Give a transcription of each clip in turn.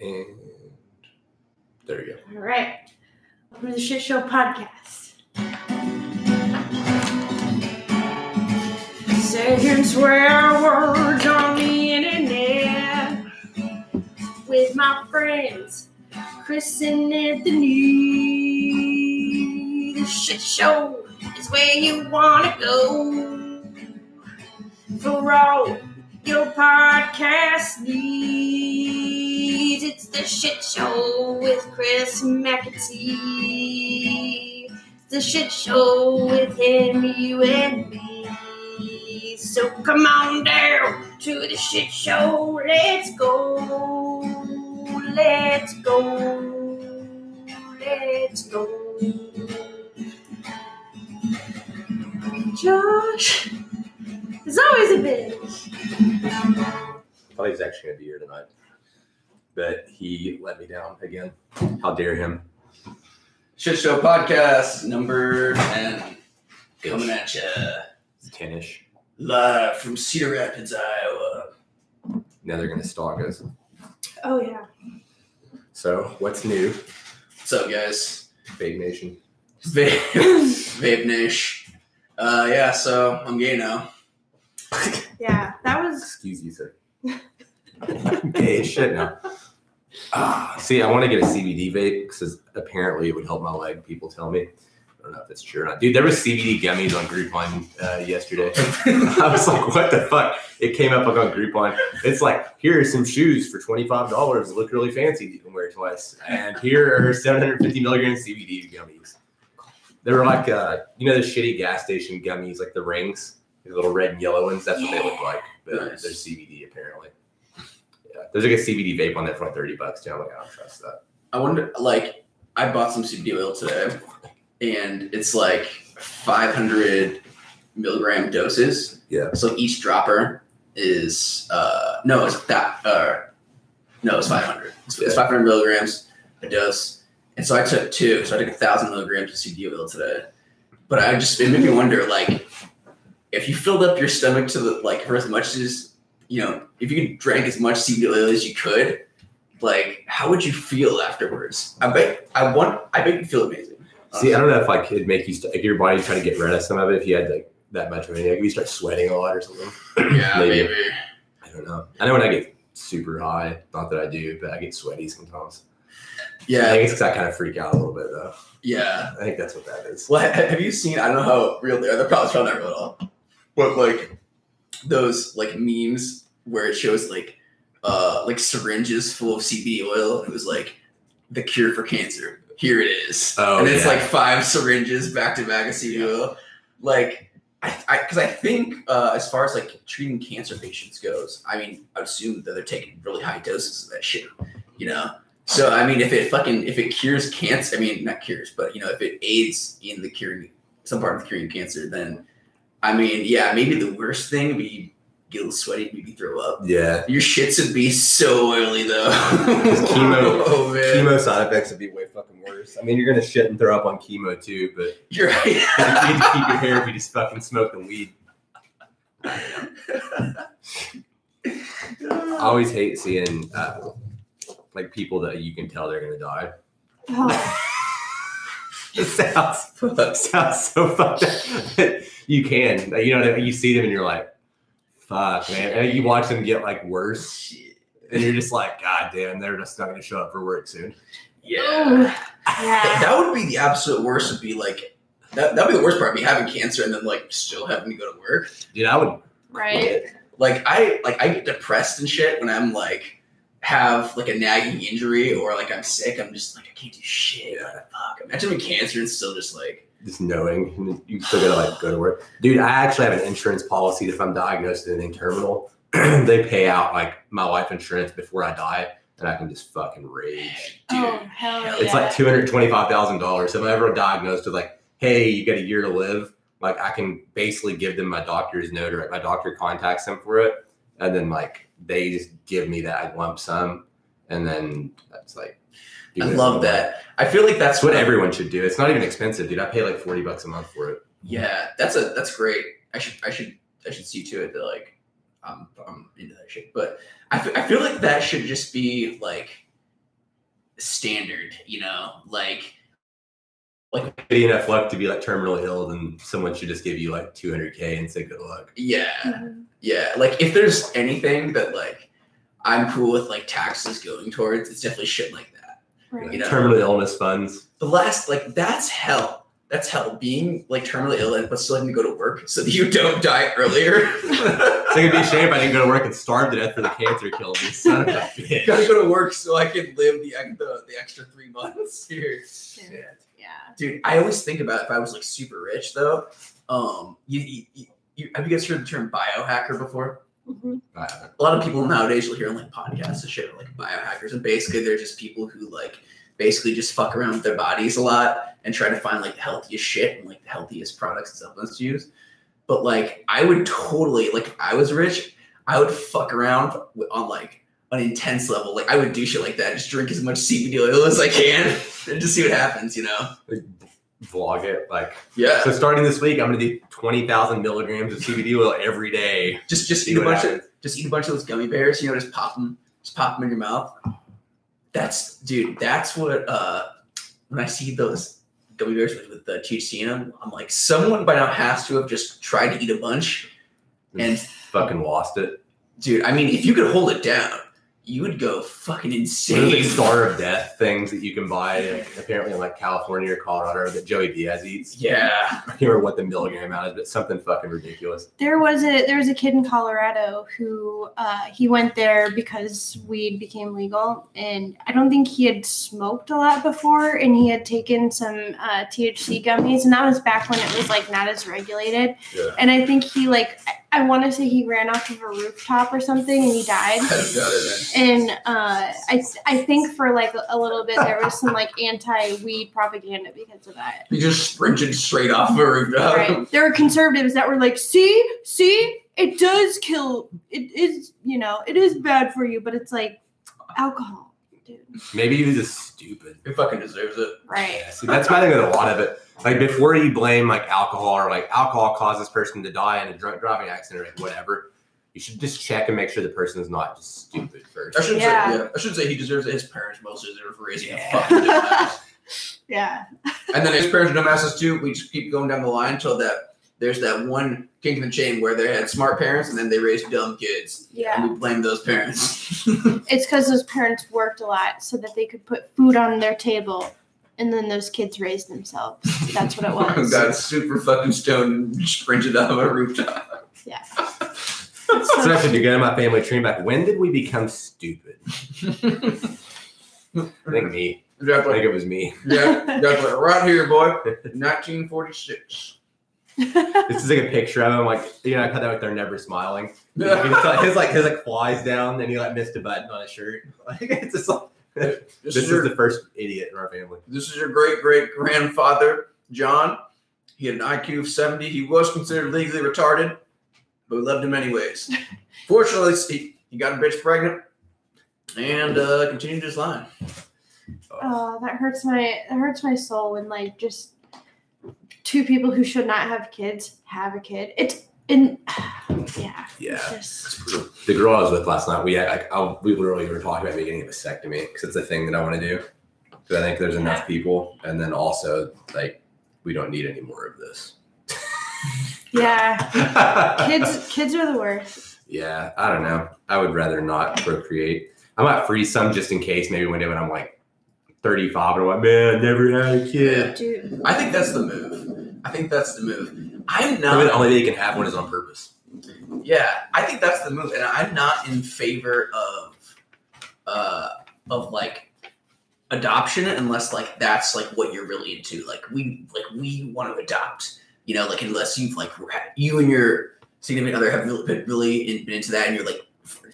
And there you go. All right. Welcome to the Shit Show Podcast. Say and swear words on the internet with my friends Chris and Anthony. The Shit Show is where you want to go for all your podcast needs. It's the Shit Show with Chris McAtee. It's the Shit Show with him, you, and me. So come on down to the Shit Show. Let's go. Let's go. Let's go. Josh. There's always a bitch. I thought he was actually going to be here tonight, but he let me down again. How dare him? Shit Show Podcast number 10 coming at ya. 10-ish. Live from Cedar Rapids, Iowa. Now they're going to stalk us. Oh, yeah. So, what's new? What's up, guys? Vape Nation. Vape Nation. Yeah, so I'm gay now. Yeah, that was... Excuse you, sir. Gay as shit now. See, I want to get a CBD vape because apparently it would help my leg, people tell me. I don't know if that's true or not. Dude, there was CBD gummies on Groupon yesterday. I was like, what the fuck? It came up like on Groupon. It's like, here are some shoes for $25 that look really fancy. You can wear twice. And here are 750 milligrams CBD gummies. They were like, the shitty gas station gummies, like the rings. The little red and yellow ones, that's what they look like. But Nice. they're CBD apparently. Yeah. There's like a CBD vape on there for like $30 too. I'm like, I don't trust that. I wonder, like, I bought some CBD oil today, and it's like 500 milligram doses. Yeah. So each dropper is, it's 500. It's 500 milligrams a dose. And so I took 2. So I took 1,000 milligrams of CBD oil today. But it made me wonder, like, if you filled up your stomach to for as much as, if you drank as much CBD oil as you could, like, how would you feel afterwards? I bet you'd feel amazing. See, I don't know if I could make you, if your body try to get rid of some of it, if you had like that much of it, like if you start sweating a lot or something. Yeah, maybe. I don't know. I know when I get super high, not that I do, but I get sweaty sometimes. Yeah. I think it's because I kind of freak out a little bit though. Yeah. I think that's what that is. Well, have you seen, I don't know how real they are. They're probably not real at all. But like those like memes where it shows like syringes full of CBD oil, and it was like the cure for cancer. Here it is. Oh, and it's yeah. like 5 syringes back to back of CBD oil. Like because I think as far as like treating cancer patients goes, I mean, I would assume that they're taking really high doses of that shit, So I mean, if it cures cancer, I mean not cures, but if it aids in the curing some part of curing cancer, then I mean, yeah, maybe the worst thing would be get a little sweaty, maybe throw up. Yeah. Your shits would be so oily though. Chemo side effects would be way fucking worse. I mean, you're gonna shit and throw up on chemo too, but you're right. you need to keep your hair if you just fucking smoke the weed. I always hate seeing like people that you can tell they're gonna die. Oh. It sounds so fucked up. You can, you see them and you're like, fuck, man. And you watch them get like worse, and you're just like, God damn, they're just not gonna show up for work soon. Yeah. Yeah. That would be the absolute worst. Would be like that'd be the worst part. Be having cancer and then like still having to go to work. Dude, I would. Right. Like I get depressed and shit when I'm like have like a nagging injury or like I'm sick. I'm just like I can't do shit. Fuck. Imagine having cancer and still just like just knowing you still gotta like go to work. Dude, I actually have an insurance policy that if I'm diagnosed with anything terminal, they pay out like my life insurance before I die, and I can just fucking rage. Dude, Oh, hell yeah. It's like $225,000. So if I'm ever diagnosed with like, hey, you got a year to live, like I can basically give them my doctor's note, or my doctor contacts them for it, and then like they just give me that lump sum, and then that's like. I love that. I feel like that's what everyone should do. It's not even expensive, dude. I pay like $40 a month for it. Yeah, that's great. I should see to it that like I'm into that shit. But I feel like that should just be like standard, you know, like Getting enough luck to be like terminally ill, then someone should just give you like $200K and say good luck. yeah, yeah. Like if there's anything that like I'm cool with like taxes going towards, it's definitely shit like that. Right. You know? Terminal illness funds. The last, like, that's hell. That's hell. Being like terminally ill but still having to go to work so that you don't die earlier. It's like it'd be a shame if I didn't go to work and starve to death for the cancer killed me. Son of a bitch. Gotta go to work so I can live the extra 3 months here. Yeah. Dude, I always think about if I was like super rich though. Have you guys heard the term biohacker before? Mm-hmm. A lot of people nowadays will hear on like podcasts and shit like biohackers, and basically they're just people who like basically just fuck around with their bodies a lot and try to find like the healthiest shit and like the healthiest products and supplements to use. But like I would totally, like if I was rich, I would fuck around on like an intense level. Like I would do shit like that, just drink as much CBD oil as I can and just see what happens, you know? Vlog it. Like, yeah. So starting this week, I'm going to do 20,000 milligrams of CBD oil every day. Just eat a bunch of those gummy bears, you know, just pop them in your mouth. That's what, when I see those gummy bears with the THC in them, I'm like, someone by now has to have just tried to eat a bunch and fucking lost it. Dude, I mean, if you could hold it down, you would go fucking insane. Those like Star of Death things that you can buy, like, apparently in like California or Colorado, that Joey Diaz eats. Yeah. I can't remember what the milligram amount is, but something fucking ridiculous. There was a kid in Colorado who he went there because weed became legal, and I don't think he had smoked a lot before, and he had taken some THC gummies, and that was back when it was like not as regulated. Yeah. And I think he I want to say he ran off of a rooftop or something and he died. And I think for like a little bit there was some like anti-weed propaganda because of that. He just sprinted straight off of a rooftop. Right. There were conservatives that were like, see, it does kill. It is, it is bad for you, but it's like alcohol, dude. Maybe he was just stupid. He fucking deserves it. Right. Yeah, see, that's my thing with a lot of it. Like before you blame like alcohol or like alcohol caused this person to die in a drunk driving accident or like, whatever, you should just check and make sure the person is not just stupid first. I should say he deserves it. His parents mostly deserve for raising a fucking dumbass. Yeah. And then his parents are dumbasses too. We just keep going down the line until there's that one kink in the chain where they had smart parents and then they raised dumb kids. Yeah. And we blame those parents. It's because those parents worked a lot so that they could put food on their table. And then those kids raised themselves. That's what it was. Got super fucking stoned and sprinted out of a rooftop. Yeah. So I should go to my family tree back. When did we become stupid? I think me. Exactly. I think it was me. Yeah, exactly. Right here, boy. 1946. This is like a picture of him, like I cut that with they're never smiling. His flies down, and he like missed a button on his shirt. Like it's just like. This is the first idiot in our family. This is your great-great-grandfather, John. He had an IQ of 70. He was considered legally retarded, but we loved him anyways. Fortunately, he got a bitch pregnant and continued his line. Oh, that hurts my soul when like just two people who should not have kids have a kid. Yeah. The girl I was with last night, we literally were talking about getting a vasectomy because it's a thing that I want to do. Because I think there's enough people, and then also like we don't need any more of this. Yeah, kids are the worst. Yeah, I don't know. I would rather not procreate. I might freeze some just in case. Maybe one day when I'm like 35, and I'm like, man, I never had a kid. Dude. I think that's the move. I'm not. Maybe the only way you can have one is on purpose. Yeah, I think that's the move, and I'm not in favor of like adoption unless like that's like what you're really into. Like we want to adopt, like unless you've like you and your significant other have really been into that, and you're like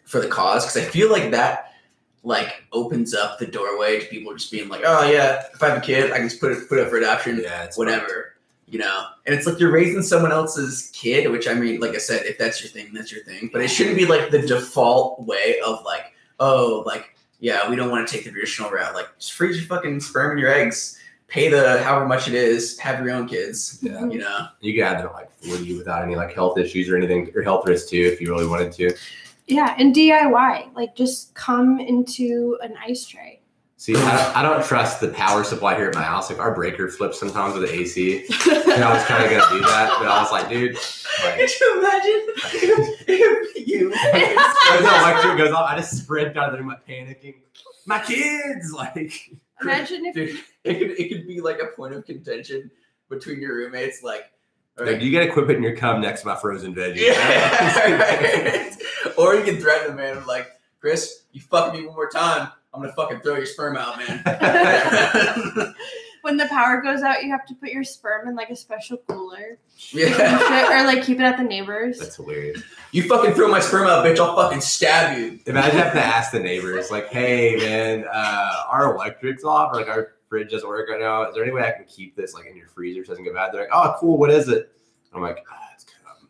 for the cause. Because I feel like that like opens up the doorway to people just being like, oh yeah, if I have a kid, I can just put it up for adoption. Yeah, it's whatever. Fun. And it's like you're raising someone else's kid, which I mean, like I said, if that's your thing, that's your thing. But it shouldn't be like the default way of like, oh, like, yeah, we don't want to take the traditional route. Like, just freeze your fucking sperm and your eggs, pay the however much it is, have your own kids. Yeah. You can have them like 40 without any like health issues or anything, or health risks too, if you really wanted to. Yeah, and DIY, like just come into an ice tray. See, I don't trust the power supply here at my house. Like our breaker flips sometimes with the AC. And I was kind of gonna do that, but I was like, dude, like, could you imagine if you? when the electric goes off, I just sprint out of the room, like panicking. My kids, like. Imagine if Dude, it could be like a point of contention between your roommates, like. Like, you gotta quit putting your cum next to my frozen veggies. Yeah. Or you can threaten the man with like, Chris, you fuck me one more time, I'm gonna fucking throw your sperm out, man. when the power goes out, you have to put your sperm in like a special cooler. Yeah. Or like keep it at the neighbors. That's hilarious. You fucking throw my sperm out, bitch, I'll fucking stab you. Imagine having to ask the neighbors, like, hey man, our electric's off, or like our fridge doesn't work right now. Is there any way I can keep this like in your freezer so it doesn't go bad? They're like, oh cool, what is it? I'm like, it's cum.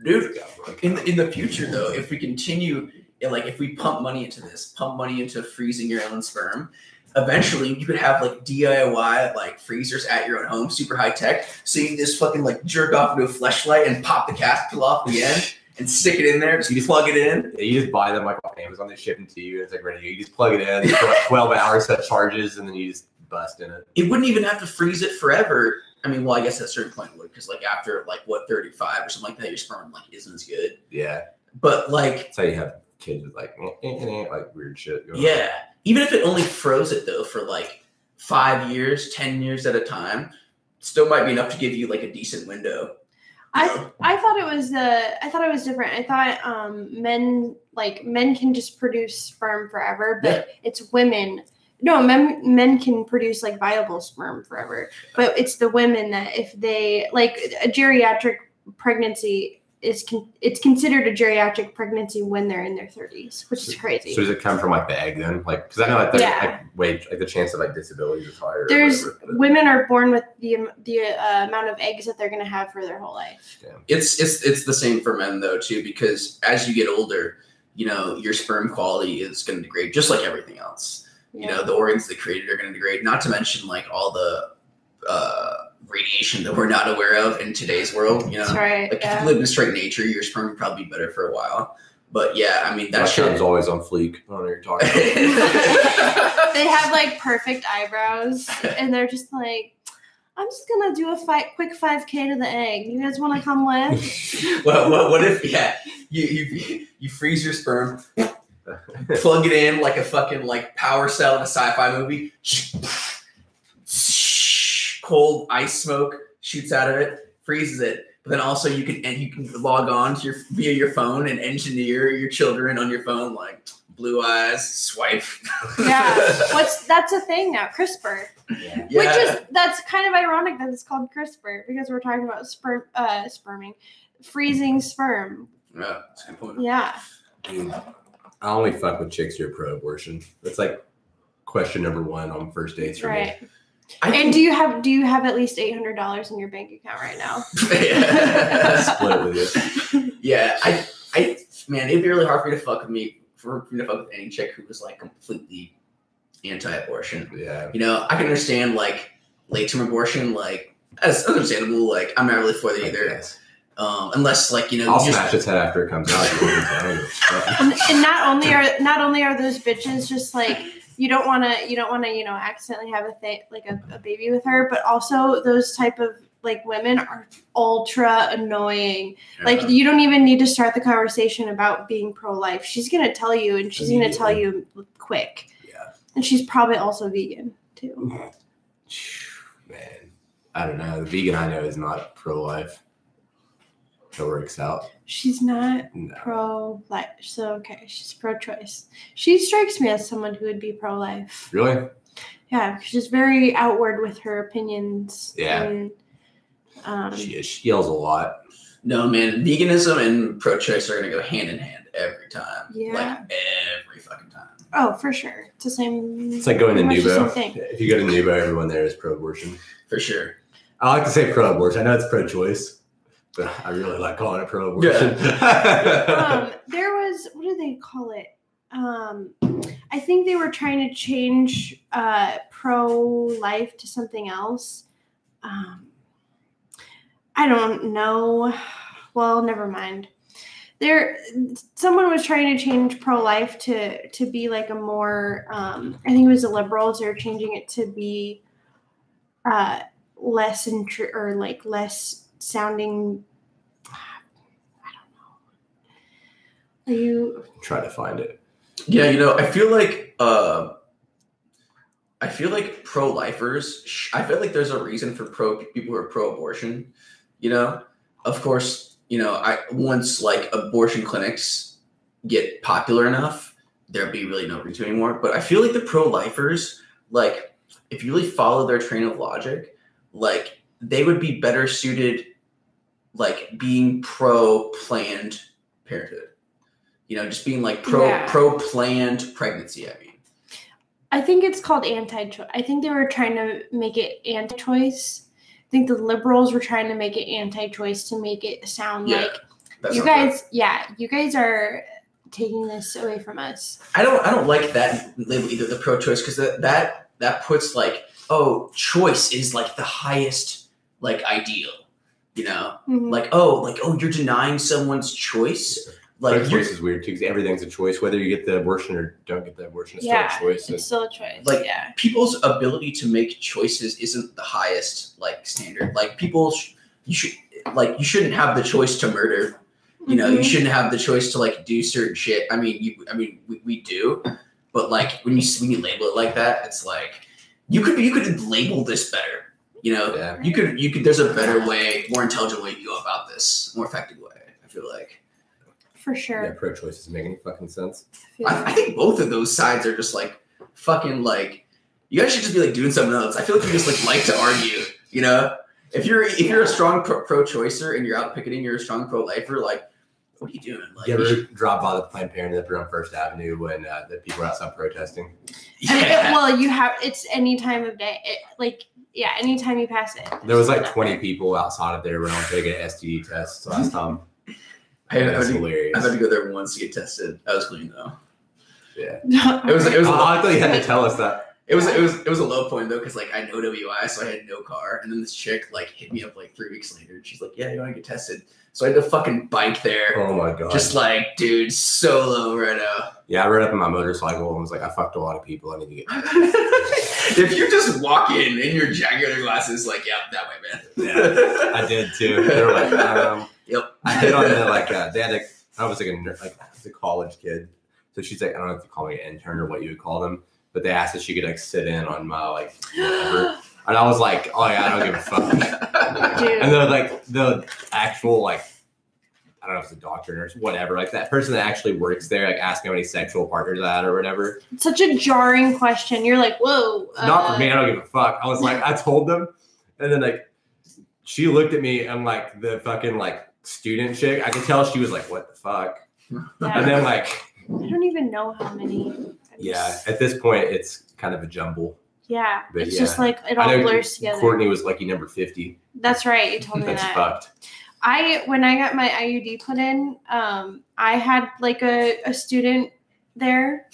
Dude, in the future though, if we continue, like if we pump money into freezing your own sperm, eventually you could have like DIY like freezers at your own home, super high tech. So you can just fucking like jerk off into a fleshlight and pop the capsule off the end and stick it in there. Just plug it in. Yeah, you just buy them like off Amazon, they ship them to you, and it's like ready to go. You just plug it in for like 12 hours, set charges, and then you just bust in it. It wouldn't even have to freeze it forever. I mean, well, I guess at a certain point it would, because like after like what 35 or something like that, your sperm like isn't as good. Yeah. But like that's how you have kids with like weird shit going yeah. on. Even if it only froze it though for like 5 years, 10 years at a time, still might be enough to give you like a decent window. I thought it was different. I thought men can just produce sperm forever, but it's women. No, men can produce like viable sperm forever, but it's the women that if they like a geriatric pregnancy it's considered a geriatric pregnancy when they're in their 30s, which is crazy. So does it come from like the egg then? Like, because I know like the chance of like disabilities is higher. Women are born with the amount of eggs that they're going to have for their whole life. Damn. It's the same for men though too, because as you get older, you know, your sperm quality is going to degrade just like everything else. Yeah. You know, the organs they created are going to degrade. Not to mention like all the radiation that we're not aware of in today's world. You know, that's right. Like if you live in straight nature, your sperm would probably be better for a while. But yeah, I mean that shit's always on fleek. I don't know what you're talking about. They have like perfect eyebrows, and they're just like, I'm just gonna do a quick 5K to the egg. You guys want to come with? Well, what if you freeze your sperm, plug it in like a fucking like power cell in a sci-fi movie. Cold ice smoke shoots out of it, freezes it. But then also you can log on to via your phone and engineer your children on your phone, like blue eyes, swipe. Yeah, that's a thing now, CRISPR. Yeah. That's kind of ironic that it's called CRISPR because we're talking about freezing sperm. Yeah, that's a good point. Yeah. Dude, I only fuck with chicks who are pro-abortion. That's like question number one on first dates for me. And do you have at least $800 in your bank account right now? Split it with you. Yeah, man, it'd be really hard for you to fuck with me, for me to fuck with any chick who was like completely anti-abortion. Yeah, you know, I can understand like late-term abortion, like that's understandable. Like I'm not really for that either. Yes. Unless like, you know, I'll smash its head after it comes out. And not only are those bitches just like. You don't want to, you know, accidentally have a baby with her, but also those type of like women are ultra annoying. Yeah. Like you don't even need to start the conversation about being pro-life. She's going to tell you, and she's going to tell you quick. Yeah. And she's probably also vegan too. Man, I don't know. The vegan I know is not pro-life. That works out. She's not pro-life, so okay, she's pro-choice. She strikes me as someone who would be pro-life. Really? Yeah, she's very outward with her opinions. Yeah. And, she yells a lot. No, man, veganism and pro-choice are going to go hand in hand every time. Yeah. Like every fucking time. Oh, for sure. It's the same. It's like going to Nubo. If you go to Nubo, everyone there is pro-abortion. For sure. I like to say pro-abortion. I know it's pro-choice. But I really like calling it pro-abortion. Yeah. There was, what do they call it? I think they were trying to change pro-life to something else. I don't know. Well, never mind. someone was trying to change pro-life to be like a more I think it was the liberals. They're changing it to be less or like less sounding. I don't know. Are you try to find it? Yeah, I feel like pro-lifers. I feel like there's a reason for people who are pro-abortion. Of course, once like abortion clinics get popular enough, there'll be really no reason anymore. But I feel like the pro-lifers, like, if you really follow their train of logic, like, they would be better suited, like, being pro-planned parenthood. Just being like pro-planned pregnancy. I mean, I think it's called anti-choice. I think they were trying to make it anti-choice. I think the liberals were trying to make it anti-choice to make it sound like you guys. Yeah, you guys are taking this away from us. I don't like that label either, the pro-choice, because that puts like, oh, choice is like the highest like ideal. Mm-hmm. Like you're denying someone's choice. Like, choice is weird too, because everything's a choice. Whether you get the abortion or don't get the abortion, it's still a choice. It's still a choice. Like, people's ability to make choices isn't the highest like standard. Like, you shouldn't have the choice to murder. You shouldn't have the choice to like do certain shit. I mean, we do, but like when you label it like that, it's like you could label this better. You could. There's a better way, more intelligent way to go about this, more effective way. I feel like. For sure. Yeah, pro-choice doesn't make any fucking sense. I think both of those sides are just like fucking like, you guys should just be like doing something else. I feel like you just like to argue, If you're a strong pro-choicer and you're out picketing, you're a strong pro-lifer, like, what are you doing? Like, you ever drive by the Planned Parenthood up around First Avenue when the people are outside protesting? Yeah. It's any time of day. Anytime you pass it. There was like 20 people outside of there when I was taking an STD test last time. That's hilarious. I had to go there once to get tested. I was clean though. Yeah. It was. I thought you had to tell us that. It was a low point though, because like I know WI, so I had no car, and then this chick like hit me up like 3 weeks later, and she's like, "Yeah, you want to get tested?" So I had to fucking bike there. Oh my god! Just like, dude, solo right now. Yeah, I rode up on my motorcycle and was like, I fucked a lot of people. I need to get tested. If you just walk in your jacket and glasses, like, yeah, that way, man. Yeah, I did too. They were like, yep. I hit on the they had I was like a college kid, so she's like, I don't know if you call me an intern or what you would call them, but they asked if she could like sit in on my like whatever, and I was like, oh yeah, I don't give a fuck. Dude. And then like the actual like, I don't know if it's a doctor or whatever, like that person that actually works there, like asked me how many sexual partners I had or whatever. It's such a jarring question. You're like, whoa. Not for me. I don't give a fuck. I was like, I told them, and then like she looked at me and like the fucking like student chick, I could tell she was like, what the fuck? Yeah. And then like, I don't even know how many. Yeah, at this point it's kind of a jumble. Yeah, but it's just like it all blurs together. Courtney was lucky number 50. That's right. You told me That's that. fucked. When I got my IUD put in, I had like a student there,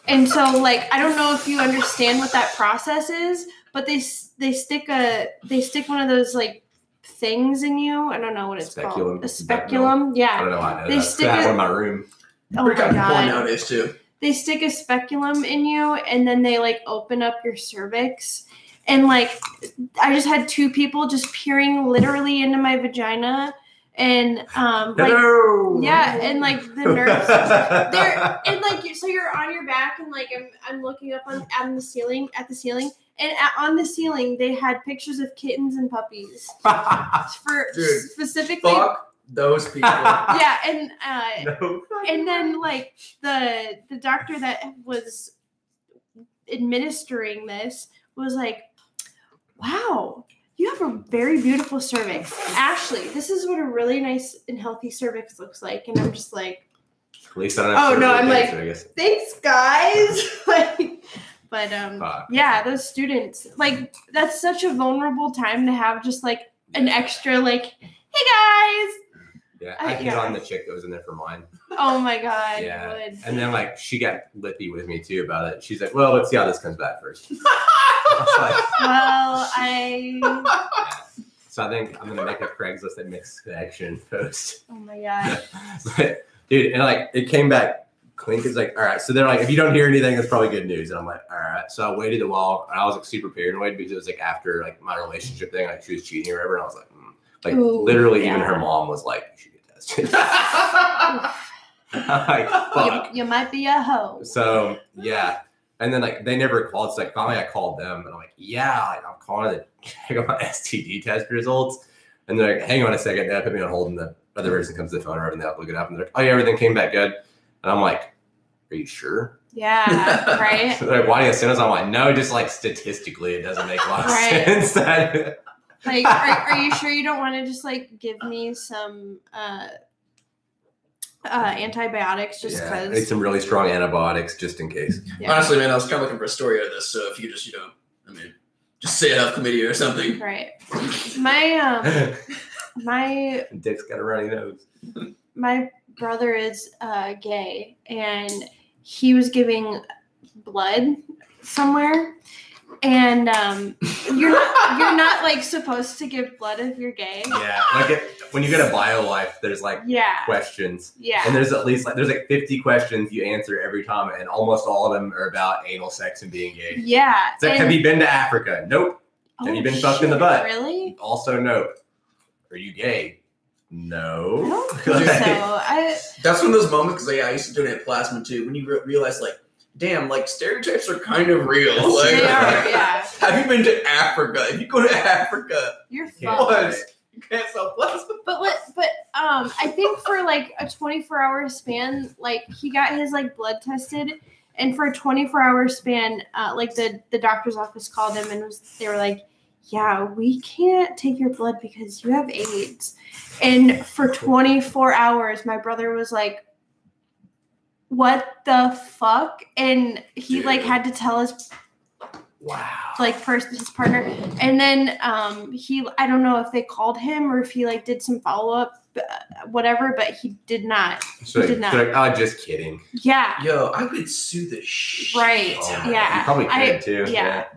and so like I don't know if you understand what that process is, but they stick one of those like things in you. I don't know what it's called. A speculum. Yeah. I don't know. I know they stick it in my room. Oh my god. Nowadays too. They stick a speculum in you, and then they like open up your cervix. And like, I just had 2 people just peering literally into my vagina, and yeah, and like the nurse, they're and like so you're on your back, and like I'm looking up at the ceiling, and on the ceiling they had pictures of kittens and puppies for Dude, specifically. Fuck those people. Yeah, and No. and then like the doctor that was administering this was like, wow, you have a very beautiful cervix. Ashley, this is what a really nice and healthy cervix looks like. And I'm just like, At least I don't have I'm like, cervix. thanks, guys. But Fuck. yeah, those students, like, that's such a vulnerable time to have just like an extra, like, hey guys. Yeah, I hit on the chick that was in there for mine. Oh my god. Yeah. You would. And then like she got lippy with me too about it. She's like, well, let's see how this comes back first. Well, So I think I'm gonna make a Craigslist that mixed connection post. Oh my god. But, dude, and like it came back clean. It's like, all right. So they're like, if you don't hear anything, it's probably good news. And I'm like, all right. So I waited a while, and I was like super paranoid because it was like after like my relationship thing, like she was cheating or whatever. And I was like, Ooh, literally, yeah. even her mom was like, you should get tested. I'm like, fuck. You might be a hoe. So yeah. And then like they never called. So like finally I called them and I'm like, yeah, like, I'm calling to check on my STD test results. And they're like, hang on a second. They put me on hold and the other person comes to the phone and they look it up and they're like, oh yeah, everything came back good. And I'm like, are you sure? Yeah, right. So they're like, why do you send us? I'm like, no, just like statistically it doesn't make a lot of sense. Like, are you sure you don't want to just like give me some antibiotics just because? I need some really strong antibiotics just in case. Yeah. Honestly, man, I was kind of looking for a story out of this. So if you just, just say I have chlamydia or something. Right. My Dick's got a runny nose. my brother is gay, and he was giving blood somewhere, and you're not like supposed to give blood if you're gay. Yeah, like when you get a BioLife, there's like questions. Yeah. And there's at least there's 50 questions you answer every time, and almost all of them are about anal sex and being gay. Yeah. It's like, have you been to Africa? Nope. Have you been fucked in the butt? Really? Also, nope. Are you gay? No. I don't think so. That's one of those moments because I used to donate plasma too. When you realize like, damn, like stereotypes are kind of real. Like, they are, yeah. Have you been to Africa? If you go to Africa, you're what? fucked. You can't sell plasma. But I think for like a 24-hour span, like he got his like blood tested, and for a 24-hour span, like the doctor's office called him and they were like, yeah, we can't take your blood because you have AIDS. And for 24 hours, my brother was like, what the fuck? And he like had to tell his his partner. And then I don't know if they called him or if he like did some follow-up, whatever, but he did not. So he did not. Like, oh, just kidding. Yeah. Yo, I would sue the shit. Right. Oh, yeah. You probably could too. Yeah.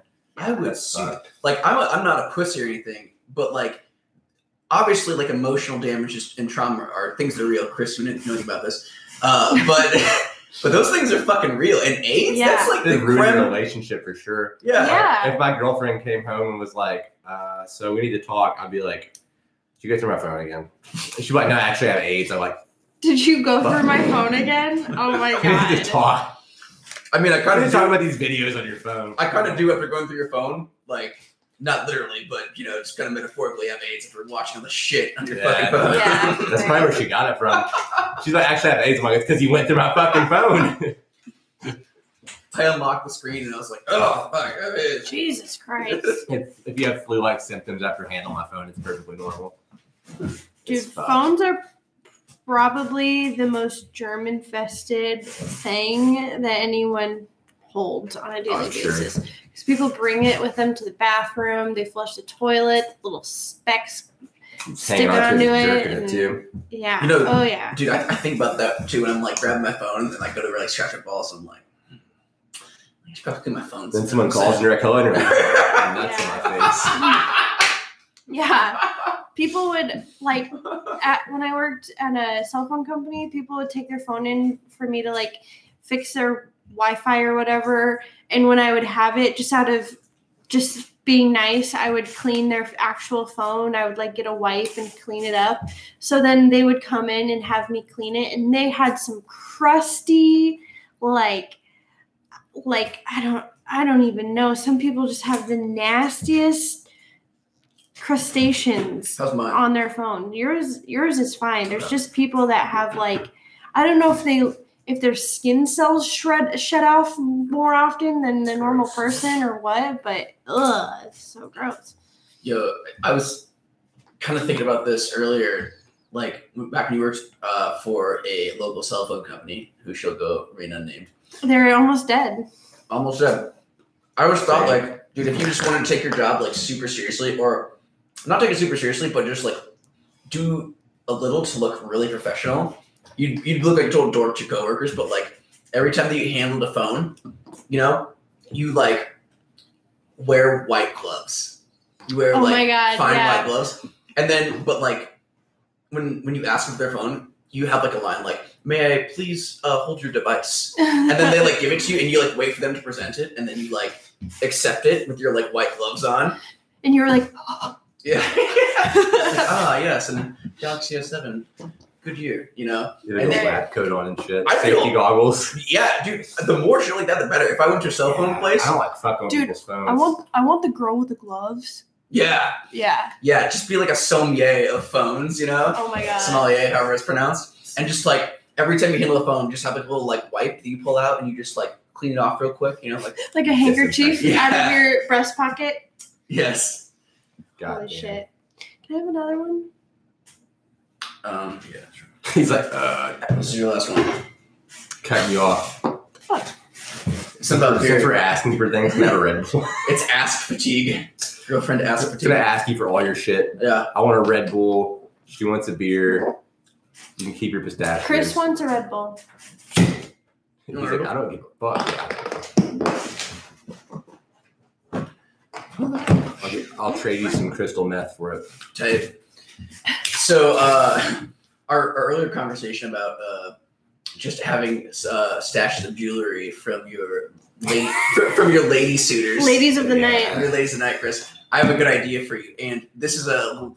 I would sue. Like, I'm not a pussy or anything, but like, obviously, like emotional damages and trauma are things that are real. Chris, you didn't know about this, but those things are fucking real. And AIDS, that's like the ruin a relationship for sure. Yeah. If my girlfriend came home and was like, "So we need to talk," I'd be like, "Did you go through my phone again?" She'd be like, "No, I actually have AIDS." I'm like, "Did you go through my phone again?" Oh my god. We need to talk. I mean, I kind of talk about these videos on your phone. I kind of do after going through your phone, like not literally, but just kind of metaphorically have AIDS if you're watching all the shit on your fucking phone. Yeah, that's probably where she got it from. She's like, actually, I have AIDS. I'm like, it's because you went through my fucking phone. I unlocked the screen and I was like, oh, fuck, I have AIDS. Jesus Christ. If you have flu-like symptoms after handling my phone, it's perfectly normal. Dude, phones are probably the most germ-infested thing that anyone holds on a daily basis. Because people bring it with them to the bathroom, they flush the toilet, little specks stick onto it. Too. Yeah. Oh yeah. Dude, I think about that too when I'm like grabbing my phone and I go to like scratch my balls. So I'm like, I should probably clean my phone. Then someone calls and you're like, hello, and you're like, nuts in my face. Yeah. People would, like, when I worked at a cell phone company, people would take their phone in for me to, like, fix their Wi-Fi or whatever. And when I would have it, just out of just being nice, I would clean their actual phone. I would, like, get a wipe and clean it up. So then they would come in and have me clean it. And they had some crusty, like I don't even know. Some people just have the nastiest crustaceans on their phone. Yours is fine. There's just people that have like, I don't know if their skin cells shed off more often than the normal person or what, but it's so gross. Yo, I was kind of thinking about this earlier, like back when you worked for a local cell phone company who shall go remain unnamed. They're almost dead. Almost dead. I always thought like, dude, if you just wanted to take your job like super seriously, or not take it super seriously, but just like do a little to look really professional. You'd look like total dork to your coworkers, but like every time that you handled a phone, you like wear white gloves. You wear Oh like my God, fine yeah. white gloves, and then but like when you ask them for their phone, you have like a line like, "May I please hold your device?" And then they like give it to you, and you like wait for them to present it, and then you like accept it with your like white gloves on. And you were like, Yeah. Like, yes, and Galaxy S7, good year, you know. You And have a then, lab coat on and shit. I Safety feel- goggles. yeah, dude. The more shit like that, the better. If I went to a cell phone place, I don't like fucking with Dude, people's phones. I want the girl with the gloves. yeah, Yeah. just be like a sommelier of phones, you know. Oh my God. Sommelier, however it's pronounced, and just like every time you handle the phone, just have like a little like wipe that you pull out, and you just like clean it off real quick, you know, like Like a handkerchief Yeah. out of your breast pocket. yes. God Holy damn. shit. Can I have another one? Yeah. Sure. He's like, This is your last one. cutting you off. Fuck. It's about Since we're beer. asking for things, can I have a Red Bull? It's ask fatigue. Girlfriend ask I'm fatigue. gonna ask you for all your shit. Yeah. I want a Red Bull. She wants a beer. You can keep your pistachios. Chris wants a Red Bull. He's like, I don't give a fuck. I'll trade you some crystal meth for it. Tight. So, our earlier conversation about just having stashes of jewelry from your lady suitors. Ladies of the Yeah. night. Your ladies tonight, Chris. I have a good idea for you, and this is a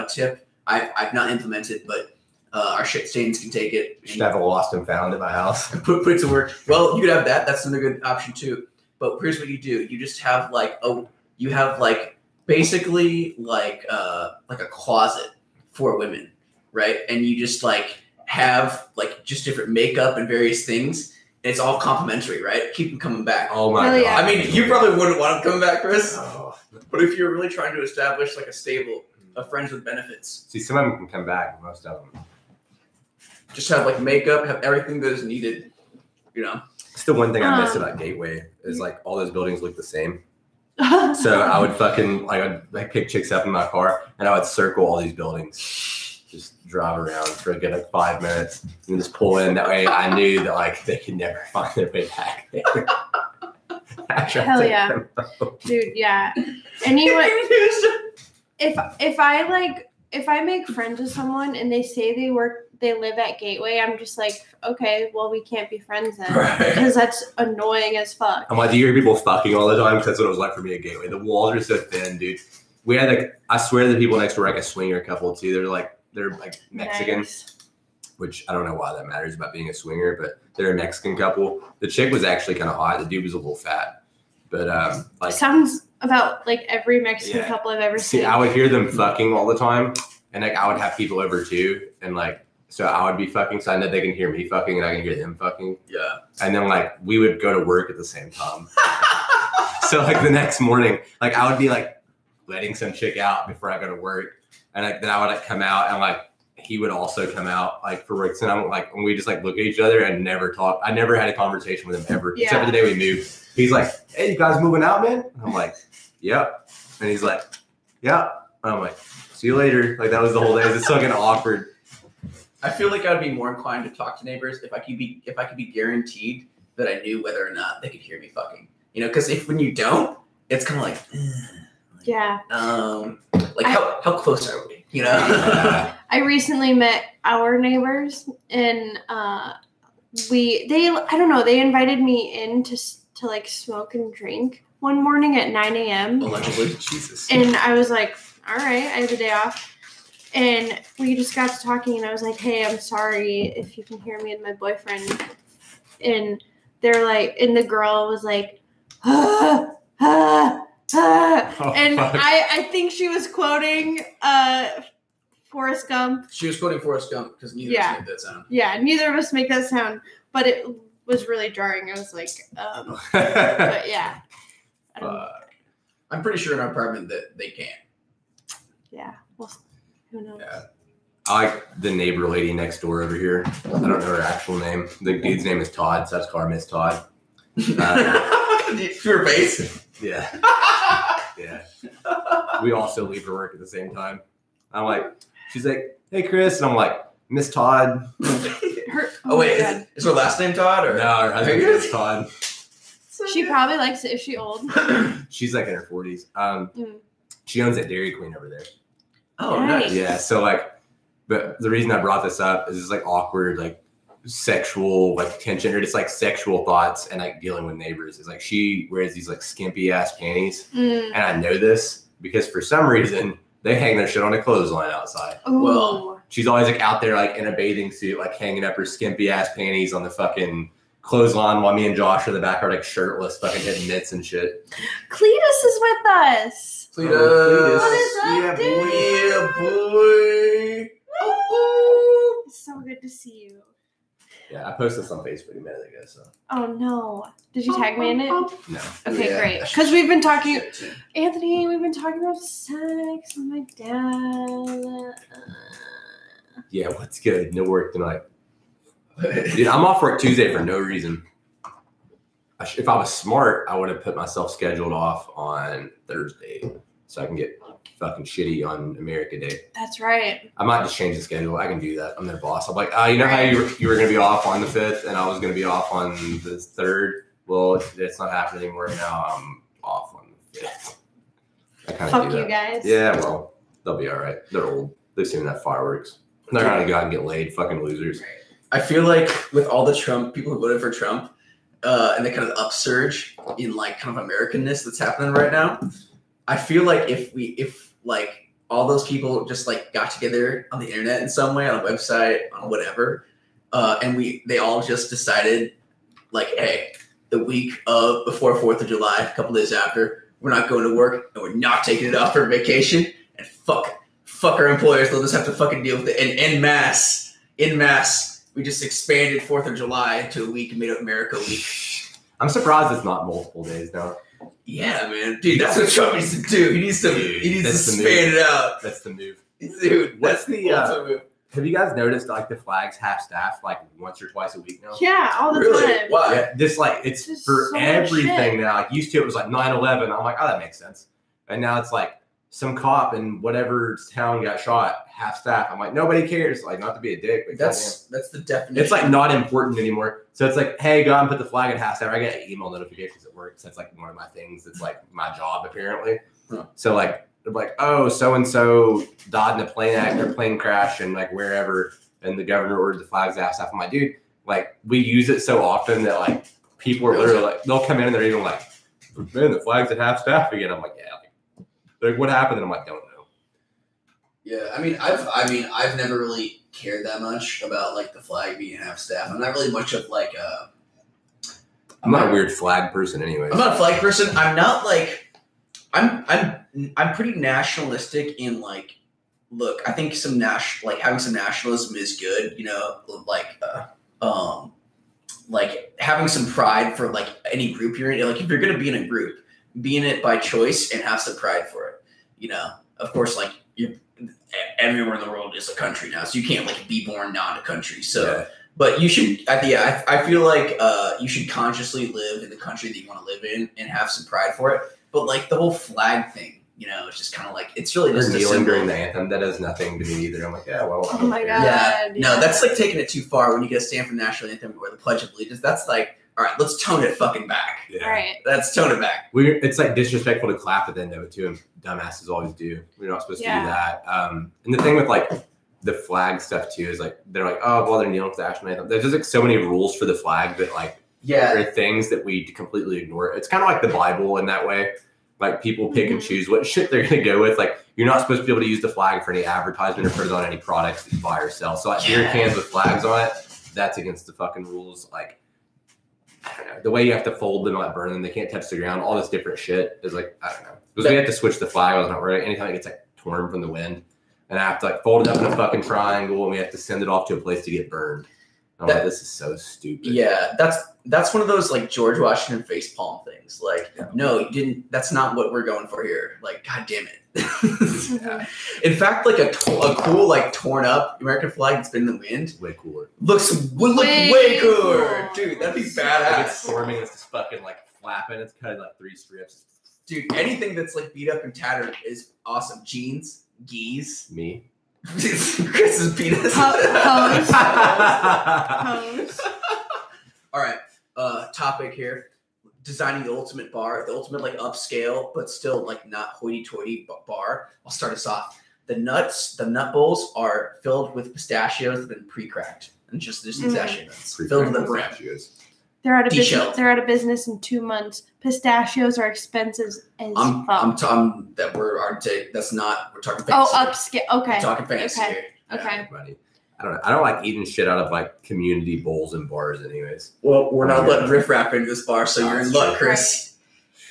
tip I've not implemented, but our shit stains can take it. You should have a lost and found at my house. Put it to work. Well, you could have that. That's another good option too. But here's what you do: you just have basically like a closet for women, right? And you just like have like just different makeup and various things. And it's all complimentary, right? Keep them coming back. Oh my Hell god! yeah. I mean, you probably wouldn't want them coming back, Chris. Oh. But if you're really trying to establish like a stable of friends with benefits, See, some of them can come back. Most of them. just have like makeup, have everything that is needed. You know. It's the one thing I miss about Gateway is like all those buildings look the same. So I would fucking I'd pick chicks up in my car and I would circle all these buildings, just drive around for a good like 5 minutes and just pull in. That way I knew that like they could never find their way back there. Hell yeah. Dude, yeah. Anyone, if I make friends with someone and they say they live at Gateway, I'm just like, okay, well, we can't be friends then. Right. Because that's annoying as fuck. I'm like, do you hear people fucking all the time? Because that's what it was like for me at Gateway. The walls are so thin, dude. We had like, I swear the people next door were like a swinger couple too. They're like Mexican, Nice. which I don't know why that matters about being a swinger, but they're a Mexican couple. The chick was actually kind of hot. The dude was a little fat, but like Sounds about like every Mexican Yeah. couple I've ever see, seen. I would hear them fucking all the time, and like I would have people over too, and like so I would be fucking, so I know they can hear me fucking, and I can hear them fucking, Yeah. and then like we would go to work at the same time. So like the next morning, like I would be like letting some chick out before I go to work, and like then I would like come out, and like he would also come out like for work. So I'm like, when we just like look at each other and never talk. I never had a conversation with him ever, except for the day we moved. He's like, "Hey, you guys moving out, man?" And I'm like, "Yep." And he's like, "Yeah." And I'm like, "See you later." Like that was the whole day. It was just fucking awkward. I feel like I'd be more inclined to talk to neighbors if I could be guaranteed that I knew whether or not they could hear me fucking. You know, because when you don't, it's kind of like, Yeah. like how close are we? You know. I recently met our neighbors, and they invited me in to like smoke and drink one morning at 9 a.m. Allegedly. Jesus. And I was like, all right, I have a day off. And we just got to talking, and I was like, hey, I'm sorry if you can hear me and my boyfriend. And they're like, and the girl was like, ah, ah, ah. Oh, And fuck. I think she was quoting Forrest Gump. She was quoting Forrest Gump because neither of us made that sound. Yeah, neither of us make that sound, but it was really jarring. I was like, but yeah. I don't know. I'm pretty sure in our apartment that they can't. Yeah. Well, who knows? Yeah. I like the neighbor lady next door over here. I don't know her actual name. The dude's name is Todd, so that's called Miss Todd. Your face. Yeah. Yeah. We also leave for work at the same time. I'm like, she's like, "Hey, Chris," and I'm like, "Miss Todd." Oh wait, is her last name Todd or No, her husband is Todd. She probably likes it if she's old. She's like in her 40s. She owns that Dairy Queen over there. Oh, Nice. nice. Yeah. So like, but the reason I brought this up is it's like awkward, like sexual like tension or just like sexual thoughts and like dealing with neighbors. Is like she wears these like skimpy ass panties, and I know this because for some reason they hang their shit on a clothesline outside. Ooh. Well, She's always like out there like in a bathing suit, like hanging up her skimpy ass panties on the fucking clothesline while me and Josh are in the back are like shirtless, fucking hitting mitts and shit. Cletus is with us. Cletus. What is up, dude? Yeah, boy. It's so good to see you. Yeah, I posted this on Facebook a minute ago, so Oh no. Did you tag me in it? no. Okay, Yeah, great. that's Because we've been talking, Shit, too. Anthony, we've been talking about sex with my dad. Yeah, what's good? No work tonight. Dude, I'm off work Tuesday for no reason. If I was smart, I would have put myself scheduled off on Thursday so I can get fucking shitty on America Day. That's right. I might just change the schedule. I can do that. I'm their boss. I'm like, you know how you were going to be off on the 5th and I was going to be off on the 3rd? Well, it's not happening anymore. Now I'm off on the 5th. I kind of Fuck do you that. guys. Yeah, well, they'll be all right. They're old. They've seen that fireworks. They're not going to go out and get laid. Fucking losers. I feel like with all the Trump people who voted for Trump and the kind of upsurge in like kind of Americanness that's happening right now, I feel like if like all those people just like got together on the internet in some way, on a website, on whatever, and they all just decided like, hey, the week of before 4th of July, a couple days after, we're not going to work and we're not taking it off for vacation, and fuck our employers, they'll just have to fucking deal with it. And en masse, we just expanded 4th of July to a week and made it America Week. I'm surprised it's not multiple days now. Yeah, man. Dude, that's what Trump needs to do. He needs to expand it out. That's the move. Dude, What's that's the ultimate move. have you guys noticed like the flags half staff like once or twice a week now? Yeah, all the Really? time. Why? Yeah, this like it's Just for so much everything shit. now. Like used to it was like 9/11. I'm like, oh, that makes sense. And now it's like some cop in whatever town got shot, half staff. I'm like, nobody cares. Like, not to be a dick, but That's the definition. it's like not important anymore. So it's like, hey, go out and put the flag at half staff. I get email notifications at work. So that's like one of my things. It's like my job apparently. Huh. So like, they're like, oh, so and so died in a plane crash and like wherever, and the governor ordered the flags at half staff. I'm like, dude, like we use it so often that like people are literally like, they'll come in and they're even like, man, the flag's at half staff again. I'm like, yeah. Like, what happened? And I'm like, don't know. Yeah, I've never really cared that much about like the flag being half staff. I'm not really much of like I'm not a weird flag person anyway. I'm not a flag person. I'm not like I'm pretty nationalistic in like, look, I think having some nationalism is good, you know, like having some pride for like any group you're in. Like if you're gonna be in a group, be in it by choice and have some pride for it. You know, of course, like everywhere in the world is a country now, so you can't like be born not a country. So, Yeah. But you should, I feel like you should consciously live in the country that you want to live in and have some pride for it. But like the whole flag thing, you know, it's just kind of like, it's really Or just a kneeling symbol. during the anthem. That does nothing to me either. I'm like, yeah, well. I Oh don't my care. God. Yeah, no, yeah. that's like taking it too far when you get to stand for the national anthem or the Pledge of Allegiance. That's like, all right, let's tone it fucking back. Yeah. All right. Let's tone it back. It's like disrespectful to clap at the end of it too, and dumbasses always do. We're not supposed to do that. And the thing with like the flag stuff too is like they're like, oh, well, they're kneeling for the national anthem. There's just like so many rules for the flag that like are things that we completely ignore. It's kind of like the Bible in that way. Like people pick and choose what shit they're gonna go with. Like you're not supposed to be able to use the flag for any advertisement or put it on any products that you buy or sell. So like beer cans with flags on it, that's against the fucking rules. Like I don't know, the way you have to fold them, not burn them, they can't touch the ground. All this different shit is like I don't know. Because we have to switch the flag. I was not right. Anytime it gets like torn from the wind, and I have to like fold it up in a fucking triangle, and we have to send it off to a place to get burned. I'm like, this is so stupid. Yeah, that's one of those like George Washington facepalm things. Like, no, you didn't. That's not what we're going for here. Like, god damn it. Mhm. In fact, like a cool like torn up American flag that's been in the wind Way cooler. would look way cooler, cool. dude. That'd be Like it's badass, storming, it's just fucking like flapping. It's cut in like 3 strips. dude. Anything that's like beat up and tattered is awesome. Jeans, geese, Me. Chris's penis. Pose. Pose. All right, topic here. designing the ultimate bar, the ultimate like upscale, but still like not hoity-toity bar. I'll start us off. The nut bowls are filled with pistachios that have been pre-cracked and just pistachio nuts filled to the brim. They're out of business in 2 months. Pistachios are expensive as fuck. I'm talking that's not. We're talking fancy. Oh, upscale. Okay. We're talking fancy here. Okay. Buddy. I don't like eating shit out of like community bowls and bars, anyways. Well, we're not letting riffraff into this bar, so you're in luck, Chris.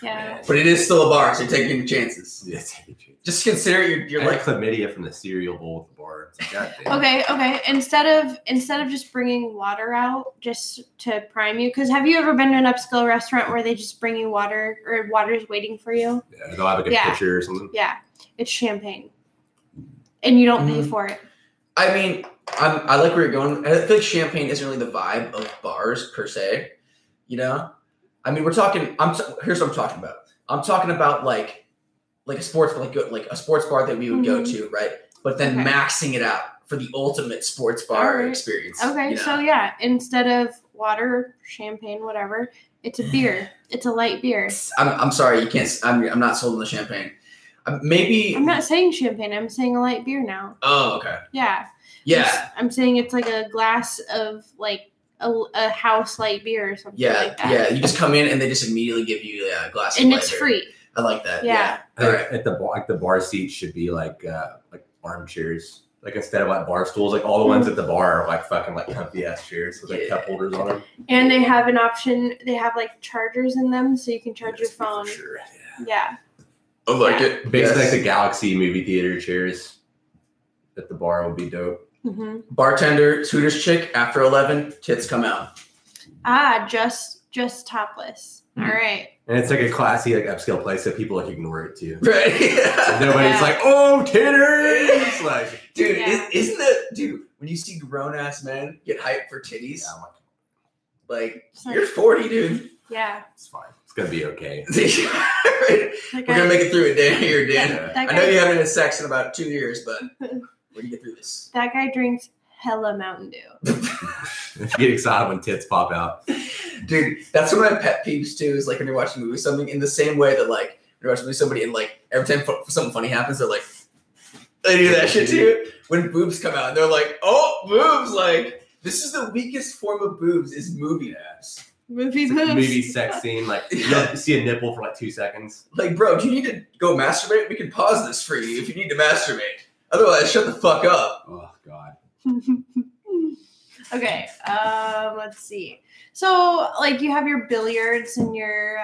Yeah. But it is still a bar, so you're taking chances. Yeah, taking chances. Just consider you're I like had chlamydia from the cereal bowl at the bar. It's like, goddamn. Okay. Instead of just bringing water out just to prime you, because have you ever been to an upscale restaurant where they just bring you water or water's waiting for you? Yeah, they'll have like a pitcher or something. Yeah, it's champagne, and you don't pay for it. I mean, I like where you're going. I feel like champagne isn't really the vibe of bars per se. You know, I mean, here's what I'm talking about. I'm talking about like a sports bar that we would go to, right? But then maxing it out for the ultimate sports bar experience. Okay, you know? So yeah, instead of water, champagne, whatever, it's a beer. It's a light beer. I'm sorry, you can't. I'm not sold on the champagne. Maybe I'm not saying champagne. I'm saying a light beer now. Oh, okay. Yeah. Yeah. I'm saying it's like a glass of like a house light beer or something like that. Yeah. You just come in and they just immediately give you a glass and of it's light free. Beer. I like that. Yeah. At the bar seats should be like armchairs. Like instead of like bar stools, like all the ones at the bar are like fucking like comfy ass chairs with like cup holders on them. And they have an option. They have like chargers in them, so you can charge your phone. For sure. Yeah. I like it. Basically, like the Galaxy movie theater chairs at the bar would be dope. Mm-hmm. Bartender, Hooters chick, after 11, tits come out. Just topless. All right. And it's like a classy, like upscale place, so people like ignore it too. Right. Nobody's like, oh, titties. Like, dude, isn't that, dude? When you see grown ass men get hyped for titties, like you're 40, dude. Yeah. It's fine. It's gonna be okay. Right? We're gonna make it through it, Dan. Here, Dan. I know you haven't had sex in about 2 years, but we're gonna get through this. That guy drinks hella Mountain Dew. You get excited when tits pop out. Dude, that's one of my pet peeves too, is like when you're watching a movie, something in the same way that like when you're watching a movie, somebody and like every time something funny happens, they're like, they do that shit too. When boobs come out, they're like, oh, boobs, like this is the weakest form of boobs is movie abs. Movie boobs. Like movie sex scene, like you see a nipple for like 2 seconds. Like, bro, do you need to go masturbate? We can pause this for you if you need to masturbate. Otherwise, shut the fuck up. Oh God. Okay, let's see. So, like, you have your billiards and your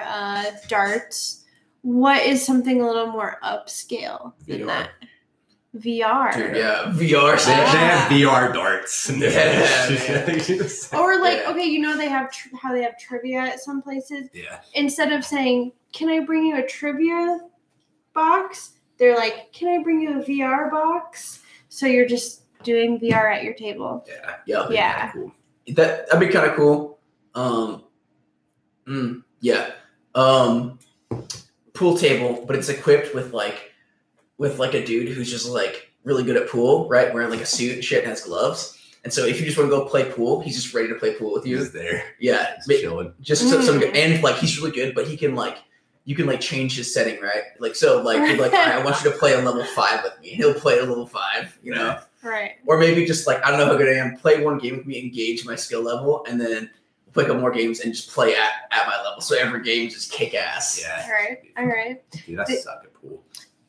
darts. What is something a little more upscale than that? VR. Dude, yeah, VR. They have VR darts. Or like, okay, you know they have how they have trivia at some places. Yeah. Instead of saying, "Can I bring you a trivia box?" They're like, "Can I bring you a VR box?" So you're just doing VR at your table. Yeah. Cool. That'd be kind of cool. Pool table, but it's equipped with like a dude who's just like really good at pool, right? Wearing like a suit and shit and has gloves. And so if you just want to go play pool, he's just ready to play pool with you. He's there. Yeah. He's chilling. And like he's really good, but he can like you can like change his setting, right? Like so like you're like, all right, I want you to play on level 5 with me. He'll play a level 5, you know? Right. Or maybe just like, I don't know how good I am, play one game with me, engage my skill level, and then play a couple more games and just play at my level. So every game just kick ass. Yeah. All right. Dude, that's suck at pool.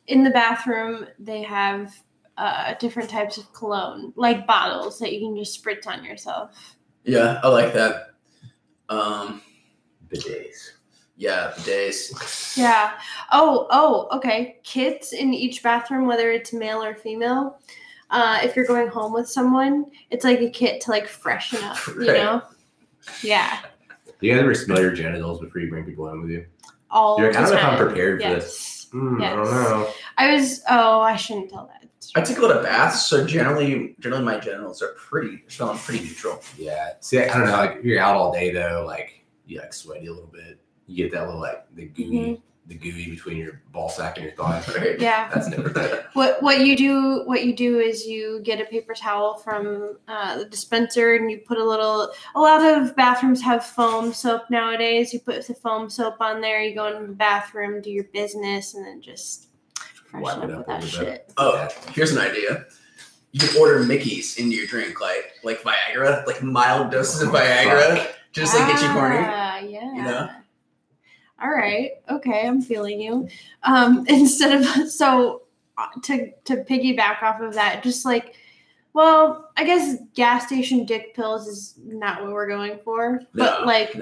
In the bathroom, they have different types of cologne, like bottles that you can just spritz on yourself. Yeah, I like that. Bidets. Yeah, bidets. Yeah. Oh, okay. Kits in each bathroom, whether it's male or female. If you're going home with someone, it's like a kit to like freshen up, you know? Yeah. Do you guys ever smell your genitals before you bring people home with you? You're like, I don't know if I'm prepared for this. Yes. I don't know. I shouldn't tell that. I take a lot of baths, so generally my genitals are smelling pretty neutral. Yeah. See, I don't know. Like, you're out all day though. Like, you like sweaty a little bit. You get that little like the gooey the gooey between your ball sack and your thigh. Right. Yeah. That's never good. What you do is you get a paper towel from the dispenser and you put a lot of bathrooms have foam soap nowadays. You put the foam soap on there, you go in the bathroom, do your business, and then just freshen up with that shit. Oh, here's an idea. You can order Mickeys into your drink, like Viagra, like mild doses of Viagra, just like get you horny. Yeah. You know? All right. Okay, I'm feeling you. Instead of to piggyback off of that, just like, well, I guess gas station dick pills is not what we're going for. But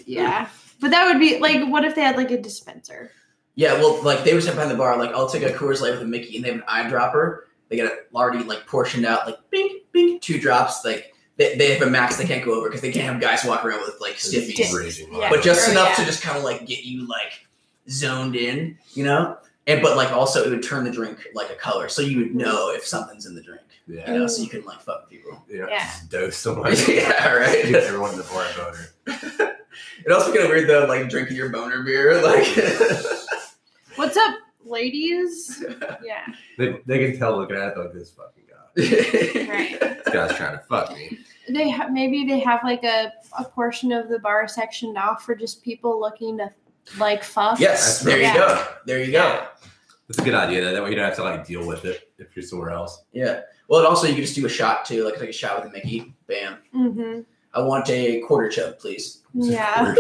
yeah. But that would be like, what if they had like a dispenser? Yeah, well, like they were sitting behind the bar, like I'll take a Coors Light with a Mickey, and they have an eyedropper. They got it already like portioned out, like bing, bing, 2 drops, like. They have a max they can't go over because they can't have guys walk around with like stiffies, but just enough to just kind of like get you like zoned in, you know. And but like also it would turn the drink like a color, so you would know if something's in the drink. Yeah. You know, so you can like fuck people. Yeah. Yeah. Dose someone. Yeah, right. Get everyone in the bar a boner. It also kind of weird though, like drinking your boner beer, like. What's up, ladies? Yeah. They can tell looking at it like this fucking guy. Right. This guy's trying to fuck me. Maybe they have like a portion of the bar sectioned off for just people looking to like fuck. Yes, there you go. There you go. That's a good idea. That way you don't have to like deal with it if you're somewhere else. Yeah. Well, and also you can just do a shot too, like take a shot with a Mickey. Bam. Mm-hmm. I want a quarter chub, please. Yeah.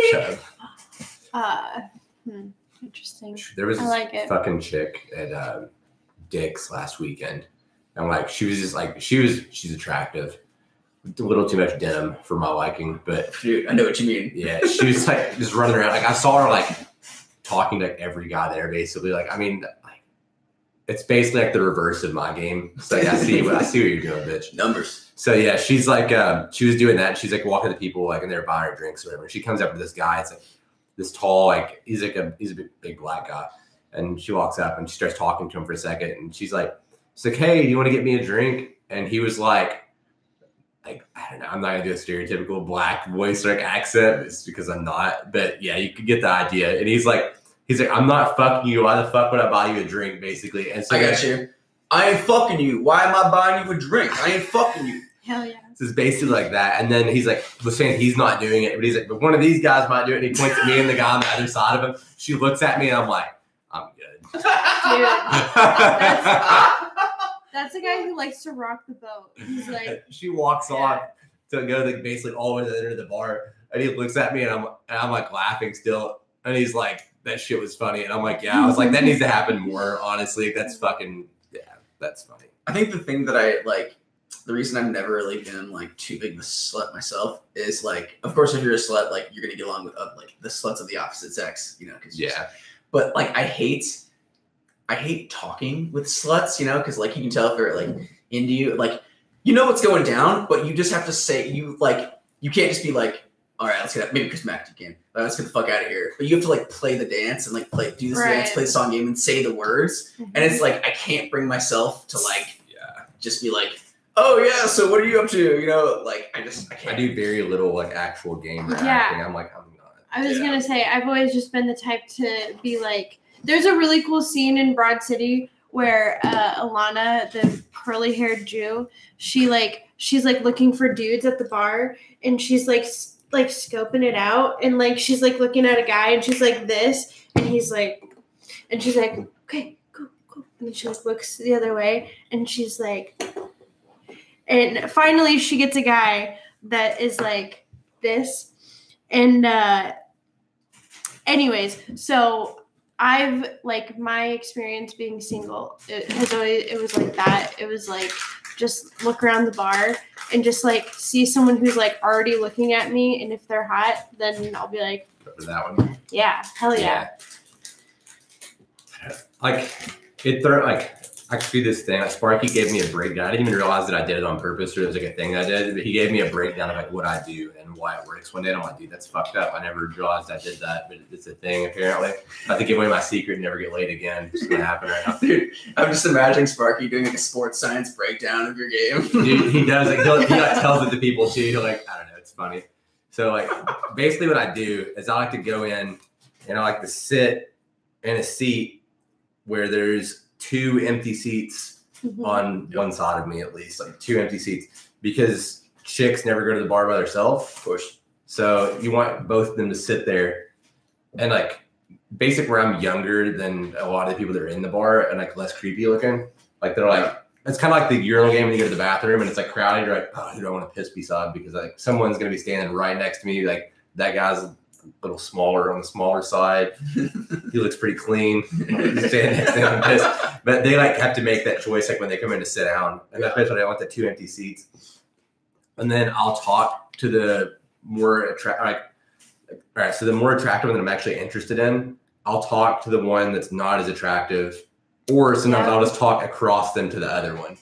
Interesting. There was I this fucking chick at Dick's last weekend. And like she was just like she's attractive. A little too much denim for my liking, but dude, I know what you mean. Yeah, she was like just running around. Like I saw her like talking to like every guy there, basically. Like I mean, like it's basically like the reverse of my game. So like, I see what you're doing, bitch. Numbers. So yeah, she's like she was doing that. She's like walking to people like and they're buying her drinks or whatever. And she comes up to this guy. It's like this tall, like he's a big black guy, and she walks up and she starts talking to him for a second, and she's like, hey, do you want to get me a drink? And he was like, I don't know, I'm not gonna do a stereotypical black voice like accent. It's because I'm not, but yeah, you could get the idea. And he's like, I'm not fucking you. Why the fuck would I buy you a drink, basically? And so I got you. I ain't fucking you. Why am I buying you a drink? I ain't fucking you. Hell yeah. So it's basically like that. And then he's like, was saying he's not doing it, but he's like, but one of these guys might do it. And he points at me and the guy on the other side of him. She looks at me and I'm like, I'm good. Dude, that's the guy who likes to rock the boat. He's like, she walks off to go like basically all the way to the end of the bar, and he looks at me and I'm like laughing still, and he's like, that shit was funny, and I'm like, yeah, I was like, that needs to happen more, honestly. That's fucking that's funny. I think the thing that I like, the reason I've never really been like too big of a slut myself is like, of course, if you're a slut, like you're gonna get along with like the sluts of the opposite sex, you know? But like I hate talking with sluts, you know, because like you can tell if they're like into you, like you know what's going down, but you just have to say you can't just be like, all right, let's get up. Maybe Chris Mack you can. Let's get the fuck out of here. But you have to like play the dance and like do this dance, play the song game, and say the words. Mm-hmm. And it's like I can't bring myself to like just be like, oh yeah, so what are you up to? You know, like I can't. I do very little like actual game acting. I'm like, I'm not. I was gonna say I've always just been the type to be like, there's a really cool scene in Broad City where Alana, the curly-haired Jew, she's like looking for dudes at the bar, and she's like scoping it out, and like she's like looking at a guy, and she's like this, and he's like, and she's like, okay, cool, and then she like looks the other way, and she's like, and finally she gets a guy that is like this, and anyways, so I've like my experience being single, it was like that. It was like just look around the bar and just like see someone who's like already looking at me, and if they're hot, then I'll be like, for that one. Yeah, hell yeah. Like I could do this thing. Like Sparky gave me a breakdown. I didn't even realize that I did it on purpose or it was like a thing I did, but he gave me a breakdown of like what I do and why it works one day. And I'm like, dude, that's fucked up. I never realized I did that, but it's a thing apparently. I have to give away my secret and never get laid again. It's gonna happen right now. Dude, I'm just imagining Sparky doing like a sports science breakdown of your game. Dude, he does. Like, he like tells it to people too. He'll like, I don't know, it's funny. So like basically what I do is I like to go in and I like to sit in a seat where there's 2 empty seats on one side of me, at least, like 2 empty seats, because chicks never go to the bar by themselves, of course. So you want both of them to sit there, and like basically where I'm younger than a lot of the people that are in the bar and like less creepy looking. Like they're like, it's kind of like the urinal game when you go to the bathroom and it's like crowded. You're like, oh, who do I want to piss beside? Because like someone's gonna be standing right next to me. Like that guy's a little smaller on the smaller side. He looks pretty clean. He's standing next to him and piss. But they like have to make that choice like when they come in to sit down. And that's when I want the 2 empty seats. And then I'll talk to the more attractive. All right, so the more attractive one that I'm actually interested in, I'll talk to the one that's not as attractive, or sometimes I'll just talk across them to the other one.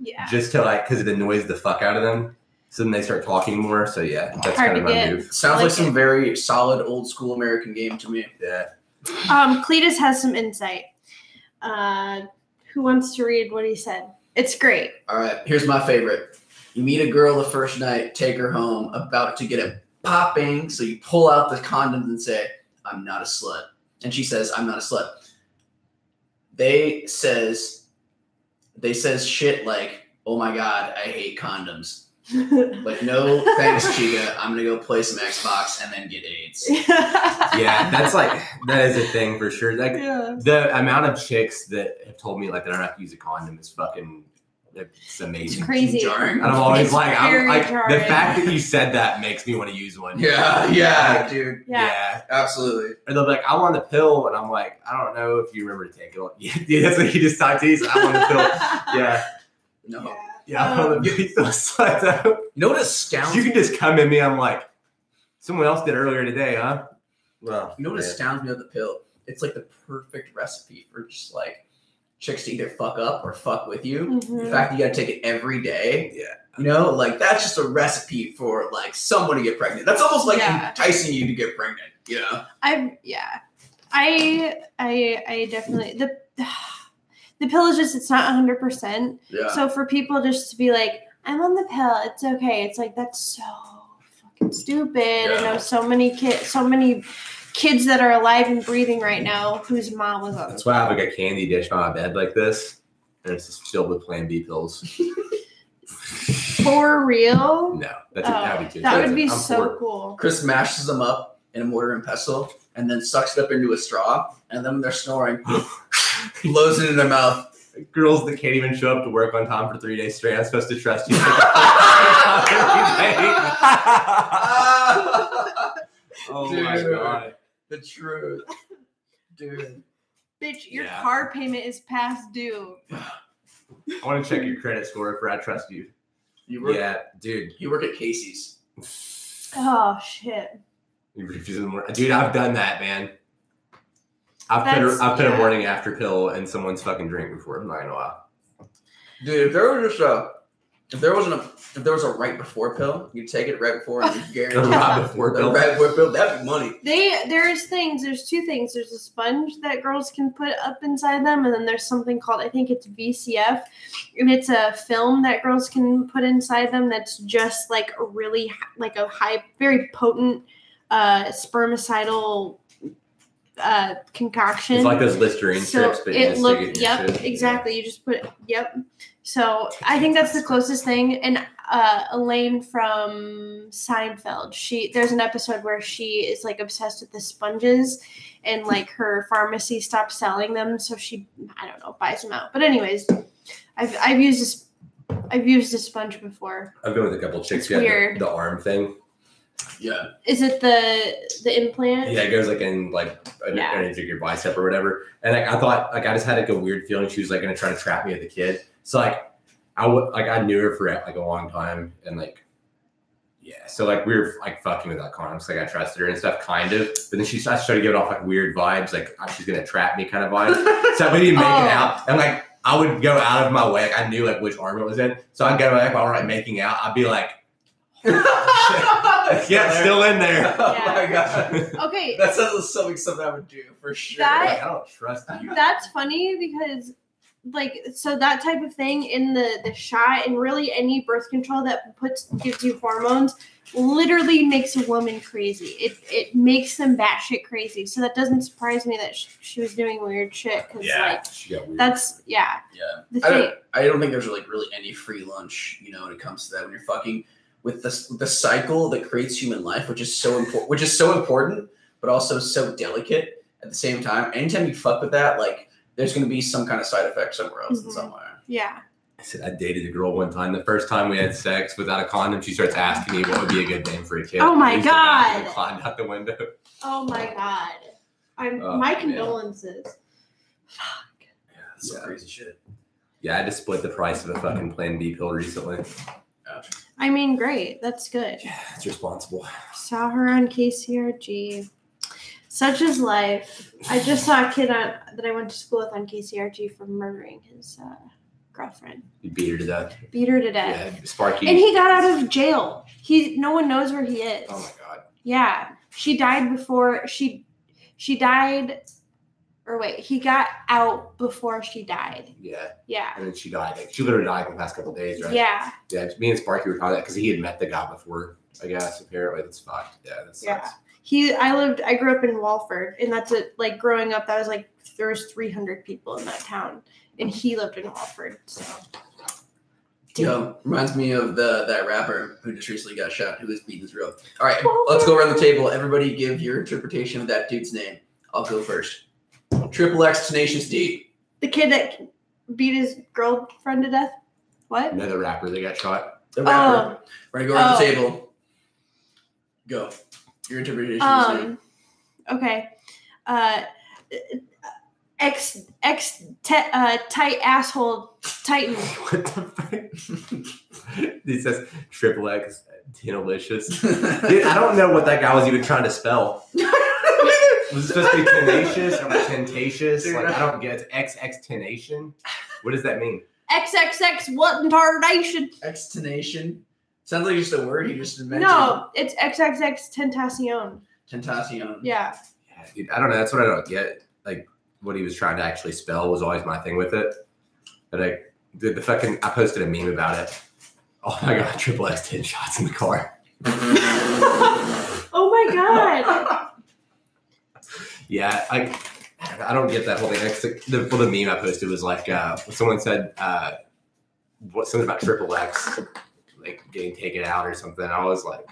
Yeah. Just to like, because it annoys the fuck out of them. So then they start talking more. So yeah, that's kind of my move. Sounds like some very solid old school American game to me. Yeah. Cletus has some insight. Who wants to read what he said? It's great. All right, here's my favorite. You meet a girl the first night, take her home, about to get it popping. So you pull out the condoms and say, I'm not a slut. And she says, I'm not a slut. They says shit like, oh my God, I hate condoms. Like, no thanks, Chica. I'm going to go play some Xbox and then get AIDS. Yeah, that is a thing for sure. Like the amount of chicks that have told me like they don't have to use a condom is fucking, it's amazing. It's crazy. Jarring. And I'm always like, the fact that you said that makes me want to use one. Yeah, dude. Yeah, absolutely. And they'll be like, I want the pill. And I'm like, I don't know if you remember to take it. Yeah, dude, that's what you just talked to. He said, I want the pill. Yeah. No. Yeah, I want the pill. You know what astounds me? You can just come at me. I'm like, someone else did earlier today, huh? Well, you know what astounds me with the pill? It's like the perfect recipe for just like chicks to either fuck up or fuck with you. Mm-hmm. The fact that you gotta take it every day. Yeah. You know, like that's just a recipe for like someone to get pregnant. That's almost like enticing you to get pregnant, you know? I definitely the pill is just, it's not 100%. Yeah. So for people just to be like, I'm on the pill, it's okay. It's like, that's so fucking stupid. Yeah. I know so many kids that are alive and breathing right now whose mom was on. That's why I have like a candy dish on my bed like this, and it's just filled with Plan B pills. For real? No, that'd be too. That would be so cool. Chris mashes them up in a mortar and pestle, and then sucks it up into a straw, and then when they're snoring, blows it in their mouth. Girls that can't even show up to work on time for 3 days straight, I'm supposed to trust you. Oh dude, my God. The truth. Dude. Bitch, your car payment is past due. I want to check your credit score for I trust you. Dude. You work at Casey's. Oh, shit. Dude, I've done that, man. I've put a morning after pill in someone's fucking drink before. I'm not gonna lie. Dude, if there was a right before pill, you take it right before and you guarantee right before pill, that'd be money. There's two things. There's a sponge that girls can put up inside them, and then there's something called, I think it's VCF, and it's a film that girls can put inside them that's just like a really like a high, very potent spermicidal concoction. It's like those Listerine strips, but exactly. You just put So I think that's the closest thing. And Elaine from Seinfeld, there's an episode where she is like obsessed with the sponges, and like her pharmacy stopped selling them, so she, I don't know, buys them out. But anyways, I've used a sponge before. I've been with a couple chicks who had the arm thing. Yeah. Is it the implant? Yeah, it goes like in like into your bicep or whatever. And like I thought, like I just had like a weird feeling she was like gonna try to trap me as a kid. So like I knew her for like a long time, and like so like we were like fucking without condoms. Like I trusted her and stuff, kind of. But then she started giving off like weird vibes, like she's gonna trap me kind of vibes. So we didn't make it out, and like I would go out of my way. Like I knew like which arm it was in, so I'd go like while we're like making out, I'd be like. Still in there. Oh my God. Okay. That sounds like something I would do for sure. I don't trust you. That's funny because so that type of thing in the shot, and really any birth control that gives you hormones literally makes a woman crazy. It makes them batshit crazy. So that doesn't surprise me that she was doing weird shit. Cause she got weird. That's I don't think there's really any free lunch, when it comes to that. When you're fucking with the cycle that creates human life, which is so important, but also so delicate at the same time. Anytime you fuck with that, there's going to be some kind of side effect somewhere else in some way. Yeah. I said I dated a girl one time. The first time we had sex without a condom, she starts asking me what would be a good name for a kid. Oh my God. Climbed out the window. Oh my God. My condolences. Fuck. Yeah, that's some crazy shit. Yeah, I had to split the price of a fucking Plan B pill recently. I mean, great. That's good. Yeah, it's responsible. Saw her on KCRG. Such is life. I just saw a kid that I went to school with on KCRG for murdering his girlfriend. You beat her to death. Yeah, Sparky. And he got out of jail. No one knows where he is. Oh my God. Yeah. She died before she died. Or wait, he got out before she died. Yeah. Yeah. And then she died. She literally died in the past couple of days, right? Yeah. Yeah. Me and Sparky were talking about that because he had met the guy before, I guess. Apparently, that's fucked. Yeah, that sucks. Yeah. I grew up in Walford, and that's growing up, that was there was 300 people in that town, and he lived in Walford, so. Reminds me of that rapper who just recently got shot, who was beating his real. All right, let's go around the table. Everybody give your interpretation of that dude's name. I'll go first. XXX Tenacious D. The kid that beat his girlfriend to death? What? Another rapper that got shot. The rapper. We're going to go around the table. Go. Your interpretation of his name. Okay. Tight asshole Titan. What the fuck? He says XXX Tenalicious. Dude, I don't know what that guy was even trying to spell. Was it supposed to be tenacious or tentacious? I don't get it. It's XX-tenation. What does that mean? XXX what in tarnation? X-tenation? Sounds like just a word he just invented. No, it's XXX Tentacion. Tentacion. Yeah. Dude, I don't know. That's what I don't get. What he was trying to actually spell was always my thing with it. But I posted a meme about it. Oh my God, XXX 10 shots in the car. Oh my God. Yeah, I don't get that whole thing. The meme I posted was someone said something about XXX getting taken out or something. I was like,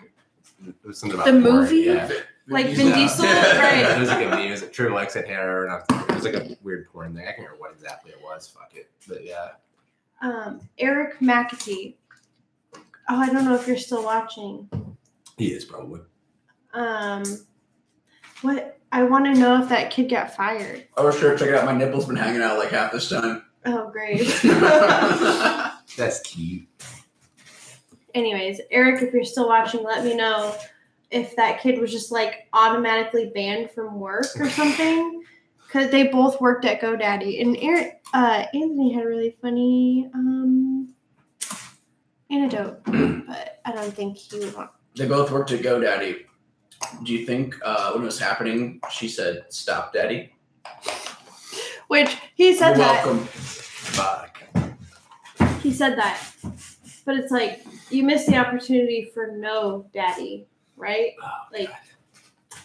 it was something about the porn. movie, yeah. Vin Diesel, right? It was a meme. It was XXX had hair, and it was a weird porn thing. I can't remember what exactly it was. Fuck it, but yeah. Eric McAtee. Oh, I don't know if you're still watching. He is probably. What? I want to know if that kid got fired. Oh, sure. Check it out. My nipple's been hanging out half this time. Oh, great. That's cute. Anyways, Eric, if you're still watching, let me know if that kid was just automatically banned from work or something. Because they both worked at GoDaddy. And Anthony had a really funny anecdote. But I don't think he would want. They both worked at GoDaddy. Do you think when it was happening, she said, "Stop, Daddy"? Which he said You're that. welcome. Fuck. He said that. But it's you missed the opportunity for no daddy, right? Oh,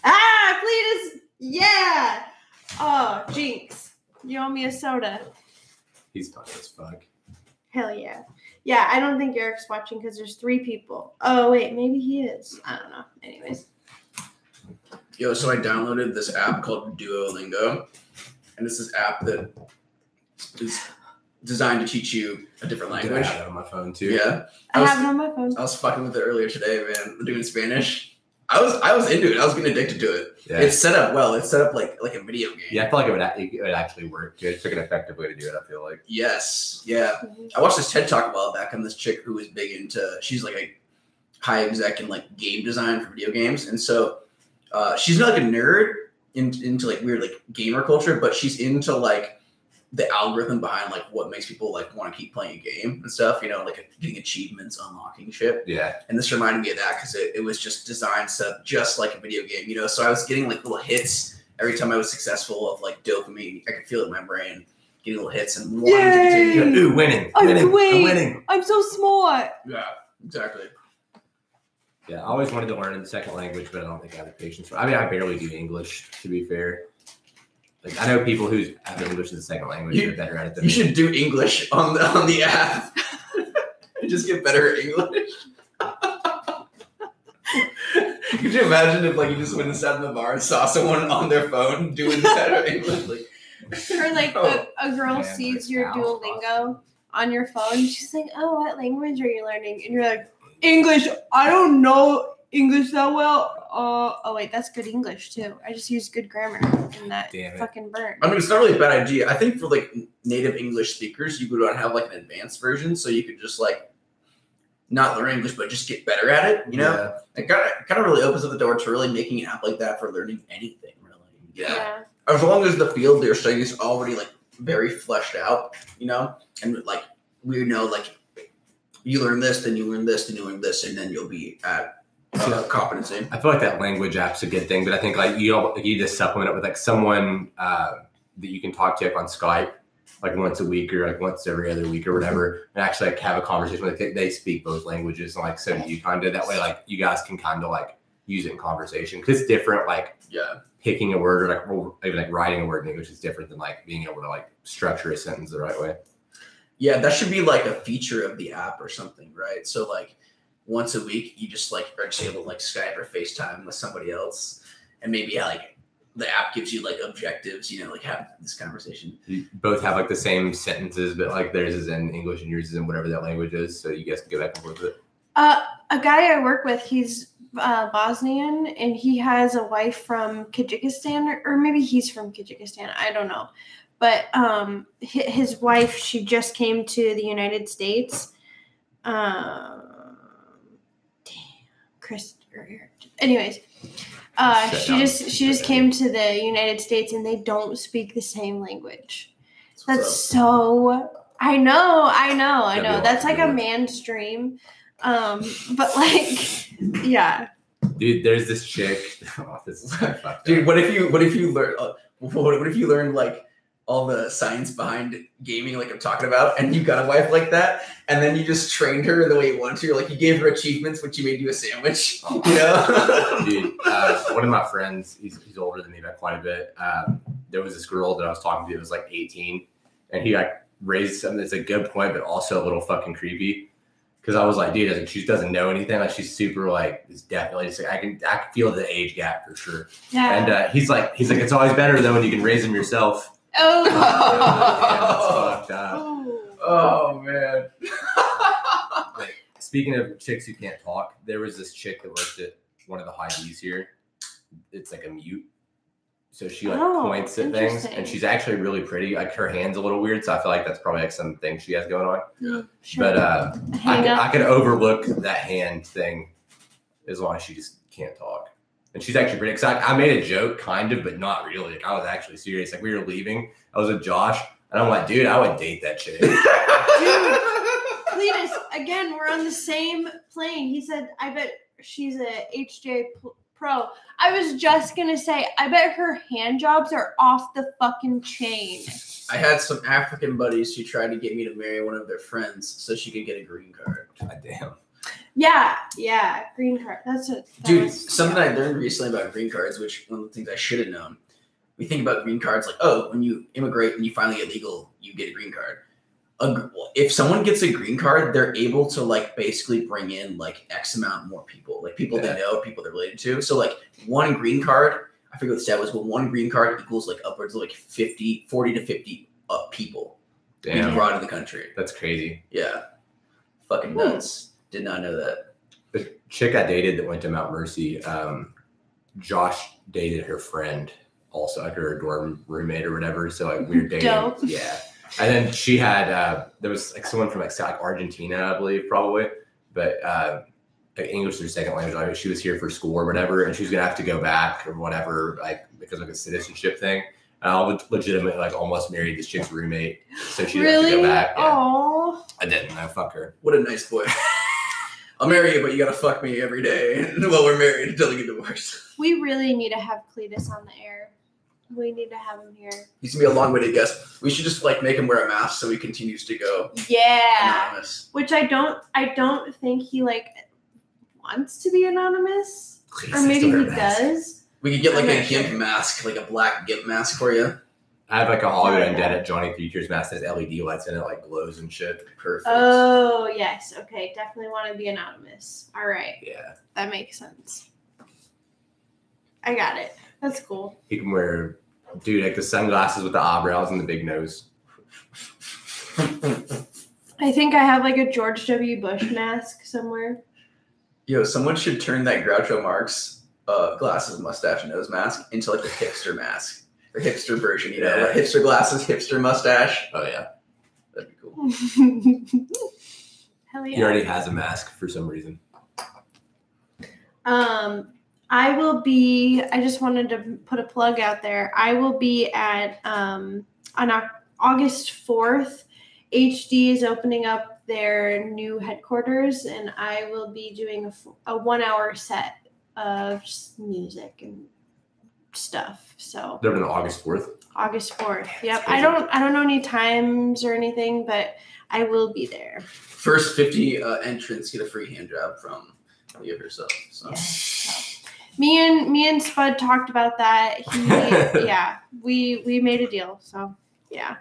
Cletus! Yeah! Oh, Jinx. You owe me a soda. He's funny as fuck. Hell yeah. Yeah, I don't think Eric's watching because there's 3 people. Oh, wait, maybe he is. I don't know. Anyways. Yo, so I downloaded this app called Duolingo, and it's this app that is designed to teach you a different language. I have it on my phone too. Yeah, I have it on my phone. I was fucking with it earlier today, man. Doing Spanish. I was into it. I was getting addicted to it. Yeah. It's set up well. It's set up like a video game. Yeah, I feel like it would actually work. It's like an effective way to do it, I feel like. Yes. Yeah. I watched this TED Talk a while back on this chick who was big into, she's a high exec in game design for video games. And so she's not a nerd into weird gamer culture, but she's into the algorithm behind what makes people want to keep playing a game and stuff, getting achievements, unlocking shit. Yeah. And this reminded me of that because it was just designed set up just like a video game, so I was getting little hits every time I was successful of dopamine. I could feel it in my brain getting little hits and wanting to continue. Ooh, winning. I'm winning. I'm so smart. Yeah, exactly. Yeah, I always wanted to learn a second language, but I don't think I have the patience for it. I mean, I barely do English, to be fair. Like, I know people who have English as a second language are better at it than me. You should do English on the app. Just get better at English. Could you imagine if like you just went inside the bar and saw someone on their phone doing better English? Like, or like a girl sees your Duolingo on your phone. She's like, "Oh, what language are you learning?" And you're like, "English. I don't know English that well." Oh wait, that's good English too. I just used good grammar in that fucking burn. I mean, it's not really a bad idea. I think for like native English speakers, you would have like an advanced version, so you could just like not learn English, but just get better at it. You know, it kind of really opens up the door to really making an app like that for learning anything. Really, yeah. As long as the field they're studying is already like very fleshed out, you know, and like we know like you learn this, then you learn this, then you learn this, and then you'll be at competency. I feel like that language app's a good thing, but I think like you just supplement it with like someone that you can talk to like on Skype like once a week or like once every other week or whatever, and actually like have a conversation with it. They speak both languages, and like so do you kind of. That way, like you guys can kind of like use it in conversation because it's different. Like picking a word or even like writing a word in English is different than like being able to like structure a sentence the right way. Yeah, that should be like a feature of the app or something, right? So like once a week, you just like are just able to like Skype or FaceTime with somebody else, and maybe like the app gives you like objectives, you know, like have this conversation. You both have like the same sentences, but like theirs is in English and yours is in whatever that language is, so you guys can go back and forth with it. A guy I work with, he's Bosnian, and he has a wife from Kyrgyzstan, or maybe he's from Kyrgyzstan. I don't know. But his wife, she just came to the United States. Anyways, she just came to the United States, and they don't speak the same language. That's so. I know. That's like a man's dream. But like, yeah. Dude, there's this chick. Oh, this is fucked up. Dude, what if you learn like all the science behind gaming, like I'm talking about, and you got a wife like that, and then you just trained her the way you wanted to. Like you gave her achievements, but you made you a sandwich. You know? Dude, one of my friends, he's older than me by quite a bit. There was this girl that I was talking to that was like 18, and he like raised something that's a good point, but also a little fucking creepy. Because I was like, dude, she doesn't know anything. Like she's super like, it's definitely just like, I can feel the age gap for sure. Yeah. And he's like, it's always better though when you can raise them yourself. Oh, yeah, that's fucked up. Oh man. Like, speaking of chicks who can't talk, there was this chick that worked at one of the high D's here. It's like a mute. So she like points at things, and she's actually really pretty. Like her hand's a little weird, so I feel like that's probably like some thing she has going on. Yeah, sure. But I could overlook that hand thing as long as she just can't talk. And she's actually pretty. Cause I made a joke, kind of, but not really. Like, I was actually serious. Like we were leaving, I was with Josh, and I'm like, dude, I would date that chick. Dude, Cletus, again, we're on the same plane. He said, I bet she's a HJ Pro. I was just gonna say, I bet her hand jobs are off the fucking chain. I had some African buddies who tried to get me to marry one of their friends so she could get a green card. God damn. Yeah, green card. Dude, something I learned recently about green cards, which one of the things I should have known. We think about green cards like, oh, when you immigrate and you finally get legal, you get a green card. If someone gets a green card, they're able to like basically bring in like X amount more people, like people they know, people they're related to. So like one green card, I forget what the stat was, but one green card equals like upwards of like 40 to 50 people being brought in the country. That's crazy. Yeah. Fucking nuts. Did not know that. The chick I dated that went to Mount Mercy, Josh dated her friend also, like her dorm roommate or whatever. So like we were dating. Dope. Yeah. And then she had, there was like someone from like Argentina, I believe, probably, but like English is her second language. Like she was here for school or whatever, and she was gonna have to go back or whatever, like because of a citizenship thing. And I legitimately like almost married this chick's roommate, so she didn't have to go back. Yeah. Aww. I didn't. No, fuck her. What a nice boy. I'll marry you, but you gotta fuck me every day while we're married until we get divorced. We really need to have Cletus on the air. We need to have him here. He's gonna be a long-winded guest. We should just like make him wear a mask so he continues to go anonymous. Which I don't think he like wants to be anonymous, or maybe he does. We could get like a GIMP mask, like a black GIMP mask for you. I have like a Hollywood Undead Johnny Features mask that has LED lights in it, like glows and shit. Perfect. Oh yes, okay, definitely want to be anonymous. All right, Yeah. that makes sense. I got it. That's cool. He can wear, dude, like the sunglasses with the eyebrows and the big nose. I think I have like a George W. Bush mask somewhere. Yo, someone should turn that Groucho Marx glasses, mustache, and nose mask into like a hipster mask. The hipster version, you know, like hipster glasses, hipster mustache. Oh yeah, that'd be cool. Hell yeah. He already has a mask for some reason. I just wanted to put a plug out there. I will be at on August 4th. HD is opening up their new headquarters, and I will be doing a 1-hour set of just music and stuff. So They're on August 4th. August 4th. Yep. I don't know any times or anything, but I will be there. First 50 entrants get a free hand job from Leah herself. So. Yeah, so. Me and Spud talked about that. We made a deal. So yeah.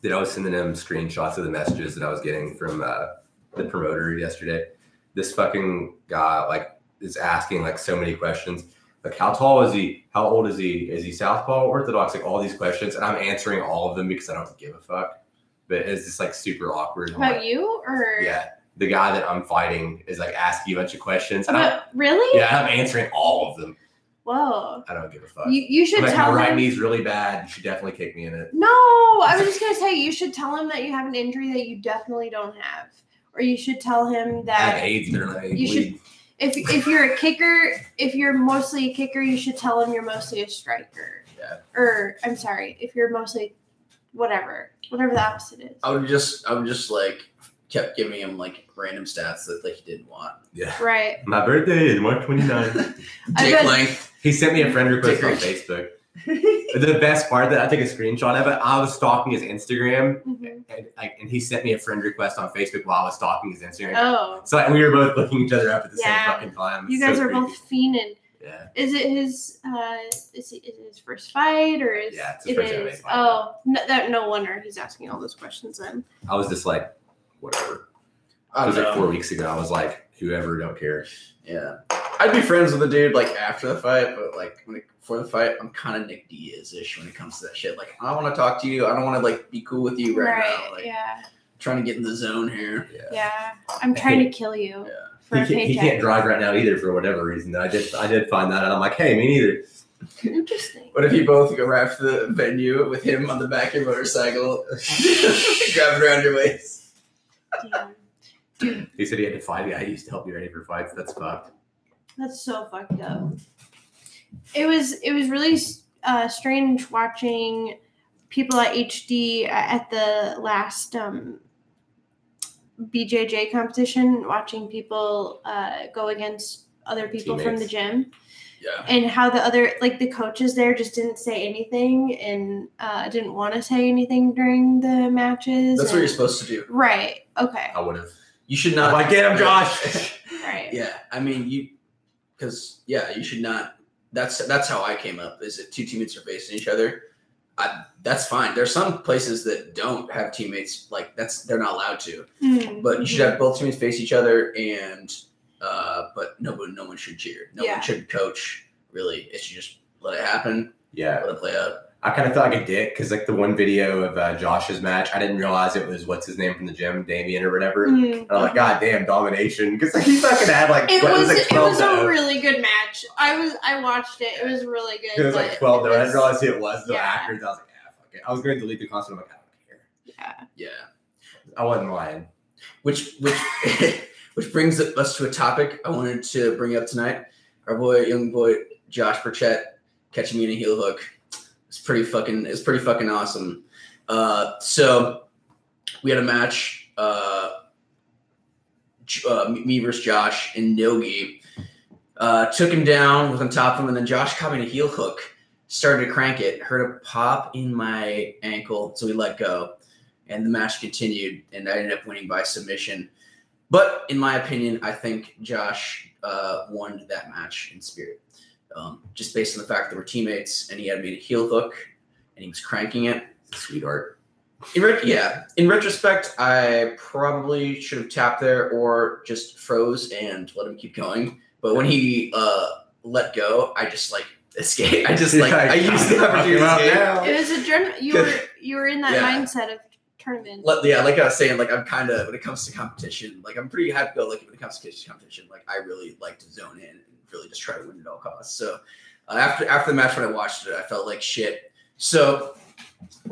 Dude, I was sending him screenshots of the messages that I was getting from the promoter yesterday. This fucking guy like is asking like so many questions. Like, how tall is he? How old is he? Is he Southpaw, Orthodox? Like all these questions, and I'm answering all of them because I don't give a fuck. But it's just like super awkward. About you or yeah, the guy that I'm fighting is like asking you a bunch of questions. Really? Yeah, I'm answering all of them. Whoa. I don't give a fuck. You should like, tell him. My right knee's really bad. You should definitely kick me in it. No, I was just gonna say you should tell him that you have an injury that you definitely don't have, or you should tell him that I have AIDS. You should. If you're a kicker, if you're mostly a kicker, you should tell him you're mostly a striker. Yeah. Or I'm sorry, if you're mostly whatever the opposite is. I would just like kept giving him like random stats that like he didn't want. Yeah. Right. My birthday is March 29th. Dick length. He sent me a friend request on Facebook. The best part that I took a screenshot of it, I was stalking his Instagram, and he sent me a friend request on Facebook while I was stalking his Instagram. Oh. So we were both looking each other up at the same fucking time. You guys are both fiending. Yeah. Is it his? Is it his first fight or is? Yeah, it's his first is. fight. Oh, no wonder he's asking all those questions then. I was just like, whatever. It was like 4 weeks ago. I was like, whoever, don't care. Yeah. I'd be friends with the dude like after the fight, but like before the fight, I'm kind of Nick Diaz-ish when it comes to that shit. Like, I want to talk to you. I don't want to like be cool with you right now. Like, trying to get in the zone here. Yeah. I'm trying to kill you. Yeah. For a paycheck. He can't drive right now either for whatever reason. I did find that out. I'm like, hey, me neither. Interesting. What if you both go right to the venue with him on the back of your motorcycle, grabbing around your waist? Damn. Dude. He said he had to fight a guy. He used to help you ready for fights. That's fucked. That's so fucked up. It was really strange watching people at HD at the last BJJ competition, watching people go against other people from the gym. Yeah. And how the other, like the coaches there just didn't say anything and didn't want to say anything during the matches. That's what you're supposed to do. Right. Okay. I would have. You should not. Like, get him, Josh. Right. Yeah. I mean, you should not. That's how I came up. Is if two teammates are facing each other, that's fine. There's some places that don't have teammates like they're not allowed to. Mm-hmm. But you should have both teammates face each other, and but no one should cheer. No one should coach. Really, it should just let it happen. Yeah, let it play out. I kind of felt like a dick because like the one video of Josh's match, I didn't realize it was what's his name from the gym, Damien or whatever. Mm-hmm. And I'm like, God damn, domination, because he's not gonna have like it was a really good match. I watched it. It was really good. It was like 12 though. I didn't realize who it was. The actors. I was like, fuck it. I was going to delete the console. I'm like, I don't care. Yeah. I wasn't lying. Which brings us to a topic I wanted to bring up tonight. Our young boy Josh Burchettcha catching me in a heel hook. It's pretty fucking awesome. So we had a match, me versus Josh in no-gi. Took him down, was on top of him, and then Josh caught me in a heel hook. started to crank it, heard a pop in my ankle, so we let go, and the match continued, and I ended up winning by submission. But in my opinion, I think Josh won that match in spirit, just based on the fact that we're teammates, and he had me a heel hook, and he was cranking it. Sweetheart. In retrospect, I probably should have tapped there or just froze and let him keep going. But when he let go, I just like escaped. I just I used the opportunity to escape. It was you were in that mindset of tournament. Like I was saying, like I'm kind of when it comes to competition, like I'm pretty happy go. Like when it comes to competition, like I really like to zone in and really just try to win at all costs. So after the match when I watched it, I felt like shit. So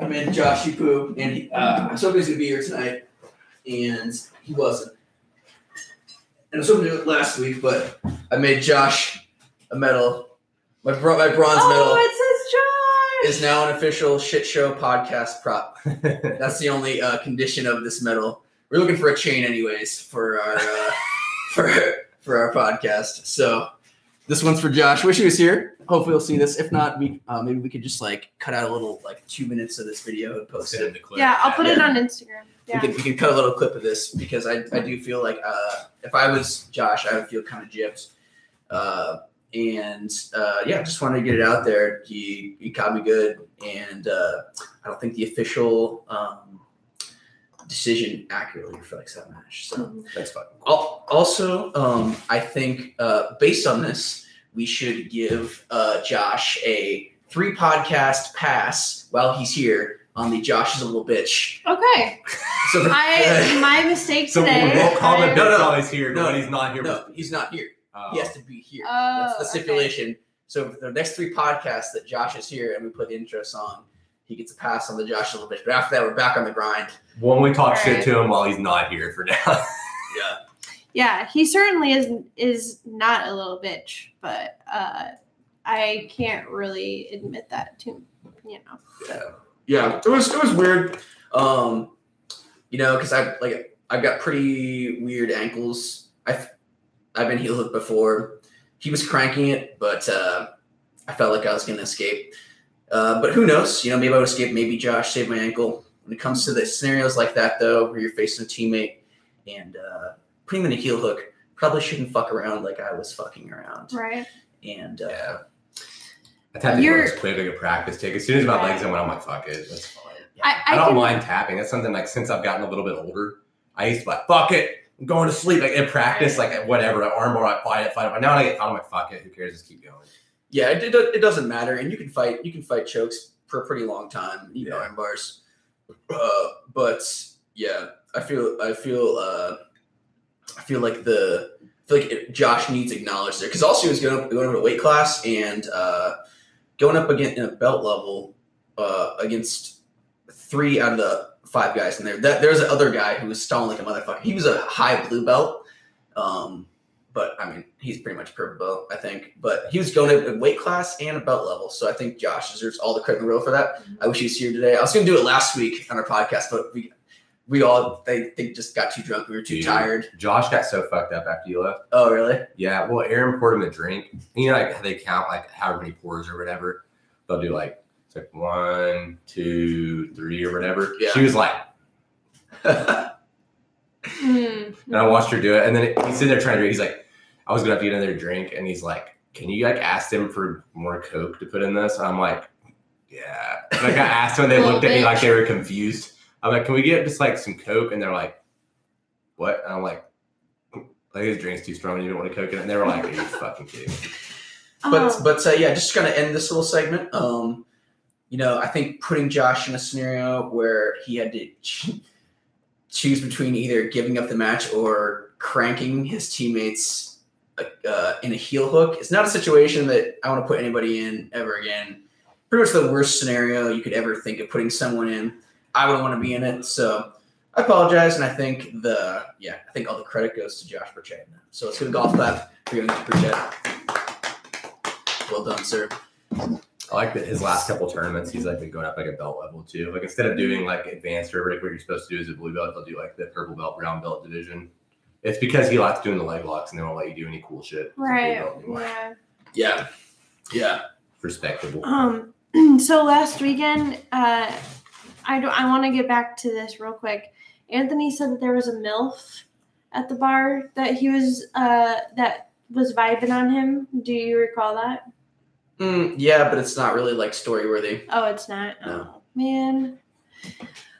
I made Josh poo, and I was hoping he was gonna be here tonight, and he wasn't. And I was hoping to do it last week, but I made Josh a medal. My bronze medal. It says Josh is now an official shit show podcast prop. That's the only condition of this medal. We're looking for a chain, anyways, for our for our podcast. So this one's for Josh. Wish he was here. Hopefully, we'll see this. If not, maybe we could just like cut out a little 2 minutes of this video and post it. Yeah, I'll put it on Instagram. Yeah. We could cut a little clip of this because I do feel like if I was Josh, I would feel kind of gypped. Just wanted to get it out there. He caught me good, and I don't think the official decision accurately reflects that match. So that's fucking cool. Also, I think based on this, we should give Josh a 3 podcast pass while he's here on the Josh is a little bitch. Okay. So my mistake today. We'll call him while he's here, but when he's not here. No, he's not here. He has to be here. That's the stipulation. Okay. So for the next 3 podcasts that Josh is here and we put the intro song, he gets a pass on the Josh a little bit. But after that, we're back on the grind. When we talk shit to him while he's not here for now. Yeah. Yeah, he certainly is not a little bitch, but I can't really admit that to him, Yeah, it was weird. Because I've got pretty weird ankles. I've been heel hooked before. He was cranking it, but I felt like I was going to escape. But who knows? Maybe I would escape. Maybe Josh saved my ankle. When it comes to the scenarios like that, though, where you're facing a teammate and putting him in a heel hook, probably shouldn't fuck around like I was fucking around. Right. And I tapped it quick like a practice take. As soon as my legs, I went, I'm like, fuck it. That's fine. I don't mind tapping. That's something since I've gotten a little bit older, I used to be like, fuck it. I'm going to sleep. In practice, whatever, arm or I fight it. But now when I get caught, I'm like, fuck it. Who cares? Just keep going. Yeah, it doesn't matter. And you can fight chokes for a pretty long time, even arm bars. But yeah, I feel like Josh needs acknowledged there because also he was going over a weight class and going up against in a belt level against 3 out of the 5 guys in there. There's another guy who was stalling like a motherfucker. He was a high blue belt, but I mean he's pretty much purple belt, I think. But he was going up in weight class and a belt level, so I think Josh deserves all the credit in the world for that. I wish he was here today. I was going to do it last week on our podcast, but they just got too drunk. We were too tired. Josh got so fucked up after you left. Oh, really? Yeah. Well, Aaron poured him a drink. They count however many pours or whatever. They'll do it's 1, 2, 3 or whatever. Yeah. She was like, and I watched her do it. And then he's sitting there trying to drink. He's like, I was gonna have to get another drink, and he's like, can you ask him for more Coke to put in this? And I'm like, yeah. And I asked him, and they looked at me like they were confused. I'm like, can we get just some Coke? And they're like, what? And I'm like his drink's too strong and you don't want to Coke in it. And they were like, are you fucking kidding me? But just gonna end this little segment. I think putting Josh in a scenario where he had to choose between either giving up the match or cranking his teammates in a heel hook is not a situation that I want to put anybody in ever again. Pretty much the worst scenario you could ever think of putting someone in. I wouldn't want to be in it, so I apologize, and I think all the credit goes to Josh Burchettcha. So let's get a golf clap for young Burchettcha. Well done, sir. I like that his last couple tournaments, he's been going up a belt level too. Instead of doing advanced or what you're supposed to do as a blue belt, they'll do the purple belt, brown belt division. It's because he likes doing the leg locks and they won't let you do any cool shit. Right. Yeah. respectable. So last weekend, I want to get back to this real quick. Anthony said that there was a MILF at the bar that he was that was vibing on him. Do you recall that? Yeah, but it's not really like story worthy. Oh, it's not. No. Oh, man.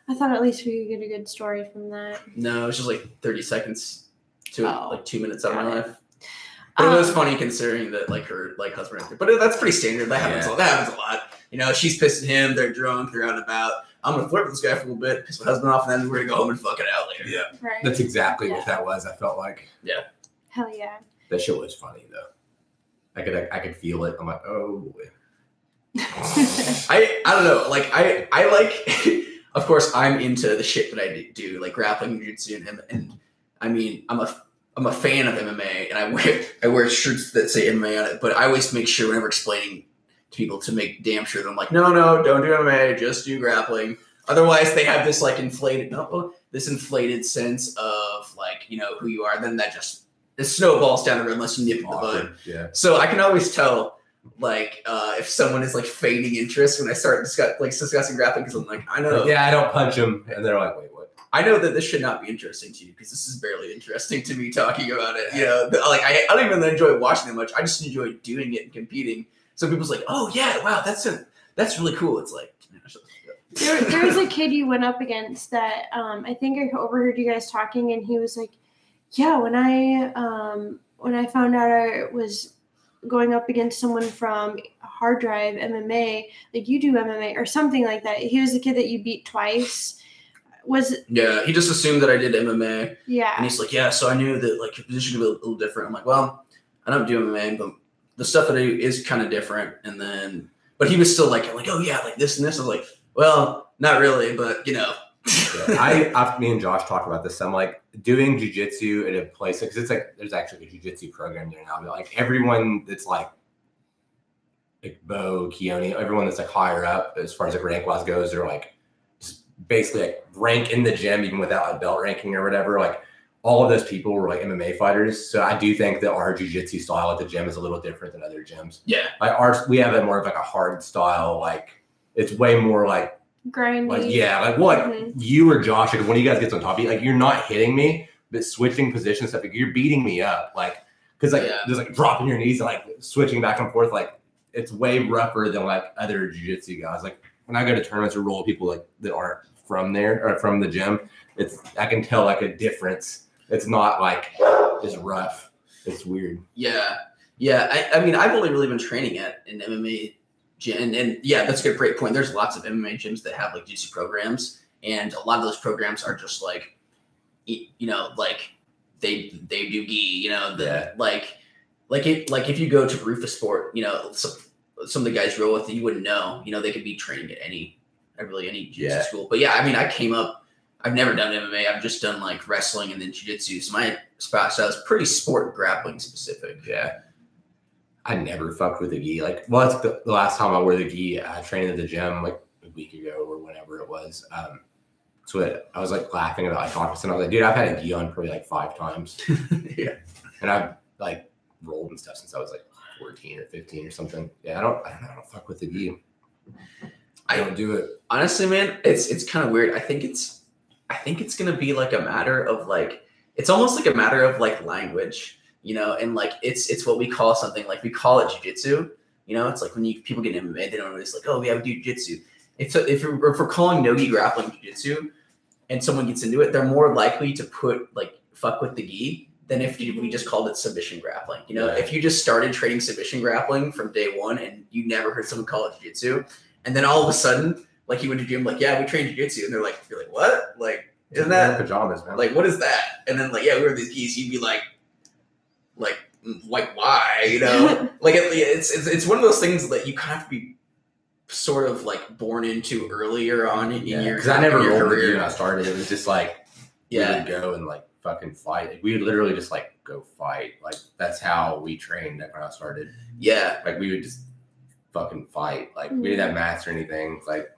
I thought at least we could get a good story from that. No, it's just like 30 seconds to like 2 minutes out of my life. But it was funny considering that like her like husband. But that's pretty standard. That happens. That happens a lot. You know, she's pissing him. They're drunk. They're out and about. I'm gonna flirt with this guy for a little bit, piss my husband off, and then we're gonna go home and fuck it out later. Yeah, right. That's exactly what that was. I felt like. Yeah. Hell yeah. That shit was funny though. I could feel it. I'm like, oh boy. I don't know. Like I like. Of course, I'm into the shit that I do, like grappling, jiu-jitsu, and I mean, I'm a fan of MMA, and I wear shirts that say MMA on it. But I always make sure whenever explaining to people to make damn sure that I'm like, no, don't do MMA, just do grappling. Otherwise, they have this like inflated sense of like, you know, who you are. Then that just it snowballs down the road unless you nip in the bud. Yeah. So I can always tell like if someone is like feigning interest when I start discussing grappling, because I'm like, I know. Yeah, I don't punch them, and they're like, wait, what? I know that this should not be interesting to you because this is barely interesting to me talking about it. You know, like I don't even enjoy watching it much. I just enjoy doing it and competing. So people's like, oh yeah, wow, that's really cool. It's like, there was a kid you went up against that I think I overheard you guys talking, and he was like, yeah, when I found out I was going up against someone from Hard Drive MMA, like you do MMA or something like that. He was the kid that you beat twice. Yeah, he just assumed that I did MMA. Yeah. And he's like, yeah, so I knew that like your position would be a little different. I'm like, well, I don't do MMA, but the stuff that I do is kind of different. And then, but he was still like, oh yeah, like this and this. I was like, well, not really, but you know. Yeah, me and Josh talk about this. I'm like doing jiu-jitsu at a place because it's like there's actually a jiu-jitsu program there now. But like everyone that's like Bo, Keone, everyone that's like higher up as far as like rank wise goes, they're like just basically like rank in the gym even without a belt ranking or whatever. Like all of those people were like MMA fighters. So I do think that our jiu-jitsu style at the gym is a little different than other gyms. Yeah, like ours, we have a more of like a hard style. Like it's way more like. Grindy. Like you or Josh, like when you guys get on top of you, like you're not hitting me, but switching position stuff, like you're beating me up, like because like there's like dropping your knees and like switching back and forth, like it's way rougher than like other jiu-jitsu guys. Like when I go to tournaments or roll people like that aren't from there or from the gym, I can tell like a difference. It's not like it's rough. It's weird. Yeah. I mean, I've only really been training at an MMA. And yeah, that's a great point. There's lots of MMA gyms that have like jiu-jitsu programs, and a lot of those programs are just like, you know, like they do gi, you know, like if you go to Rufus Sport, you know, some of the guys you roll with, you wouldn't know, you know, they could be training at any jiu-jitsu school. But yeah, I mean, I've never done MMA. I've just done like wrestling and then jiu-jitsu. So my style is pretty sport grappling specific. Yeah. I never fucked with the gi. Like, well, that's the last time I wore the gi. I trained at the gym like a week ago or whenever it was. So I was like laughing about like talking, and I was like, dude, I've had a gi on probably like 5 times. Yeah, and I've like rolled and stuff since I was like 14 or 15 or something. Yeah, I don't fuck with the gi. I don't do it. Honestly, man, it's kind of weird. I think it's gonna be like a matter of like it's almost like a matter of like language. You know, and like it's what we call something like we call it jiu-jitsu. You know, it's like when people get in MMA, they don't always like, oh, we have jiu-jitsu. If we're calling no-gi grappling jiu-jitsu, and someone gets into it, they're more likely to fuck with the gi than if we just called it submission grappling. You know, if you just started training submission grappling from day one and you never heard someone call it jiu-jitsu, and then all of a sudden, like you went to gym, like, yeah, we train jiu-jitsu, and you're like, what? Like, isn't that pajamas, man? Like, what is that? And then like, yeah, we wear these gis. You'd be like why, you know? Like it's one of those things that you kind of have to be sort of like born into earlier on in your because I never rolled career. with you when I started. It was just like we would go and like fucking fight. Like, we would literally just like go fight. Like that's how we trained when I started. Yeah, like we would just fucking fight. Like we didn't have mats or anything. Like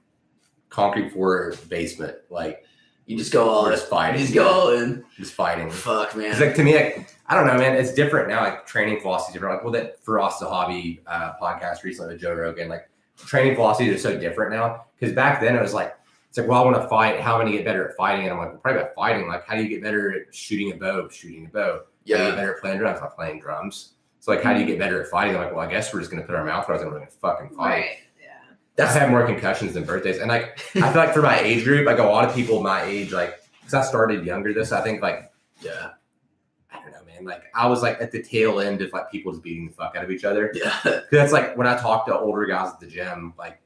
concrete floor basement. Like You just go all We're in. just fighting. You just go all in. Just fighting. Fuck, man. It's like, to me, like, I don't know, man. It's different now. Like, training philosophy is different. Like, well, that For Us the Hobby podcast recently with Joe Rogan, like, training philosophies are so different now. Because back then it was like, it's like, well, I want to fight. How am I going to get better at fighting? And I'm like, well, probably by fighting. Like, how do you get better at shooting a bow? Shooting a bow. Yeah. How do you get better at playing drums? Like, playing drums. So, like, how do you get better at fighting? I'm like, well, I guess we're just going to put our mouth guards and we're going to fucking fight. Right. I have more concussions than birthdays. And, like, I feel like for my age group, like, a lot of people my age, like, because I started younger this, I think, like, yeah. I don't know, man. Like, I was, like, at the tail end of, like, people just beating the fuck out of each other. Yeah. Because that's, like, when I talk to older guys at the gym, like,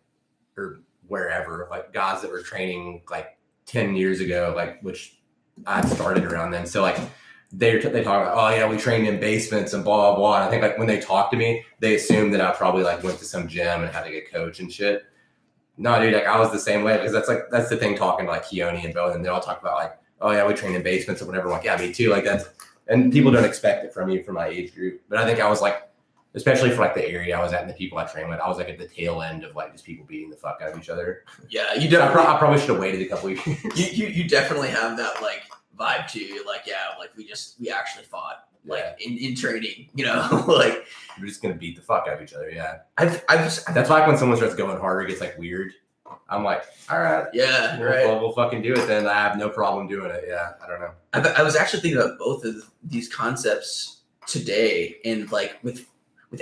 or wherever, like, guys that were training, like, 10 years ago, like, which I started around then. So, like, they talk about, oh, yeah, we trained in basements and blah, blah, blah. And I think, like, when they talk to me, they assume that I probably, like, went to some gym and had to get coach and shit. No, dude, like, I was the same way, because that's the thing, talking to, like, Keone and Bo, and they all talk about, like, oh, yeah, we train in basements or whatever. I'm like, yeah, me too. Like, that's, and people don't expect it from you for my age group. But I think I was, like, especially for, like, the area I was at and the people I trained with, I was, like, at the tail end of, like, just people beating the fuck out of each other. Yeah, you So definitely. I probably should have waited a couple years. You definitely have that like vibe to you. Like, yeah, like we actually fought like in training, you know, like We're just gonna beat the fuck out of each other. Yeah, I've that's why when someone starts going harder, it gets, like, weird. I'm like, all right, yeah, right. we'll fucking do it then. I have no problem doing it. Yeah, I don't know. I was actually thinking about both of these concepts today, and like with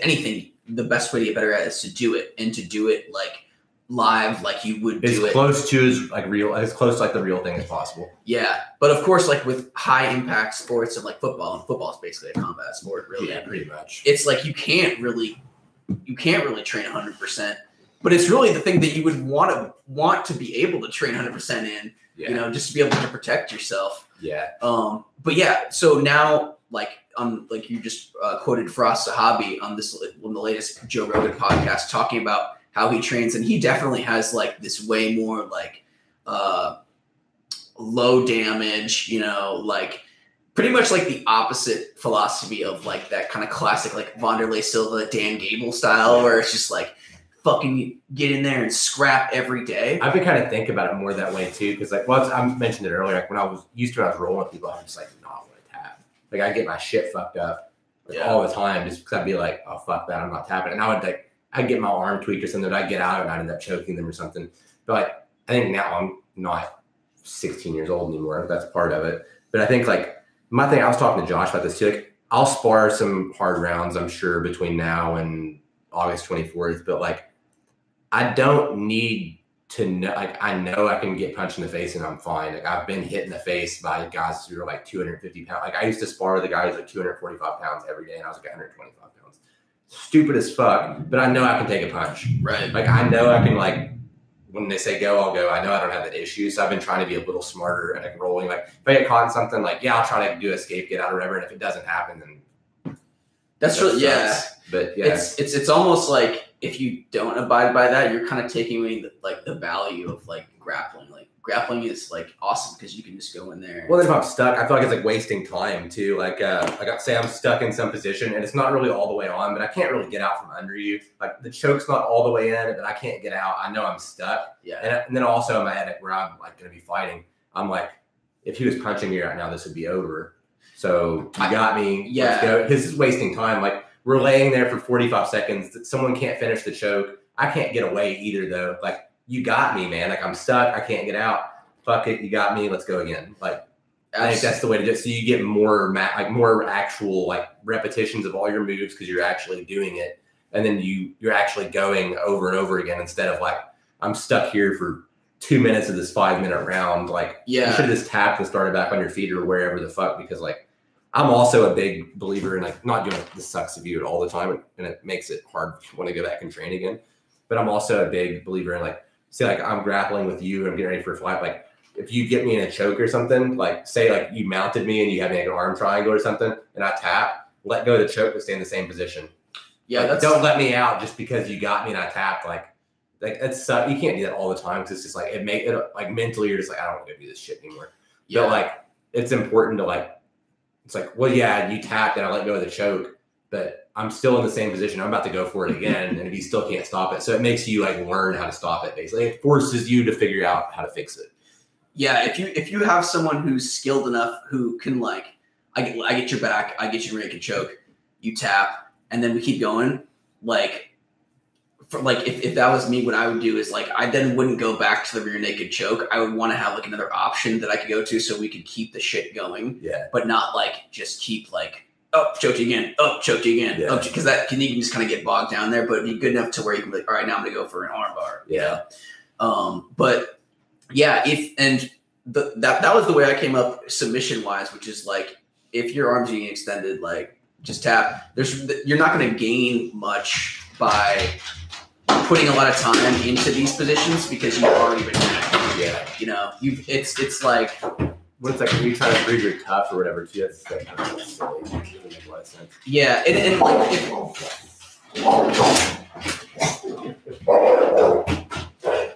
anything, the best way to get better at it is to do it, and to do it like live, like you would do it. As close to like the real thing as possible. Yeah, but of course, like with high impact sports of like football, and football is basically a combat sport, really. Yeah, pretty much. It's like you can't really train 100%, but it's really the thing that you would want to be able to train 100% in. Yeah. You know, just to be able to protect yourself. Yeah. But yeah, so now like you just quoted Frost the Hobby on the latest Joe Rogan podcast, talking about how he trains, and he definitely has like this way more like low damage, you know, like pretty much like the opposite philosophy of like that kind of classic like Wanderlei Silva, Dan Gable style, where it's just like fucking get in there and scrap every day. I've been kind of thinking about it more that way too, because like, well, I mentioned it earlier. Like when I was rolling with people, I was just like, no, I want to tap. Like I get my shit fucked up all the time, just because I'd be like, oh fuck that, I'm not tapping. And I would like, I'd get my arm tweaked or something, I'd get out and I'd end up choking them or something. But like, I think now I'm not 16 years old anymore. That's part of it. But I think like my thing, I was talking to Josh about this too. Like I'll spar some hard rounds, I'm sure, between now and August 24th. But like, I don't need to know. Like I know I can get punched in the face and I'm fine. Like I've been hit in the face by guys who are like 250 pounds. Like I used to spar with a guy who's like 245 pounds every day, and I was like 125 pounds. Stupid as fuck, but I know I can take a punch. Right. Like I know I can, like when they say go, I'll go. I know I don't have that issue, so I've been trying to be a little smarter and like rolling. Like if I get caught in something, like yeah, I'll try to do escape, get out or whatever. And if it doesn't happen, then that's really But yeah, it's almost like if you don't abide by that, you're kind of taking away the value of like grappling. Like grappling is like awesome because you can just go in there. Well, then if I'm stuck, I feel like it's like wasting time too. Like say I'm stuck in some position and it's not really all the way on, but I can't really get out from under you. Like the choke's not all the way in, but I can't get out. I know I'm stuck. Yeah. And then also in my head, where I'm like going to be fighting, I'm like, if he was punching me right now, this would be over. So you got me. Yeah. Let's go. This is wasting time. Like we're laying there for 45 seconds. Someone can't finish the choke. I can't get away either though. Like you got me, man. Like I'm stuck. I can't get out. Fuck it. You got me. Let's go again. Like I think that's the way to do it. So you get more more actual like repetitions of all your moves because you're actually doing it. And then you're actually going over and over again instead of like, I'm stuck here for 2 minutes of this 5-minute round. Like you should have just tapped and started back on your feet or wherever the fuck, because like, I'm also a big believer in like not doing this sucks to view it all the time, and it makes it hard to want to go back and train again. But I'm also a big believer in like, say like I'm grappling with you and I'm getting ready for a fight. Like if you get me in a choke or something, like say like you mounted me and you have me like an arm triangle or something, and I tap, let go of the choke but stay in the same position. Yeah, like, don't let me out just because you got me and I tapped. Like that's you can't do that all the time because it's just like it like mentally you're just like I don't want to do this shit anymore. Yeah. But like it's important to like. It's like, well, yeah, you tapped and I let go of the choke, but I'm still in the same position. I'm about to go for it again, and if you still can't stop it. So it makes you like learn how to stop it, basically. It forces you to figure out how to fix it. Yeah, if you have someone who's skilled enough who can like, I get your back, I get your rear naked choke, you tap, and then we keep going. Like, if that was me, what I would do is like I then wouldn't go back to the rear naked choke. I would want to have like another option that I could go to so we could keep the shit going. Yeah. But not like just keep like choked you again, choked you again, because that you can just kind of get bogged down there. But be good enough to where you can be like, all right, now I'm gonna go for an arm bar. Yeah. But yeah, that was the way I came up submission wise, which is like if your arms are getting extended, like just tap. You're not going to gain much by putting a lot of time into these positions because you've already been doing it. Yeah. You know, it's like what it's like when you try to prove you're tough or whatever too. That's like kind of silly. It doesn't make a lot of sense. Yeah, and like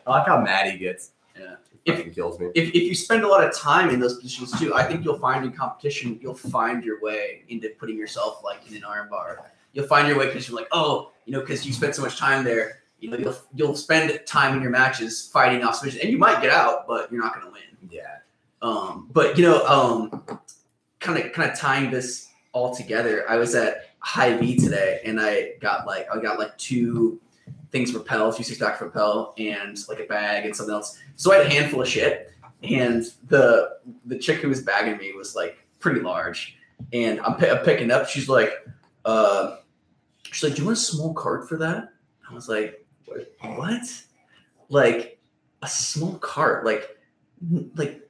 I like how mad he gets. Yeah. It kills me. If you spend a lot of time in those positions too, I think you'll find in competition, you'll find your way into putting yourself like in an arm bar. You'll find your way because you're like, oh, you know, because you spent so much time there. You know, you'll spend time in your matches fighting off submission, and you might get out, but you're not going to win. Yeah. But you know, kind of tying this all together. I was at High V today, and I got like 2 things for Pell, 2 6-pack for Pell, and like a bag and something else. So I had a handful of shit, and the chick who was bagging me was like pretty large, and I'm picking up. She's like, do you want a small cart for that? I was like, what? Like a small cart? Like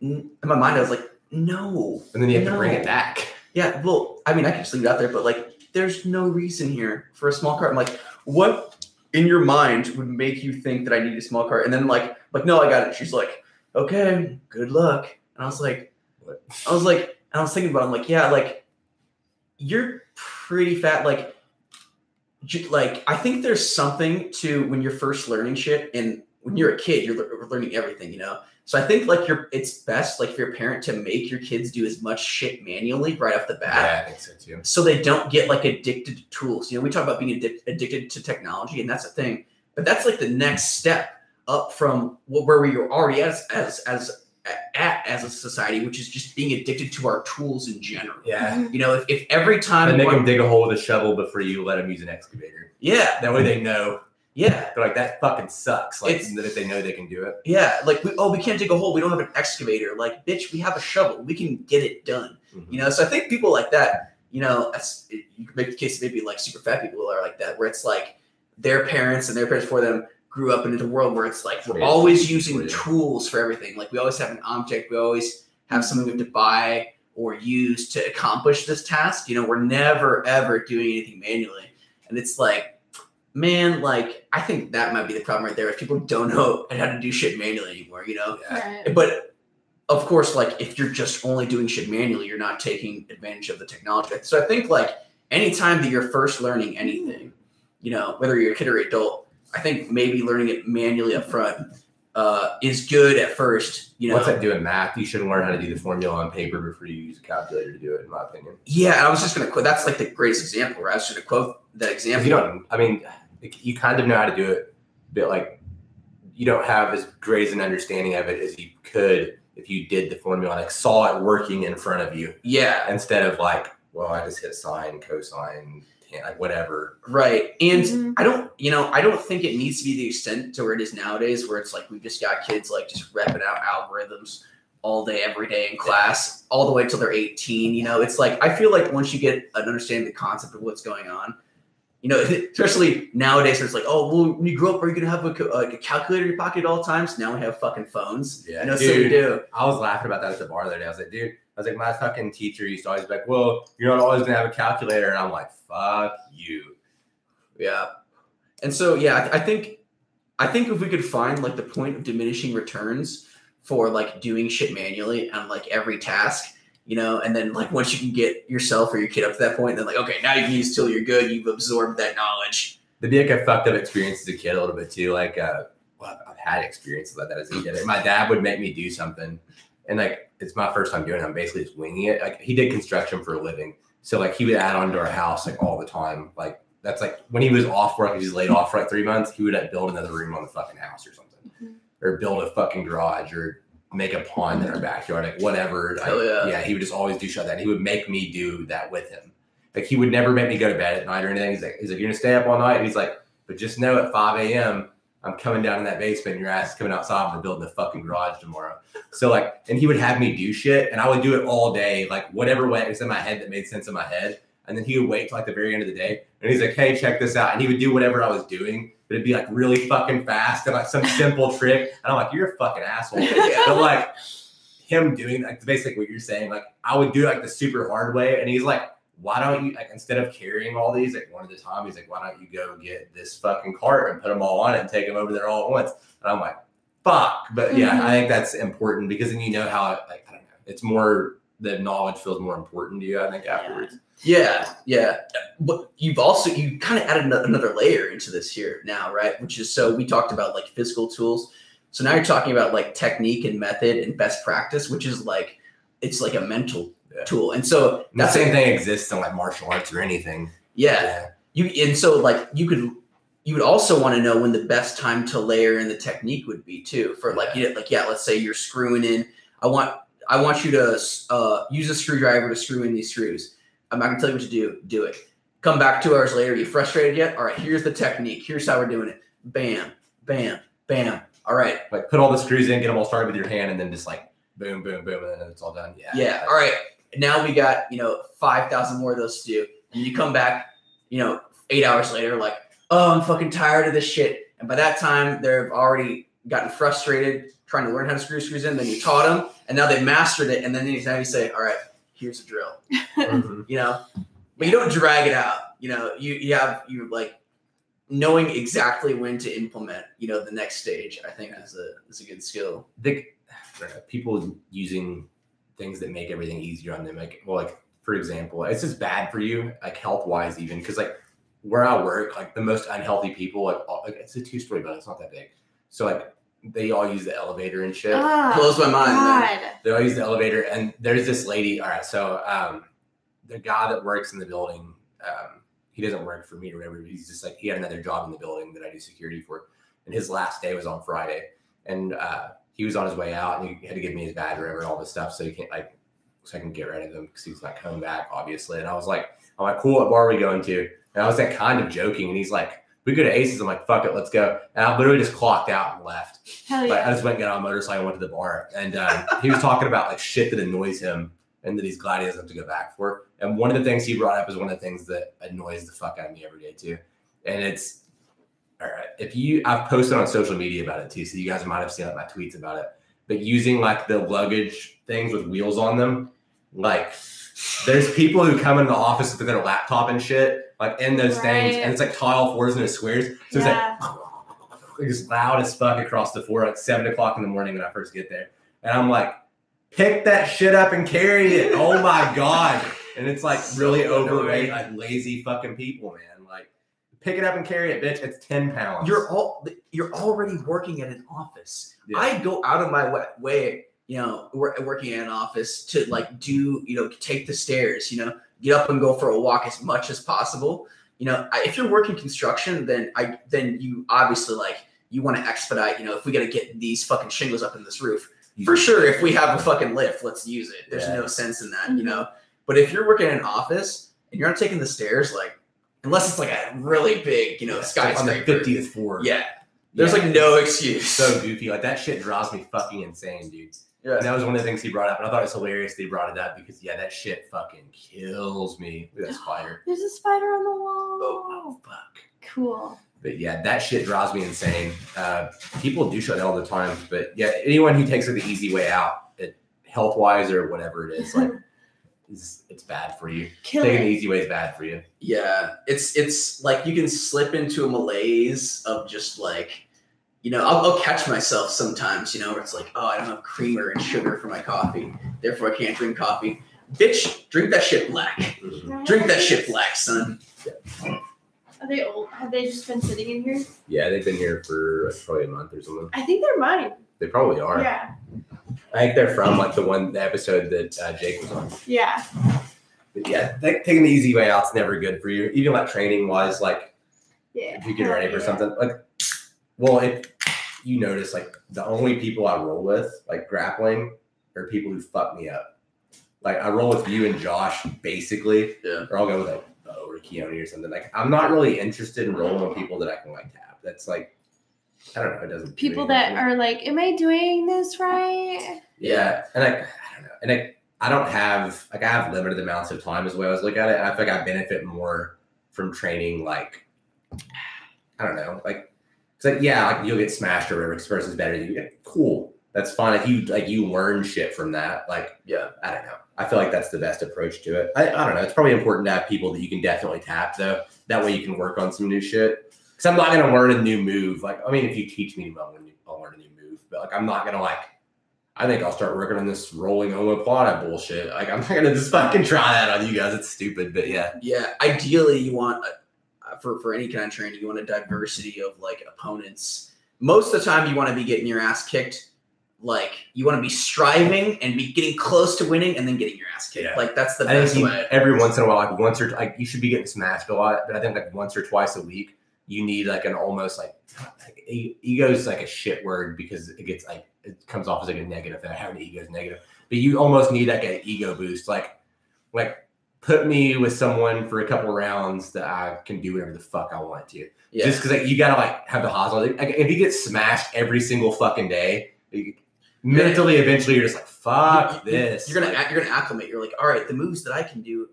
in my mind, I was like, no. And then you have to bring it back. Yeah, well, I mean, I could just leave it out there, but like, there's no reason here for a small cart. I'm like, what in your mind would make you think that I need a small cart? And then like, no, I got it. She's like, okay, good luck. And I was like, what? I was thinking about it. I'm like, yeah, like you're pretty fat. Like I think there's something to when you're first learning shit, and when you're a kid, you're learning everything, you know? So I think like it's best like for your parent to make your kids do as much shit manually right off the bat. Yeah, I think so too. So they don't get like addicted to tools. You know, we talk about being addicted to technology, and that's a thing. But that's like the next step up from where we are already as a society, which is just being addicted to our tools in general. Yeah. You know, if every time and make them dig a hole with a shovel before you let them use an excavator. Yeah. That way they know. Yeah. They're like, that fucking sucks. Like, if they know they can do it. Yeah. Like, we can't dig a hole. We don't have an excavator. Like, bitch, we have a shovel. We can get it done. Mm-hmm. You know, so I think people like that, you know, you can make the case maybe like super fat people are like that, where it's like their parents and their parents before them grew up into a world where it's like we're always using tools for everything. Like, we always have an object. We always have something we have to buy or use to accomplish this task. You know, we're never, ever doing anything manually. And it's like, man, like, I think that might be the problem right there. If people don't know how to do shit manually anymore, you know? Right. But of course, like, if you're just only doing shit manually, you're not taking advantage of the technology. So I think like anytime that you're first learning anything, you know, whether you're a kid or adult, I think maybe learning it manually up front is good at first. You know, what's like doing math? You shouldn't learn how to do the formula on paper before you use a calculator to do it, in my opinion. Yeah, and I was just going to quote. That's like the greatest example. Right? I was just going to quote that example. You don't. I mean, you kind of know how to do it, but like you don't have as great an understanding of it as you could if you did the formula, like saw it working in front of you. Yeah. Instead of like, well, I just hit sine, cosine, like whatever. Right. And I don't think it needs to be the extent to where it is nowadays, where it's like we've just got kids like just repping out algorithms all day, every day in class, all the way till they're 18. You know, it's like I feel like once you get an understanding of the concept of what's going on, you know, especially nowadays, where it's like, oh, well, when you grow up, are you going to have a calculator in your pocket at all times? Now we have fucking phones. Yeah, you know, dude, so we do. I was laughing about that at the bar the other day. I was like, dude, my fucking teacher used to always be like, well, you're not always going to have a calculator. And I'm like, fuck you. Yeah. And so, yeah, I think if we could find like the point of diminishing returns for like doing shit manually on like every task, you know, and then like once you can get yourself or your kid up to that point, then like, okay, now you can use till you're good. You've absorbed that knowledge. There'd be like a fucked up experience as a kid a little bit too. Like, well, I've had experiences like that as a kid. Like, my dad would make me do something, and like it's my first time doing it. I'm basically just winging it. Like, he did construction for a living, so like he would add on to our house like all the time. Like, that's like when he was off work, he was laid off for like 3 months. He would build another room on the fucking house or something, or build a fucking garage or make a pond in our backyard, like whatever. Yeah, he would just always do shit like that. He would make me do that with him. Like he would never make me go to bed at night or anything. He's like, you're gonna stay up all night. And he's like, but just know at 5 a.m. I'm coming down in that basement. And your ass is coming outside. I'm building the fucking garage tomorrow. So like, and he would have me do shit, and I would do it all day, like whatever way was in my head that made sense in my head. And then he would wait till like the very end of the day, and he's like, hey, check this out. And he would do whatever I was doing, but it'd be like really fucking fast and like some simple trick. And I'm like, you're a fucking asshole. But like him doing like basically what you're saying, like I would do like the super hard way. And he's like, why don't you, like, instead of carrying all these, like one at a time, he's like, why don't you go get this fucking cart and put them all on it and take them over there all at once? And I'm like, fuck. But yeah, I think that's important because then you know how, like, I don't know, it's more, the knowledge feels more important to you, I think, afterwards. Yeah. But you kind of added another layer into this here now, right? Which is, so we talked about like physical tools. So now you're talking about like technique and method and best practice, which is like, it's like a mental tool. And so the same thing exists in like martial arts or anything. Yeah. And so like you would also want to know when the best time to layer in the technique would be too, for like, let's say you're screwing in, I want you to use a screwdriver to screw in these screws. I'm not gonna tell you what to do it. Come back 2 hours later, you frustrated yet? All right, here's the technique. Here's how we're doing it. Bam, bam, bam. All right. Like put all the screws in, get them all started with your hand, and then just like boom, boom, boom, and then it's all done. Yeah. All right. Now we got, 5,000 more of those to do. And you come back, 8 hours later, like, oh, I'm fucking tired of this shit. And by that time, they've already gotten frustrated trying to learn how to screw screws in. Then you taught them, and now they've mastered it. And then you say, all right, here's a drill. But you don't drag it out. You like knowing exactly when to implement, the next stage, I think is a good skill. People using things that make everything easier on them. Like, for example, it's just bad for you, like health wise, even because like where I work, like the most unhealthy people, like it's a 2-story building, it's not that big. So like they all use the elevator and shit. Blows my mind. They all use the elevator, and there's this lady. All right, so the guy that works in the building, he doesn't work for me or whatever. He's just like, he had another job in the building that I do security for, and his last day was on Friday, and he was on his way out, and he had to give me his badge or whatever and all this stuff, so he can't so I can get rid of him because he's not coming back, obviously. And I'm like, cool. What bar are we going to? And I was like, kind of joking, and he's like, we go to Aces. I'm like, fuck it, let's go. And I literally just clocked out and left. Hell yeah. Like, I just went and got on a motorcycle and went to the bar. And he was talking about like shit that annoys him and that he's glad he doesn't have to go back for. And one of the things he brought up is one of the things that annoys the fuck out of me every day too. And it's, all right, I've posted on social media about it too, so you guys might have seen like my tweets about it. But using like the luggage things with wheels on them, like there's people who come in the office with their laptop and shit, like in those things, and it's like tile floors and those squares. So it's like it's loud as fuck across the floor at 7 o'clock in the morning when I first get there. And I'm like, pick that shit up and carry it. Oh my God. And it's like really overweight, like lazy fucking people, man. Like, pick it up and carry it, bitch. It's 10 pounds. You're already working at an office. Yeah. I go out of my way, working at an office to like do, take the stairs, get up and go for a walk as much as possible. If you're working construction, then you obviously you want to expedite, if we got to get these fucking shingles up in this roof. For sure, if we have a fucking lift, let's use it. There's no sense in that, But if you're working in an office and you're not taking the stairs, unless it's like a really big, skyscraper. On the 50th floor. Yeah. There's no excuse. So goofy. Like that shit drives me fucking insane, dude. Yeah. And that was one of the things he brought up. And I thought it was hilarious that he brought it up because, that shit fucking kills me. Look at that spider. There's a spider on the wall. Oh, fuck. Cool. But yeah, that shit drives me insane. People do shit all the time. But yeah, anyone who takes the easy way out, health wise or whatever it is, it's bad for you. Taking the easy way is bad for you. Yeah, it's like you can slip into a malaise of just I'll catch myself sometimes, where it's like, oh, I don't have creamer and sugar for my coffee, therefore I can't drink coffee. Bitch, drink that shit black. Mm-hmm. Drink that shit black, son. Are they old? Have they just been sitting in here? Yeah, they've been here for probably a month or something. I think they're mine. They probably are. Yeah. I think they're from the episode that Jake was on. Yeah. But yeah, taking the easy way out's never good for you. Even training wise, if you get ready for something, you notice like the only people I roll with, like grappling, are people who fuck me up. Like I roll with you and Josh basically, or I'll go with like Bo or Keone or something. Like I'm not really interested in rolling with people that I can like tap. That's like, I don't know. It doesn't. People that are like, am I doing this right? Yeah, and I don't know, and I don't have like I have limited amounts of time as well as look at it. And I feel like I benefit more from training like I don't know, like it's like like you'll get smashed or whatever. This person's better than you. Cool, that's fine. If you learn shit from that, like I don't know. I feel like that's the best approach to it. I don't know. It's probably important to have people that you can definitely tap though. That way you can work on some new shit. Because I'm not gonna learn a new move. Like I mean, if you teach me, I'll learn a new move. But like I'm not gonna like. I think I'll start working on this rolling omoplata bullshit. Like I'm not gonna just fucking try that on you guys. It's stupid, but yeah. Yeah. Ideally, you want for any kind of training, you want a diversity of like opponents. Most of the time, you want to be getting your ass kicked. Like you want to be striving and be getting close to winning, and then getting your ass kicked. Yeah. Like that's the best way. Every once in a while, like once or like you should be getting smashed a lot, but I think like once or twice a week, you need like an almost like ego is like a shit word because it gets like it comes off as like a negative. And having ego is negative, but you almost need like an ego boost. Like put me with someone for a couple rounds that I can do whatever the fuck I want to. Yeah. Just because like, you gotta like have the hostel. Like, if you get smashed every single fucking day. Mentally, eventually, you're just like, "Fuck this." You're gonna acclimate. You're like, all right, the moves that I can do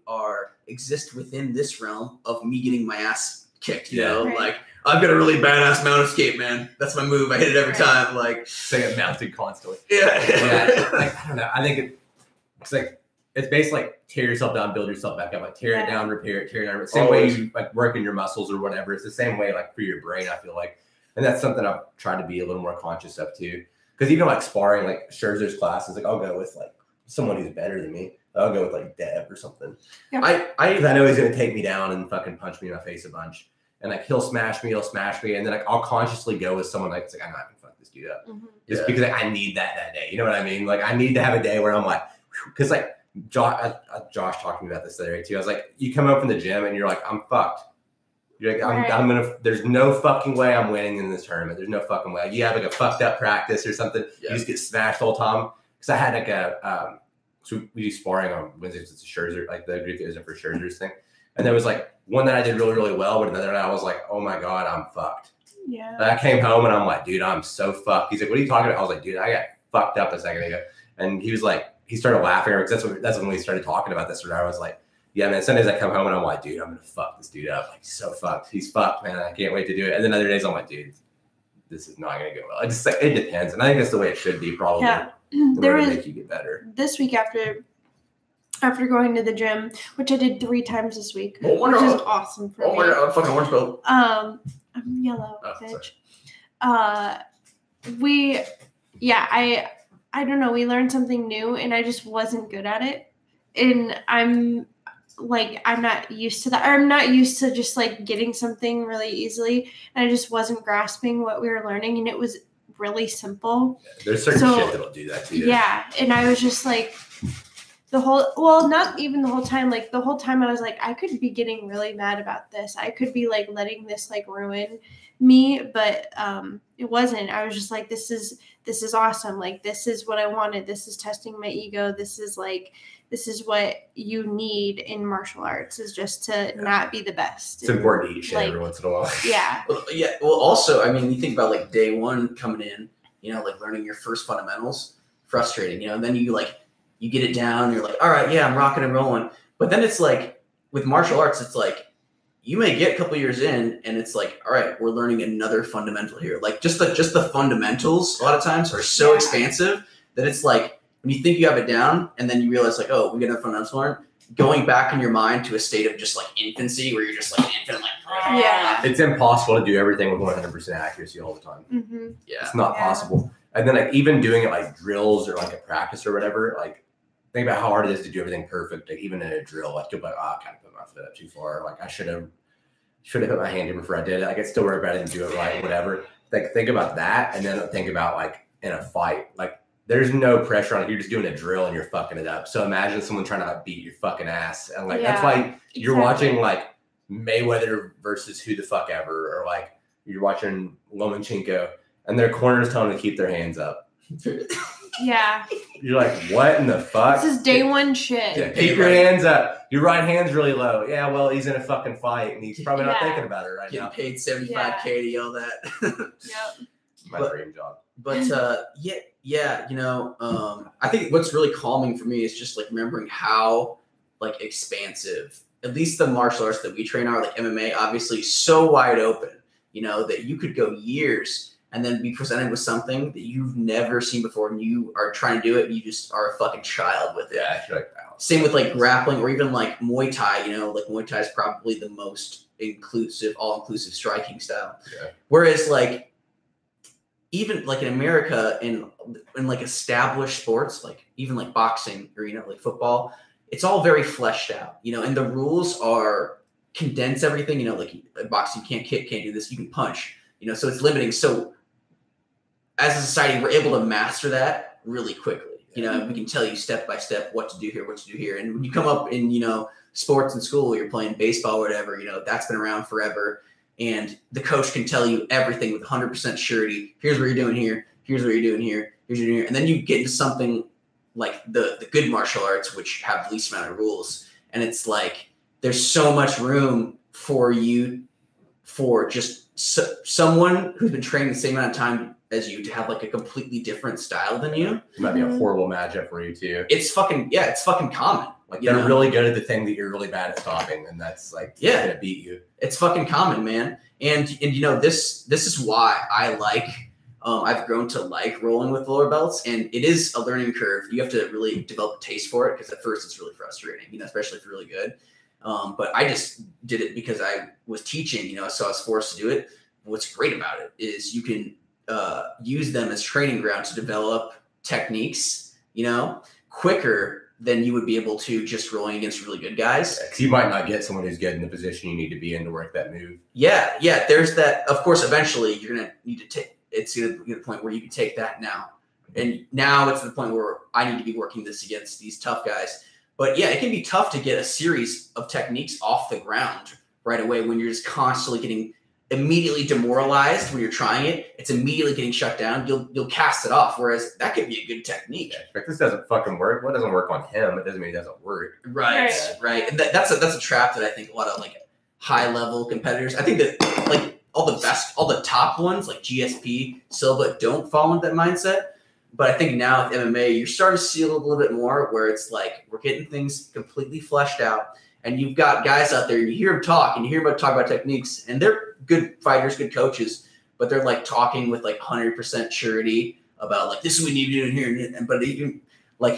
exist within this realm of me getting my ass kicked. You know, like I've got a really badass mount escape, man. That's my move. I hit it every time. Like, say it mounted constantly. Yeah. Like I don't know. I think it's like it's basically like tear yourself down, build yourself back up. Like tear it down, repair it, tear it down. Same way you like working your muscles or whatever. It's the same way like for your brain. I feel like, and that's something I've tried to be a little more conscious of too. Because even like sparring, like Scherzer's classes, like I'll go with like someone who's better than me. I'll go with like Deb or something. Yeah. I know he's gonna take me down and fucking punch me in my face a bunch, and like he'll smash me, and then like I'll consciously go with someone like it's like I'm not gonna fuck this dude up, just because like, I need that day. You know what I mean? Like I need to have a day where I'm like, because like Josh talked to me about this the other day too. I was like, you come up from the gym and you're like, I'm fucked. You're like, I'm gonna. There's no fucking way I'm winning in this tournament. There's no fucking way. You have like a fucked up practice or something. Yeah. You just get smashed all the time. Because I had like a so we do sparring on Wednesdays. It's a Scherzer, like the group that isn't for Scherzer's thing. And there was like one that I did really, really well, but another night I was like, oh my god, I'm fucked. Yeah. And I came home and I'm like, dude, I'm so fucked. He's like, what are you talking about? I was like, dude, I got fucked up a second ago. And he was like, he started laughing because that's when we started talking about this. And I was like. Yeah, man. Sundays I come home and I'm like, dude, I'm gonna fuck this dude up. Like, he's so fucked. He's fucked, man. I can't wait to do it. And then other days I'm like, dude, this is not gonna go well. It's just like it depends, and I think that's the way it should be. Probably. Yeah. There was make you get better. This week after going to the gym, which I did 3 times this week, which is awesome for me. Oh my god, I'm fucking orange belt. I'm yellow, bitch. I don't know. We learned something new, and I just wasn't good at it. And I'm not used to that. Or I'm not used to just like getting something really easily. And I just wasn't grasping what we were learning. And it was really simple. Yeah, there's certain shit that'll do that to you. Yeah. And I was just like not even the whole time. Like the whole time I was like, I could be getting really mad about this. I could be like letting this like ruin me. But it wasn't. I was just like, this is awesome. Like, this is what I wanted. This is testing my ego. This is what you need in martial arts is just to not be the best. It's important to eat shit every once in a while. Yeah. Well, also, I mean, you think about like day one coming in, you know, like learning your first fundamentals, frustrating, you know, and then you get it down. You're like, all right, yeah, I'm rocking and rolling. But then it's like with martial arts, it's like you may get a couple years in and it's like, all right, we're learning another fundamental here. Like just the fundamentals a lot of times are so expansive that it's like, when you think you have it down and then you realize like, oh, we get another fundamental to learn, going back in your mind to a state of just like infancy where you're just like infant, like, It's impossible to do everything with 100% accuracy all the time. Mm-hmm. Yeah. It's not possible. And then like even doing it like drills or like a practice or whatever, like think about how hard it is to do everything perfect. Like even in a drill, like you'll be like, oh, I kind of put my foot up too far. Like I should have put my hand in before I did it. Like I still worry about it and do it right, whatever. Like think about that and then think about like in a fight, like there's no pressure on it. You're just doing a drill and you're fucking it up. So imagine someone trying to like, beat your fucking ass. And like, that's why you're watching like Mayweather versus who the fuck ever, or like you're watching Lomachenko and their corner's telling them to keep their hands up. Yeah. You're like, what in the fuck? This is day one shit. Yeah, keep your hands up. Your right hand's really low. Yeah, well, he's in a fucking fight, and he's probably not thinking about it right now. Getting paid $75K to yell that. Yep. My dream job. But you know, I think what's really calming for me is just like remembering how like expansive, at least the martial arts that we train are, like MMA, obviously so wide open, you know, that you could go years and then be presented with something that you've never seen before, and you are trying to do it, and you just are a fucking child with it. Yeah, I like that. Same with like grappling or even like Muay Thai. You know, like Muay Thai is probably the most inclusive, all-inclusive striking style. Yeah. Whereas like even like in America, in like established sports, like even like boxing or, you know, like football, it's all very fleshed out, you know, and the rules are condense everything, you know, like boxing, you can't kick, can't do this, you can punch, you know, so it's limiting. So as a society, we're able to master that really quickly. You know, we can tell you step by step what to do here, what to do here. And when you come up in, you know, sports in school, you're playing baseball or whatever, you know, that's been around forever. And the coach can tell you everything with 100% surety. Here's what you're doing here. Here's what you're doing here. Here's what you're doing here. And then you get into something like the good martial arts, which have the least amount of rules. And it's like, there's so much room for you, for just someone who's been training the same amount of time as you to have like a completely different style than you. It might be a horrible matchup for you too. It's fucking common. Like they're really good at the thing that you're really bad at stopping, and that's like gonna beat you. It's fucking common, man. And you know, this is why I like I've grown to like rolling with lower belts, and it is a learning curve. You have to really develop a taste for it, because at first it's really frustrating, you know, especially if you're really good. But I just did it because I was teaching, you know, so I was forced to do it. What's great about it is you can use them as training ground to develop techniques, you know, quicker than you would be able to just rolling against really good guys. Because you might not get someone who's good in the position you need to be in to work that move. Yeah, there's that. Of course, eventually you're going to need to take, it's going to get to the point where you can take that now. And now it's the point where I need to be working this against these tough guys. But yeah, it can be tough to get a series of techniques off the ground right away when you're just constantly getting immediately demoralized when you're trying it. It's immediately getting shut down. You'll cast it off. Whereas that could be a good technique. Yeah, like, this doesn't fucking work. What doesn't work on him? It doesn't mean it doesn't work. Right. And that's a trap that I think a lot of like high level competitors, I think that like all the top ones like GSP, Silva don't fall into that mindset. But I think now with MMA, you're starting to see a little bit more where it's like we're getting things completely fleshed out. And you've got guys out there, and you hear them talk, and you hear them talk about techniques, and they're good fighters, good coaches, but they're like talking with like 100% surety about like, this is what we need to do in here. But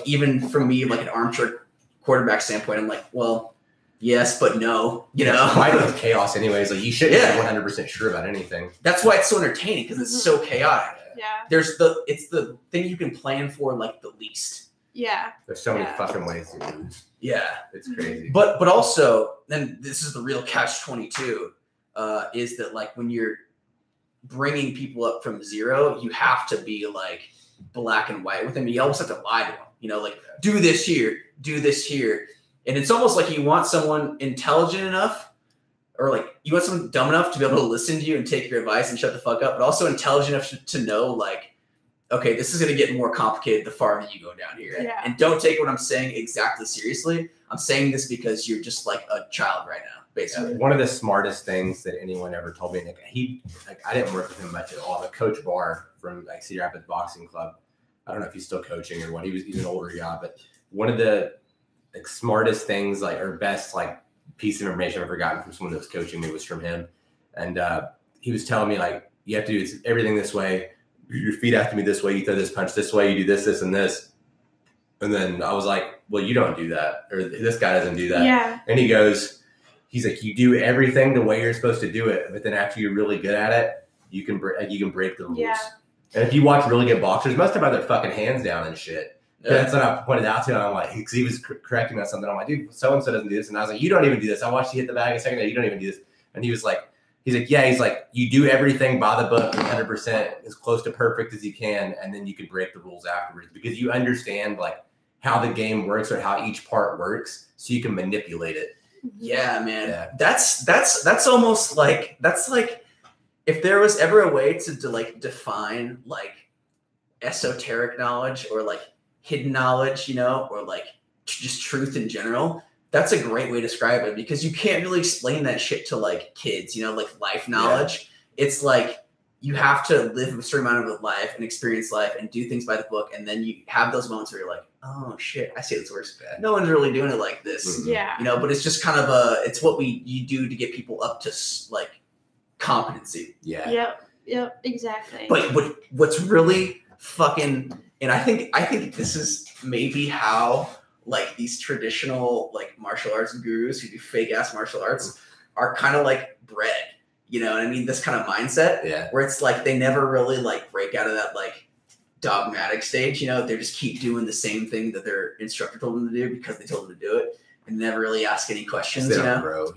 even from me, like an armchair quarterback standpoint, I'm like, well, yes, but no, you know. Fighting with chaos anyways. Like you shouldn't be 100% sure about anything. That's why it's so entertaining, because it's so chaotic. Yeah. It's the thing you can plan for like the least. Yeah. There's so many fucking ways to lose. Yeah. It's crazy. But also, then this is the real catch-22, is that like when you're bringing people up from zero, you have to be like black and white with them. You almost have to lie to them, you know, like do this here, do this here. And it's almost like you want someone intelligent enough, or like you want someone dumb enough to be able to listen to you and take your advice and shut the fuck up, but also intelligent enough to know like, okay, this is going to get more complicated the farther you go down here. Yeah. And don't take what I'm saying exactly seriously. I'm saying this because you're just like a child right now, basically. Yeah, one of the smartest things that anyone ever told me, I didn't work with him much at all, but Coach Barr from like Cedar Rapids Boxing Club, I don't know if he's still coaching or what. He's an older guy, but one of the like smartest things, like, or best like piece of information I've ever gotten from someone that was coaching me was from him. And he was telling me like, you have to do everything this way. Your feet have to be this way. You throw this punch this way. You do this, this, and this. And then I was like, well, you don't do that. Or this guy doesn't do that. Yeah. And he's like, you do everything the way you're supposed to do it. But then after you're really good at it, you can break the rules. Yeah. And if you watch really good boxers, most of them have their fucking hands down and shit. Yeah. That's what I pointed out to him. I'm like, because he was correcting me on something. I'm like, dude, so-and-so doesn't do this. And I was like, you don't even do this. I watched you hit the bag a second ago. You don't even do this. And he was like, you do everything by the book 100%, as close to perfect as you can, and then you can break the rules afterwards because you understand like how the game works or how each part works, so you can manipulate it. Yeah, man. Yeah. That's almost like if there was ever a way to like define like esoteric knowledge or like hidden knowledge, you know, or like just truth in general, that's a great way to describe it, because you can't really explain that shit to like kids, you know, like life knowledge. Yeah. It's like you have to live a certain amount of life and experience life and do things by the book, and then you have those moments where you're like, oh shit, I see this works. No one's really doing it like this. Yeah. You know, but it's just kind of it's what you do to get people up to like competency. Yeah. Yep, exactly. But what's really fucking, and I think this is maybe how like these traditional like martial arts gurus who do fake ass martial arts are kind of like bred, you know what I mean? This kind of mindset, where it's like they never really like break out of that like dogmatic stage, you know? They just keep doing the same thing that their instructor told them to do because they told them to do it, and never really ask any questions, you know? Grow,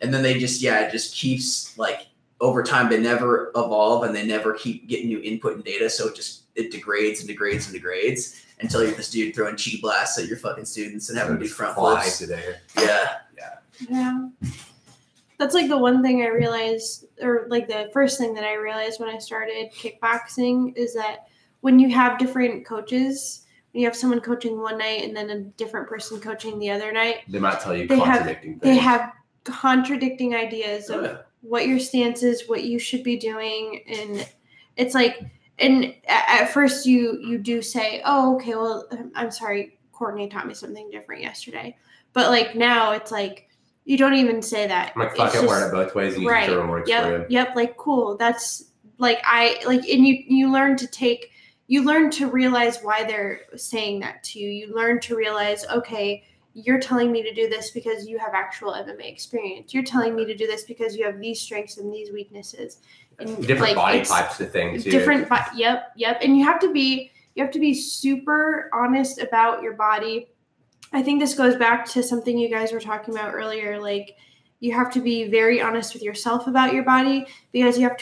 And then they just it just keeps like over time they never evolve, and they never keep getting new input and data, so it degrades and degrades and degrades until you're this dude throwing chi blasts at your fucking students and having to do front flips. Today. Yeah. That's like the one thing I realized, or like the first thing that I realized when I started kickboxing, is that when you have different coaches, when you have someone coaching one night and then a different person coaching the other night, they might tell you contradicting things. They have contradicting ideas of what your stance is, what you should be doing, and it's like, and at first you do say, oh, okay, well, I'm sorry, Courtney taught me something different yesterday. But like now it's like, you don't even say that. I'm like, fuck it, wear it both ways, and you can show them works for you. Yep, like, cool. That's like, and you learn to realize why they're saying that to you. You learn to realize, okay, you're telling me to do this because you have actual MMA experience. You're telling me to do this because you have these strengths and these weaknesses. And different body types of things. Yep. And you have to be super honest about your body. I think this goes back to something you guys were talking about earlier. Like, you have to be very honest with yourself about your body, because you have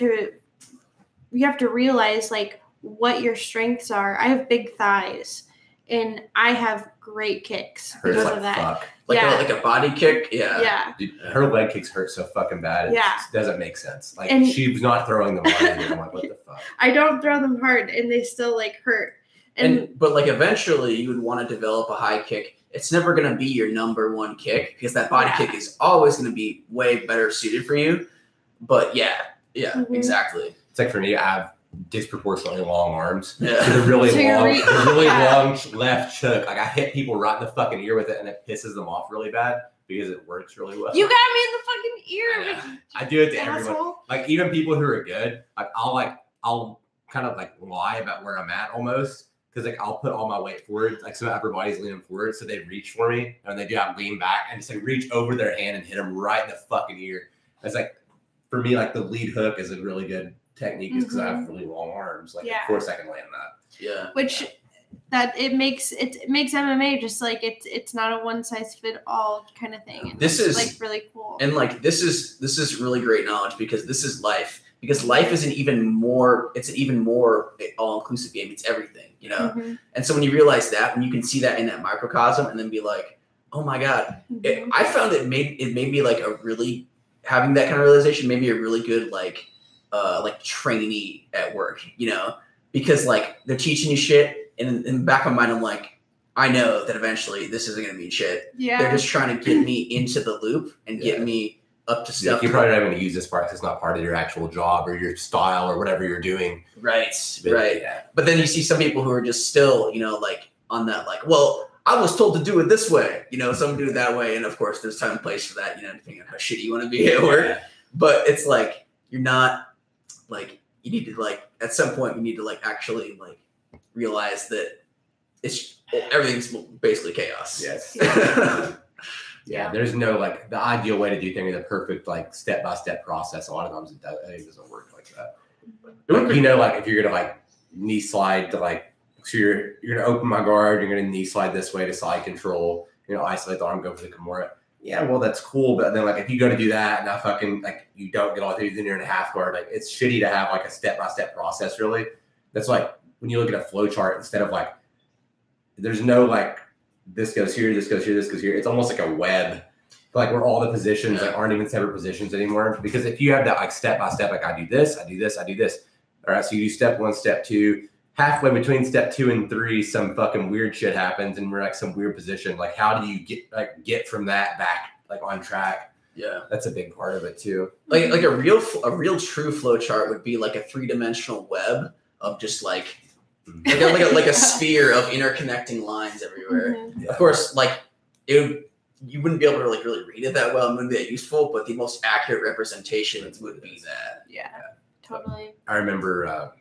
to realize like what your strengths are. I have big thighs, and I have great kicks because of that. Fuck. Like a body kick. Yeah. Dude, her leg kicks hurt so fucking bad. It just doesn't make sense. Like, and she's not throwing them hard. I'm like, what the fuck? I don't throw them hard, and they still like hurt. But like eventually you would want to develop a high kick. It's never going to be your number one kick, because that body kick is always going to be way better suited for you. But exactly. It's like, for me, I have disproportionately long arms. Yeah. So the really long left hook. Like, I hit people right in the fucking ear with it, and it pisses them off really bad because it works really well. You got me in the fucking ear. I do it to everyone. Like, even people who are good, like I'll kind of like lie about where I'm at almost. Because like I'll put all my weight forward, like so everybody's leaning forward, so they reach for me, and they do, I lean back and just like reach over their hand and hit them right in the fucking ear. It's like, for me, like the lead hook is a really good technique, is because I have really long arms. Like, of course I can land that. Yeah. Which that it makes MMA just like it's not a one size fit all kind of thing. This is like really cool. And like this is really great knowledge, because this is life. Because life is an even more all-inclusive game. It's everything, you know? Mm-hmm. And so when you realize that, when you can see that in that microcosm and then be like, oh my God, I found it made me like having that kind of realization made me a really good like trainee at work, you know? Because like they're teaching you shit, and in the back of my mind, I'm like, I know that eventually this isn't going to mean shit. Yeah. They're just trying to get me into the loop and get me up to stuff. You're probably not going to use this part because it's not part of your actual job or your style or whatever you're doing. Right. Yeah. But then you see some people who are just still, you know, like on that, like, well, I was told to do it this way. You know, some do it that way. And of course, there's time and place for that, you know, depending on how shitty you want to be at work. Yeah. But it's like, you're not, like, you need to, like, at some point, you need to, like, actually, like, realize that everything's basically chaos. Yes. Yeah, there's no, like, the ideal way to do things, the perfect, like, step-by-step process. A lot of times it doesn't work like that. Like, you know, like, if you're going to, like, knee slide to, like, so you're going to open my guard, you're going to knee slide this way to side control, you know, isolate the arm, go for the Kimura. Yeah, well, that's cool. But then, like, if you go to do that and I fucking, like, you don't get all through, then you're in a half guard. Like, it's shitty to have, like, a step-by-step process, really. That's like, when you look at a flow chart, instead of, like, there's no, like, this goes here, this goes here, this goes here. It's almost like a web like where all the positions like aren't even separate positions anymore. Because if you have that like step by step, like I do this, I do this, I do this. All right, so you do step 1, step 2. Halfway between step 2 and 3, some fucking weird shit happens, and we're like some weird position. Like, how do you get from that back like on track? Yeah, that's a big part of it too. Like a real true flow chart would be like a 3-dimensional web of just like a sphere of interconnecting lines everywhere. Mm-hmm. Of course, like you wouldn't be able to like really read it that well and wouldn't be that useful, but the most accurate representation would be that. Yeah, totally. I remember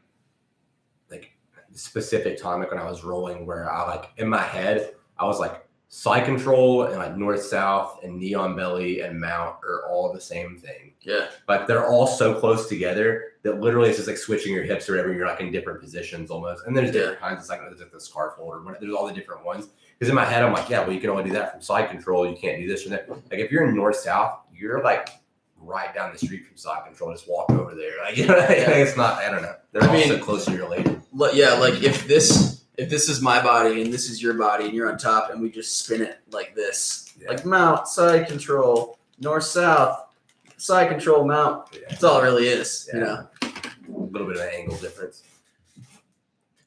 like specific time like when I was rolling where I like in my head I was like side control and like north south and knee on belly and mount are all the same thing. Yeah, but they're all so close together that literally it's just like switching your hips or whatever. You're like in different positions almost, and there's different kinds. It's like there's the scarf holder. There's all the different ones. Because in my head I'm like, yeah, well you can only do that from side control. You can't do this or that. Like if you're in north south, you're like right down the street from side control. Just walk over there. Like you know, it's not. I don't know. They're all so closely related. Yeah, like if this is my body and this is your body and you're on top and we just spin it like this, like mount, side control, north south, side control, mount. That's all it really is. You know, a little bit of an angle difference.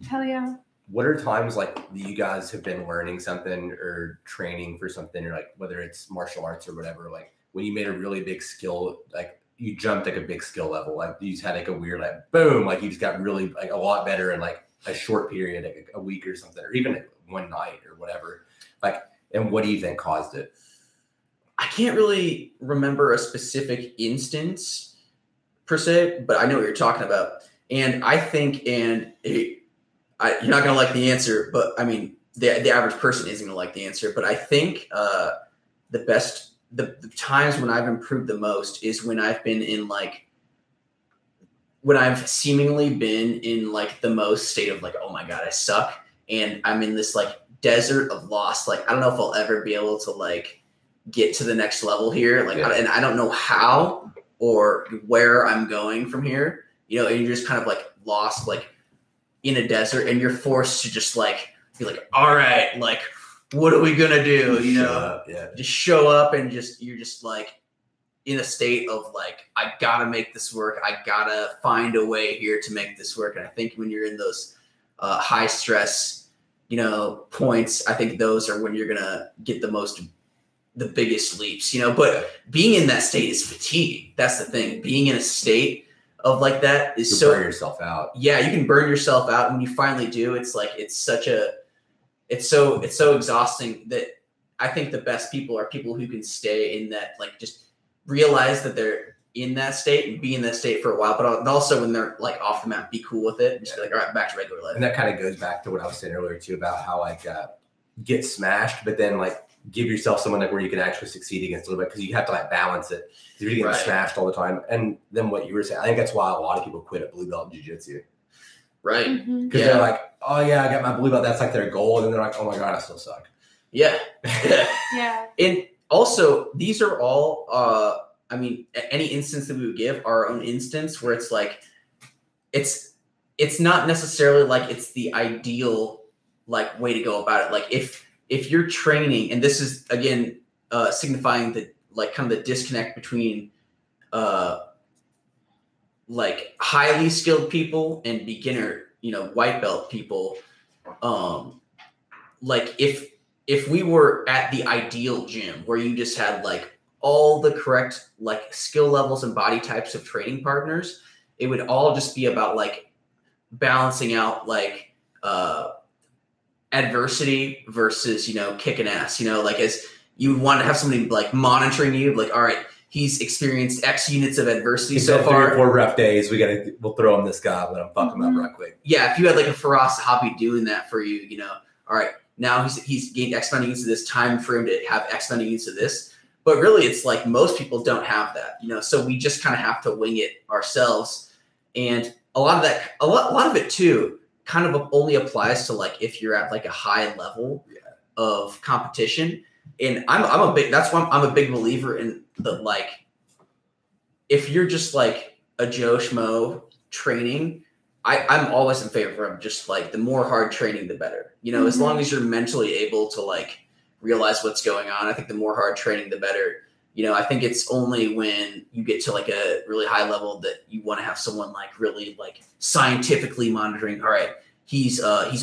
Hell yeah. What are times like you guys have been learning something or training for something, or like whether it's martial arts or whatever, like when you made a really big skill, like you jumped like a big skill level, like you just had like a weird like boom, like you just got really like a lot better in like a short period, like a week or something, or even one night or whatever. Like, and what do you think caused it? I can't really remember a specific instance per se, but I know what you're talking about. And I think, you're not going to like the answer, but I mean, the average person isn't going to like the answer, but I think the times when I've improved the most is when I've been in like, when I've seemingly been in like the most state of like, oh my God, I suck. And I'm in this like desert of lost. Like, I don't know if I'll ever be able to like get to the next level here. Like, and I don't know how or where I'm going from here, you know, and you're just kind of like lost, like in a desert, and you're forced to just like be like, all right, like, what are we going to do? You know, just show up and you're just like, in a state of like, I gotta make this work. I gotta find a way here to make this work. And I think when you're in those high stress, you know, points, I think those are when you're gonna get the biggest leaps, you know. But being in that state is fatigue. That's the thing. Being in a state of like that is you burn yourself out. Yeah, you can burn yourself out. And when you finally do, it's like it's so exhausting that I think the best people are people who can stay in that, like just realize that they're in that state and be in that state for a while, but also when they're like off the map, be cool with it and just be like, all right, back to regular life. And that kind of goes back to what I was saying earlier too, about how like get smashed, but then like give yourself someone like where you can actually succeed against a little bit, because you have to like balance it. If you're getting smashed all the time, and then what you were saying, I think that's why a lot of people quit at blue belt jiu-jitsu. Right. Because they're like, oh yeah, I got my blue belt. That's like their goal. And then they're like, oh my God, I still suck. Yeah. Yeah. And also these are all, I mean, any instance that we would give our own instance where it's like, it's not necessarily like it's the ideal like way to go about it. Like if you're training, and this is again signifying the like kind of the disconnect between like highly skilled people and beginner, you know, white belt people. Like if we were at the ideal gym where you just had like all the correct like skill levels and body types of training partners, it would all just be about like balancing out like adversity versus, you know, kicking ass, you know, like as you would want to have somebody like monitoring you, like, all right, he's experienced X units of adversity so far. 3 or 4 rough days. We'll throw him this guy, let him fuck him up real quick. Yeah. If you had like a Faraz Sahabi doing that for you, you know, all right, now he's gained X amount into this time for him to have X amount into this. But really, it's like most people don't have that, you know, so we just kind of have to wing it ourselves. And a lot of it too, kind of only applies to like if you're at like a high level of competition. And that's why I'm a big believer in the like, if you're just like a Joe Schmo training, I'm always in favor of just like the more hard training, the better, you know, as long as you're mentally able to like realize what's going on. I think the more hard training, the better. You know, I think it's only when you get to like a really high level that you want to have someone like really like scientifically monitoring. All right, he's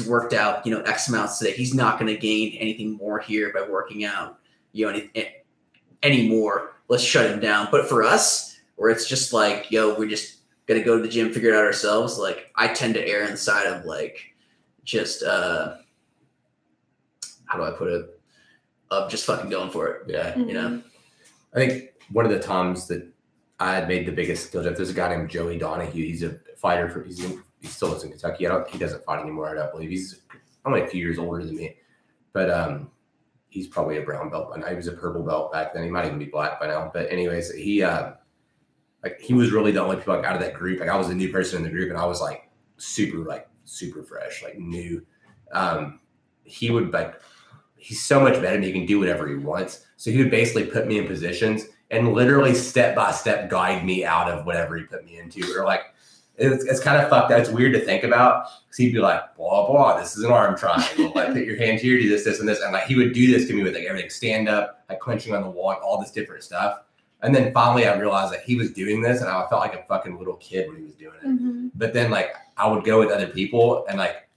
worked out, you know, X amounts today. He's not going to gain anything more here by working out, you know, any more. Let's shut him down. But for us, where it's just like, yo, we're just gonna go to the gym, figure it out ourselves. Like I tend to err on the side of like just how do I put it? Of just fucking going for it. Yeah. You know? I think one of the times that I had made the biggest skill jump, there's a guy named Joey Donahue. He's a fighter he still lives in Kentucky. He doesn't fight anymore, I don't believe. He's only a few years older than me. But he's probably a brown belt by now. He was a purple belt back then. He might even be black by now. But anyways, he was really the only people like out of that group. Like I was a new person in the group and I was like super fresh, like new. He would he's so much better and he can do whatever he wants. So he would basically put me in positions and literally step by step guide me out of whatever he put me into. Or like, it's kind of fucked up. It's weird to think about because he'd be like, blah, blah, this is an arm triangle. Like put your hand here, do this, this, and this. And like, he would do this to me with like everything, stand up, like clenching on the wall, like, all this different stuff. And then finally I realized that he was doing this and I felt like a fucking little kid when he was doing it. Mm-hmm. But then like, I would go with other people and like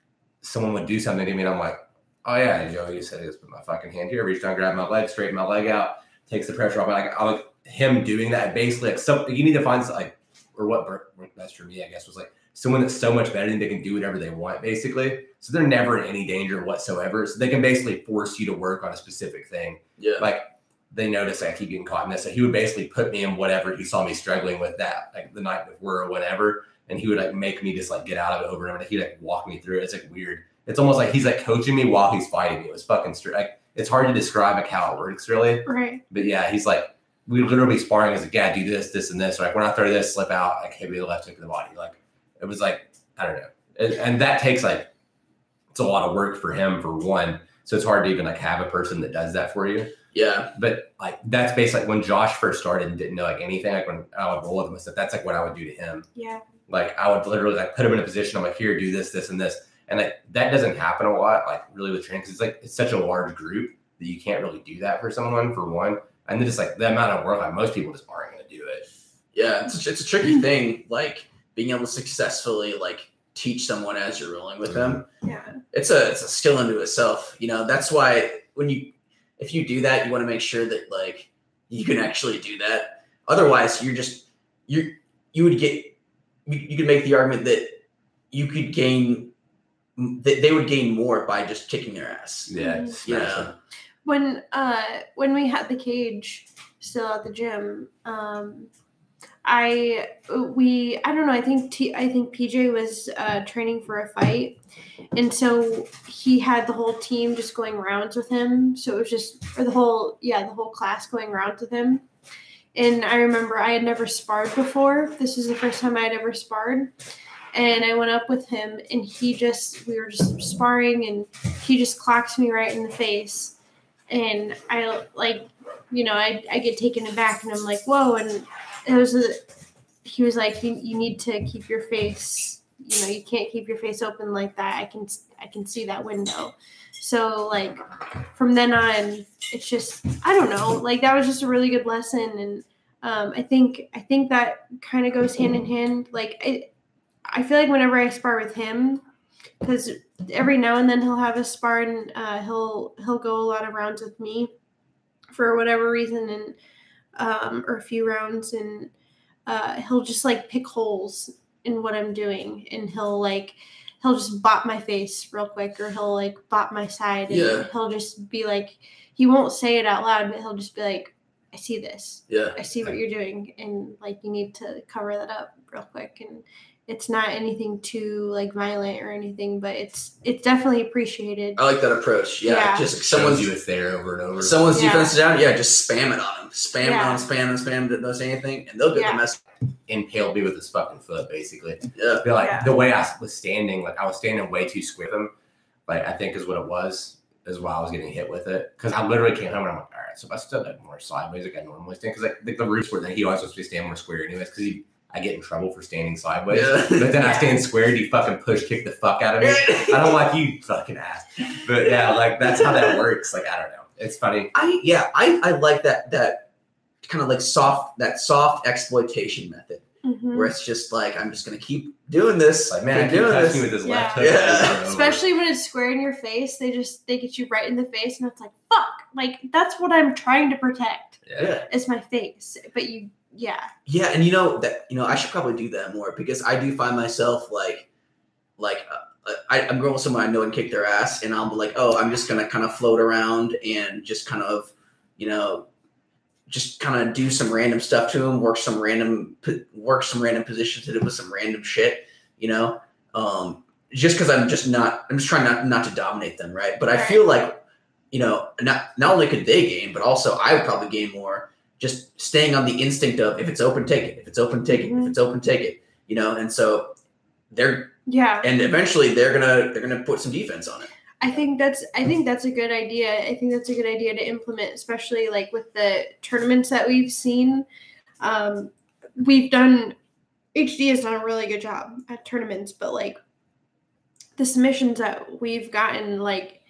someone would do something to me and I'm like, oh yeah, Joe, you said just put my fucking hand here, reach down, grab my leg, straighten my leg out, takes the pressure off. Like I like him doing that basically like something you need to find like, or what best for me, I guess, was like someone that's so much better than they can do whatever they want, basically. So they're never in any danger whatsoever. So they can basically force you to work on a specific thing. Yeah. Like they notice I keep getting caught in this. So he would basically put me in whatever he saw me struggling with that, like the night before or whatever. And he would like make me just like get out of it over and over. He'd like walk me through it. It's like weird. It's almost like he's like coaching me while he's fighting me. It was fucking like it's hard to describe like how it works really. Right. But yeah, he's like we literally sparring as like, yeah, do this, this, and this. Like when I throw this, slip out, like hit me the left hook of the body. Like it was like, I don't know. And that takes like it's a lot of work for him for one. So it's hard to even like have a person that does that for you. Yeah. But like that's basically like when Josh first started and didn't know like anything, like when I would roll with him and stuff, that's like what I would do to him. Yeah. Like I would literally like put him in a position. I'm like, here, do this, this, and this. And like that doesn't happen a lot, like really with training, because it's such a large group that you can't really do that for someone for one. And then just like the amount of work, like most people just aren't going to do it. Yeah, it's a tricky thing, like being able to successfully like teach someone as you're rolling with them. Yeah, it's a skill unto itself. You know, that's why if you do that, you want to make sure that like you can actually do that. Otherwise, you could make the argument that you could gain. They would gain more by just kicking their ass. Yeah. Yeah. When we had the cage still at the gym, I don't know. I think PJ was training for a fight, and so he had the whole team just going rounds with him. So it was just the whole class going rounds with him. And I remember I had never sparred before. This was the first time I had ever sparred. And I went up with him and we were just sparring and he just clocks me right in the face. And I like, I get taken aback and I'm like, whoa. And he was like, you need to keep your face, you can't keep your face open like that. I can see that window. So like from then on, it's just, I don't know, like that was just a really good lesson. And I think that kind of goes hand in hand. Like I feel like whenever I spar with him, because every now and then he'll have a spar and he'll go a lot of rounds with me for whatever reason, and or a few rounds, and he'll just like pick holes in what I'm doing, and he'll just bop my face real quick, or he'll like bop my side, and he'll just be like, he won't say it out loud, but he'll just be like, I see this. Yeah. I see what you're doing, and like you need to cover that up real quick. And it's not anything too like violent or anything, but it's definitely appreciated. I like that approach. Yeah. Just someone's you it there over and over. Someone's defense is down. Yeah, just spam it on them. Spam it on them, spam it, don't say anything, and they'll get the mess. Impaled me with his fucking foot, basically. Yeah. But like the way I was standing, like I was standing way too square with him. Like I think is what it was, is why I was getting hit with it. Because I literally came home and I'm like, all right, so if I stood up more sideways like I normally stand, because like the roots were that he always supposed to stand more square anyways, because I get in trouble for standing sideways. Yeah. But then I stand square and you fucking push kick the fuck out of me. I don't like you fucking ass. But yeah, like that's how that works. Like I don't know. It's funny. I like that kind of like that soft exploitation method. Where it's just like, I'm just gonna keep doing this. Like, man, I keep touching you with this left hook. Yeah. Especially when it's square in your face, they get you right in the face, and it's like, fuck. Like, that's what I'm trying to protect. Yeah. It's my face. But yeah. And I should probably do that more, because I do find myself I'm going with someone I know and kick their ass, and I'll be like, oh, I'm just gonna kind of float around and just kind of, just kind of do some random stuff to them, work some random positions, hit it with some random shit, just because I'm just trying not to dominate them, right? But I feel like, not only could they gain, but also I would probably gain more just staying on the instinct of, if it's open, take it. If it's open, take it. If it's open, take it. And so and eventually they're gonna put some defense on it. I think that's a good idea. I think that's a good idea to implement, especially like with the tournaments that we've seen. HD has done a really good job at tournaments, but like the submissions that we've gotten, like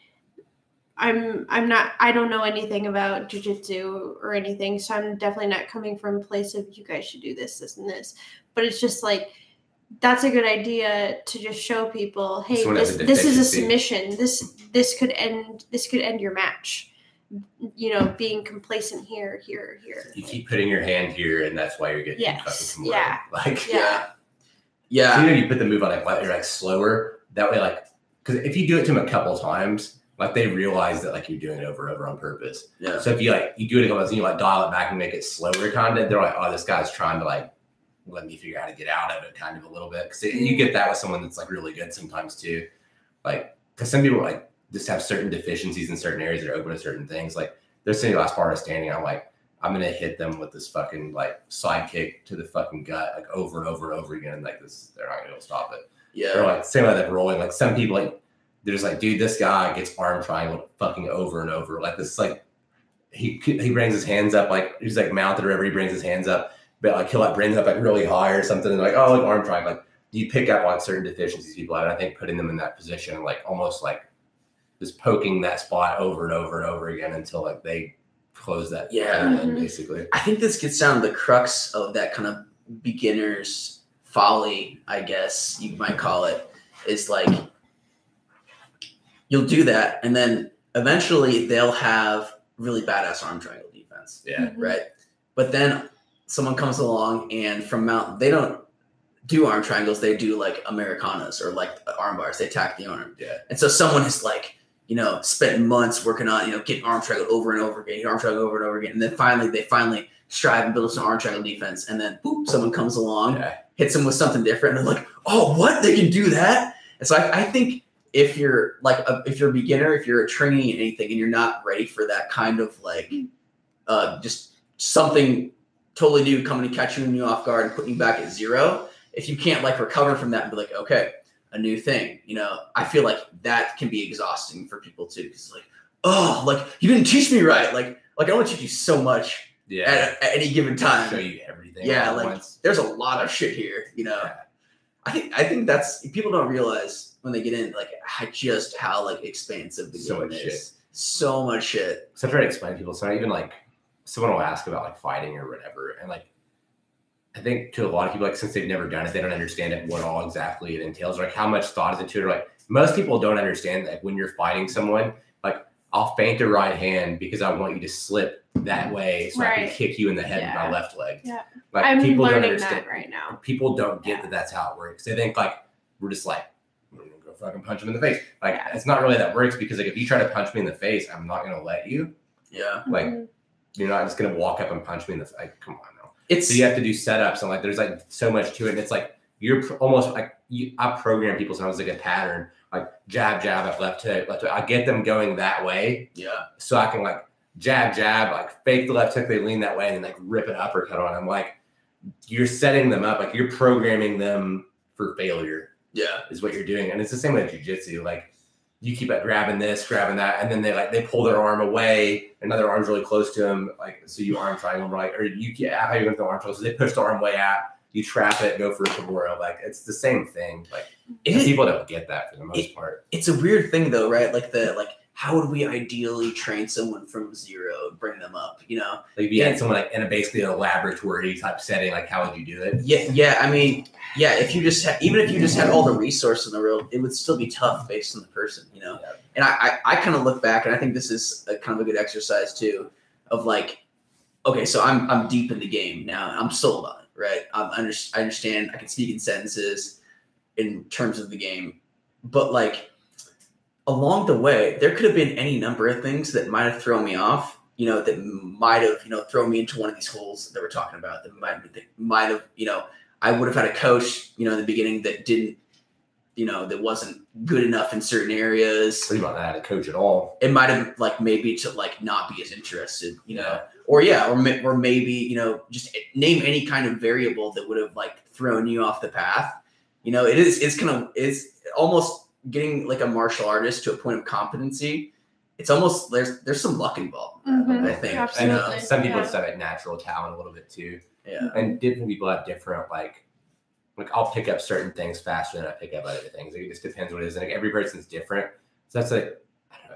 I don't know anything about jiu-jitsu or anything, so I'm definitely not coming from a place of you guys should do this, this, and this. But it's just like, that's a good idea to just show people, hey, this is a submission. This could end your match. Being complacent here. You keep putting your hand here, and that's why you're getting fucking more. Yeah. So, you put the move on like slower. That way, like, because if you do it to them a couple times, like, they realize that like you're doing it over on purpose. Yeah. So if you do it a couple times and you like dial it back and make it slower, kind of, they're like, oh, this guy's trying to like let me figure out how to get out of it, kind of a little bit. Because you get that with someone that's like really good sometimes too. Like, because some people like just have certain deficiencies in certain areas that are open to certain things. Like, they're sitting last part of standing, I'm like, I'm gonna hit them with this fucking like side kick to the fucking gut, like over and over and over again. And like this, they're not gonna be able to stop it. Yeah. Or like same like rolling. Like, some people like they're just like, dude, this guy gets arm triangle fucking over and over. Like, this, like he brings his hands up, like he's like mounted or whatever. He brings his hands up. But like he'll like brings up like really high or something, and like, oh, like arm triangle. Like, you pick up on certain deficiencies people have, and I think putting them in that position, like almost like just poking that spot over and over and over again until like they close that. Basically. I think this gets down to the crux of that kind of beginner's folly, I guess you might call it, is like you'll do that, and then eventually they'll have really badass arm triangle defense. Yeah. Right. But then someone comes along, and from mountain, they don't do arm triangles. They do like Americanas or like arm bars. They attack the arm. Yeah. And so someone has like, spent months working on, getting arm triangle over and over again, arm triangle over and over again. And then they finally strive and build up some arm triangle defense. And then boop, someone comes along, hits them with something different. And they're like, oh, what? They can do that? And so I think if you're if you're a beginner, if you're a trainee in anything and you're not ready for that kind of like, just something totally new coming to catch you off guard and putting you back at zero, if you can't like recover from that and be like, okay, a new thing, I feel like that can be exhausting for people too. Because like, oh, like you didn't teach me right. Like I want to teach you so much at any given time. Show you everything. Yeah, like once. There's a lot of shit here. I think that's, people don't realize when they get in, like just how like expansive the game is. So much shit. So I try to explain to people. So I even like, someone will ask about like fighting or whatever, and like I think to a lot of people, like, since they've never done it, they don't understand it, what all exactly it entails, or like how much thought is into it. Or like most people don't understand that when you're fighting someone, like I'll feint a right hand because I want you to slip that way so I can kick you in the head with my left leg. Yeah, like I'm people learning don't understand that right now. People don't get that that's how it works. They think like we're just like, we're gonna go fucking punch him in the face. Like it's not really that works, because like if you try to punch me in the face, I'm not gonna let you. Yeah, like. You're not just gonna walk up and punch me in the like. Come on, no. So you have to do setups, and like there's like so much to it. And it's like you're almost like I program people sometimes like a pattern, like jab, up, left hook, left hook. I get them going that way. Yeah. So I can like jab, like fake the left hook, they lean that way, and then like rip an uppercut on them. Like you're setting them up, like you're programming them for failure. Yeah, is what you're doing, and it's the same with jiu-jitsu. Like. You keep like grabbing this, grabbing that, and then they pull their arm away, another arm's really close to them, like so you arm triangle right, or you how you going to arm triangle, so they push the arm way out, you trap it, go for a Kimura. Like it's the same thing. Like people don't get that for the most part. It's a weird thing though, right? Like how would we ideally train someone from zero and bring them up? You know, Like if you had someone like in basically a laboratory type setting, like how would you do it? Yeah. I mean, yeah. If you just even if you just had all the resources in the world, it would still be tough based on the person. You know, and I kind of look back, and I think this is a kind of a good exercise too, of like, okay, so I'm deep in the game now. I'm sold on it, right? I understand. I can speak in sentences in terms of the game, but like along the way, there could have been any number of things that might have thrown me off, you know, that might have, you know, thrown me into one of these holes that we're talking about. That might have, you know, I would have had a coach, you know, in the beginning that didn't, you know, that wasn't good enough in certain areas. What do you want not had a coach at all? It might have like maybe to like not be as interested, you know, or maybe, you know, just name any kind of variable that would have like thrown you off the path. You know, it's almost getting like a martial artist to a point of competency. It's almost there's some luck involved. I think. Absolutely. I know some people just have natural talent a little bit too. Yeah. And different people have different like I'll pick up certain things faster than I pick up other things. Like, it just depends what it is. And like every person's different. So that's like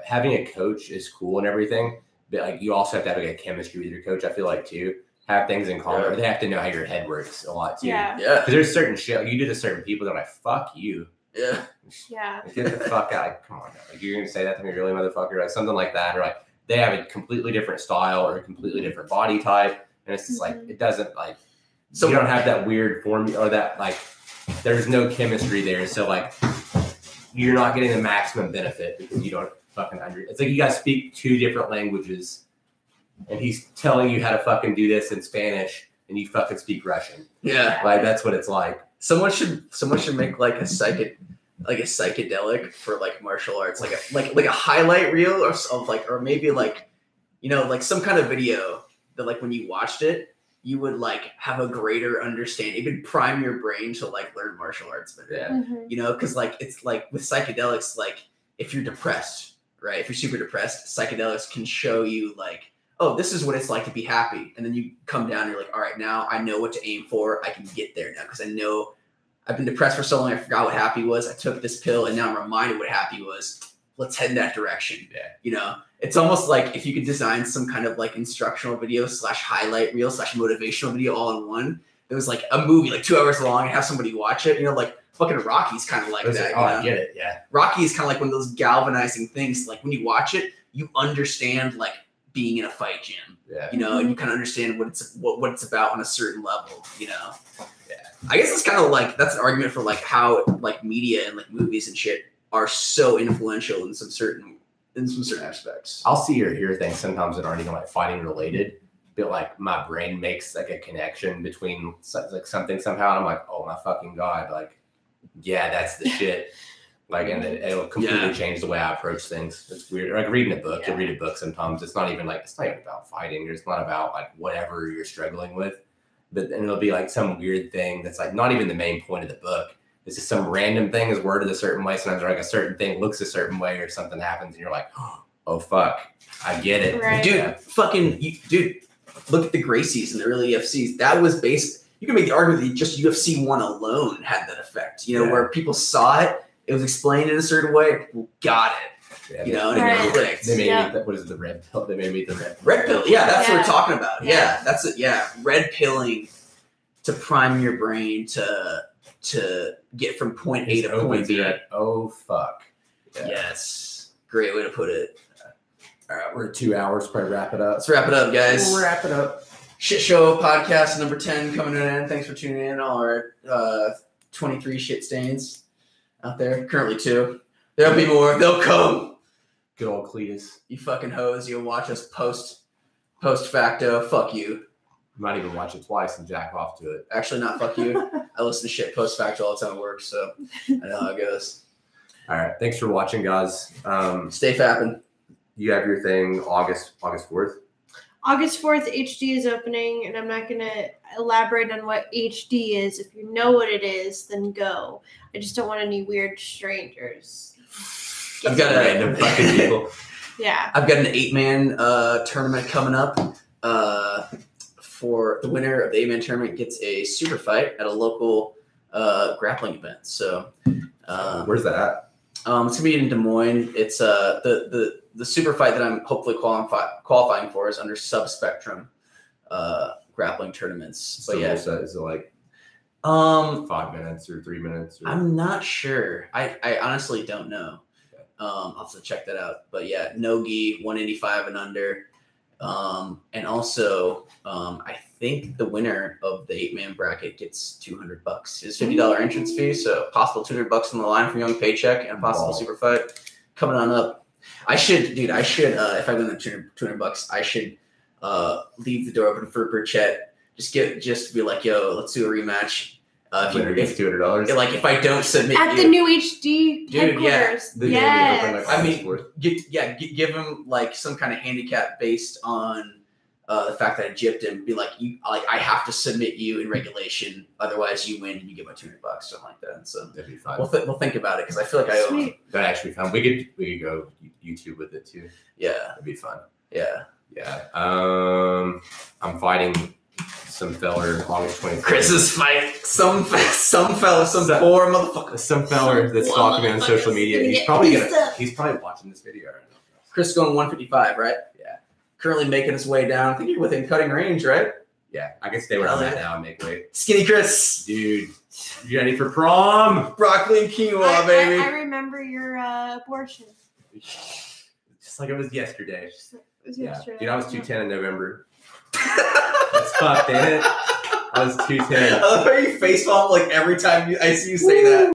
having a coach is cool and everything, but like you also have to have like a chemistry with your coach. I feel like too. Have things in common, or they have to know how your head works a lot too. Yeah. Because there's certain shit like, you do to certain people that are like, fuck you. Yeah. Yeah. Get the fuck out. Like, come on, like you're gonna say that to me, really, motherfucker? Like something like that, or like they have a completely different style or a completely different body type, and it's just like it doesn't like. So you don't have that weird formula or that like. There's no chemistry there, so like you're not getting the maximum benefit because you don't fucking It's like you guys speak two different languages, and he's telling you how to fucking do this in Spanish, and you fucking speak Russian. Yeah. Like that's what it's like. Someone should make like a psychedelic for like martial arts, like a highlight reel or maybe like, you know, like some kind of video that like when you watched it, you would like have a greater understanding. It could prime your brain to like learn martial arts better. Yeah. You know, because like it's like with psychedelics, like if you're depressed, right? If you're super depressed, psychedelics can show you like, oh, this is what it's like to be happy. And then you come down and you're like, all right, now I know what to aim for. I can get there now because I know I've been depressed for so long. I forgot what happy was. I took this pill and now I'm reminded what happy was. Let's head in that direction. Yeah. You know, it's almost like if you could design some kind of like instructional video / highlight reel / motivational video all in one. It was like a movie, like 2 hours long and have somebody watch it, you know, like fucking Rocky's kind of like that. Oh, I get it. Yeah. Rocky is kind of like one of those galvanizing things. Like when you watch it, you understand like being in a fight gym. Yeah. You know, and you kind of understand what it's about on a certain level, you know. Yeah. I guess it's kind of like that's an argument for like how like media and like movies and shit are so influential in some certain aspects. I'll see or hear things sometimes that aren't even like fighting related, but like my brain makes like a connection between like something somehow. And I'm like, oh my fucking God. Like, yeah, that's the shit. Like, and then it'll completely change the way I approach things. It's weird. Like reading a book, you'll read a book sometimes. It's not even about fighting. It's not about like whatever you're struggling with, but then it'll be like some weird thing that's like not even the main point of the book. It's just some random thing is worded a certain way. Sometimes like a certain thing looks a certain way or something happens and you're like, oh fuck, I get it. Right. Dude, look at the Gracies and the early UFCs. That was based, you can make the argument that just UFC 1 alone had that effect, you know, where people saw it, it was explained in a certain way, people got it. Yeah, you know, and it clicked. They made me, what is it, the red pill? They made me the red pill. Yeah, that's what we're talking about. Yeah, that's it. Yeah, red pilling to prime your brain to get from point A to point B. Oh fuck. Yeah. Yes, great way to put it. All right, we're at 2 hours. Probably wrap it up. Let's wrap it up, guys. We'll wrap it up. Shit Show podcast number 10 coming to an end. Thanks for tuning in. All our 23 shit stains out there. Currently 2. There'll be more. They'll come. Good old Cletus. You fucking hoes. You'll watch us post facto. Fuck you. You might even watch it twice and jack off to it. Actually, not fuck you. I listen to shit post facto all the time at work, so I know how it goes. All right. Thanks for watching, guys. Stay fapping. You have your thing August 4th. August 4th, HD is opening, and I'm not going to elaborate on what HD is. If you know what it is, then go. I just don't want any weird strangers. I've got random fucking people. Yeah. I've got an 8-man tournament coming up. For the winner of the 8-man tournament gets a super fight at a local grappling event. So where's that at? It's gonna be in Des Moines. It's the the super fight that I'm hopefully qualifying for is under sub-spectrum grappling tournaments. So But yeah, is it like 5 minutes or 3 minutes? Or... I'm not sure. I honestly don't know. I'll have to check that out. But yeah, no gi, 185 and under. And also, I think the winner of the 8-man bracket gets $200. It's $50 entrance fee, so possible $200 on the line for young Paycheck and a possible super fight coming on up. I should if I win the $200, I should leave the door open for Burchettcha. Just be like, yo, let's do a rematch. If $200, like if I don't submit at the new HD headquarters, yes. I mean, give him like some kind of handicap based on the fact that I gypped him. Be like, I have to submit you in regulation, otherwise you win and you get my $200, something like that. So that'd be fun. We'll think about it because I feel like I owe him. That'd actually be fun. We could go YouTube with it too. Yeah, that'd be fun. Yeah. I'm fighting some feller August 23rd. Chris's fight. Some poor motherfucker. Some feller that's stalking me on social media. He's probably watching this video right now. Chris going 155, right? Yeah. Currently making his way down. I think you're within cutting range, right? Yeah. I can stay where I'm at now and make weight. Skinny Chris. Dude. You ready for prom? Broccoli and quinoa, baby. I remember your abortion. Just like it was yesterday. Yesterday. Dude, I was 210 in November. That's fucked, ain't it? I was 210. I love how you face palm like every time I see you say that.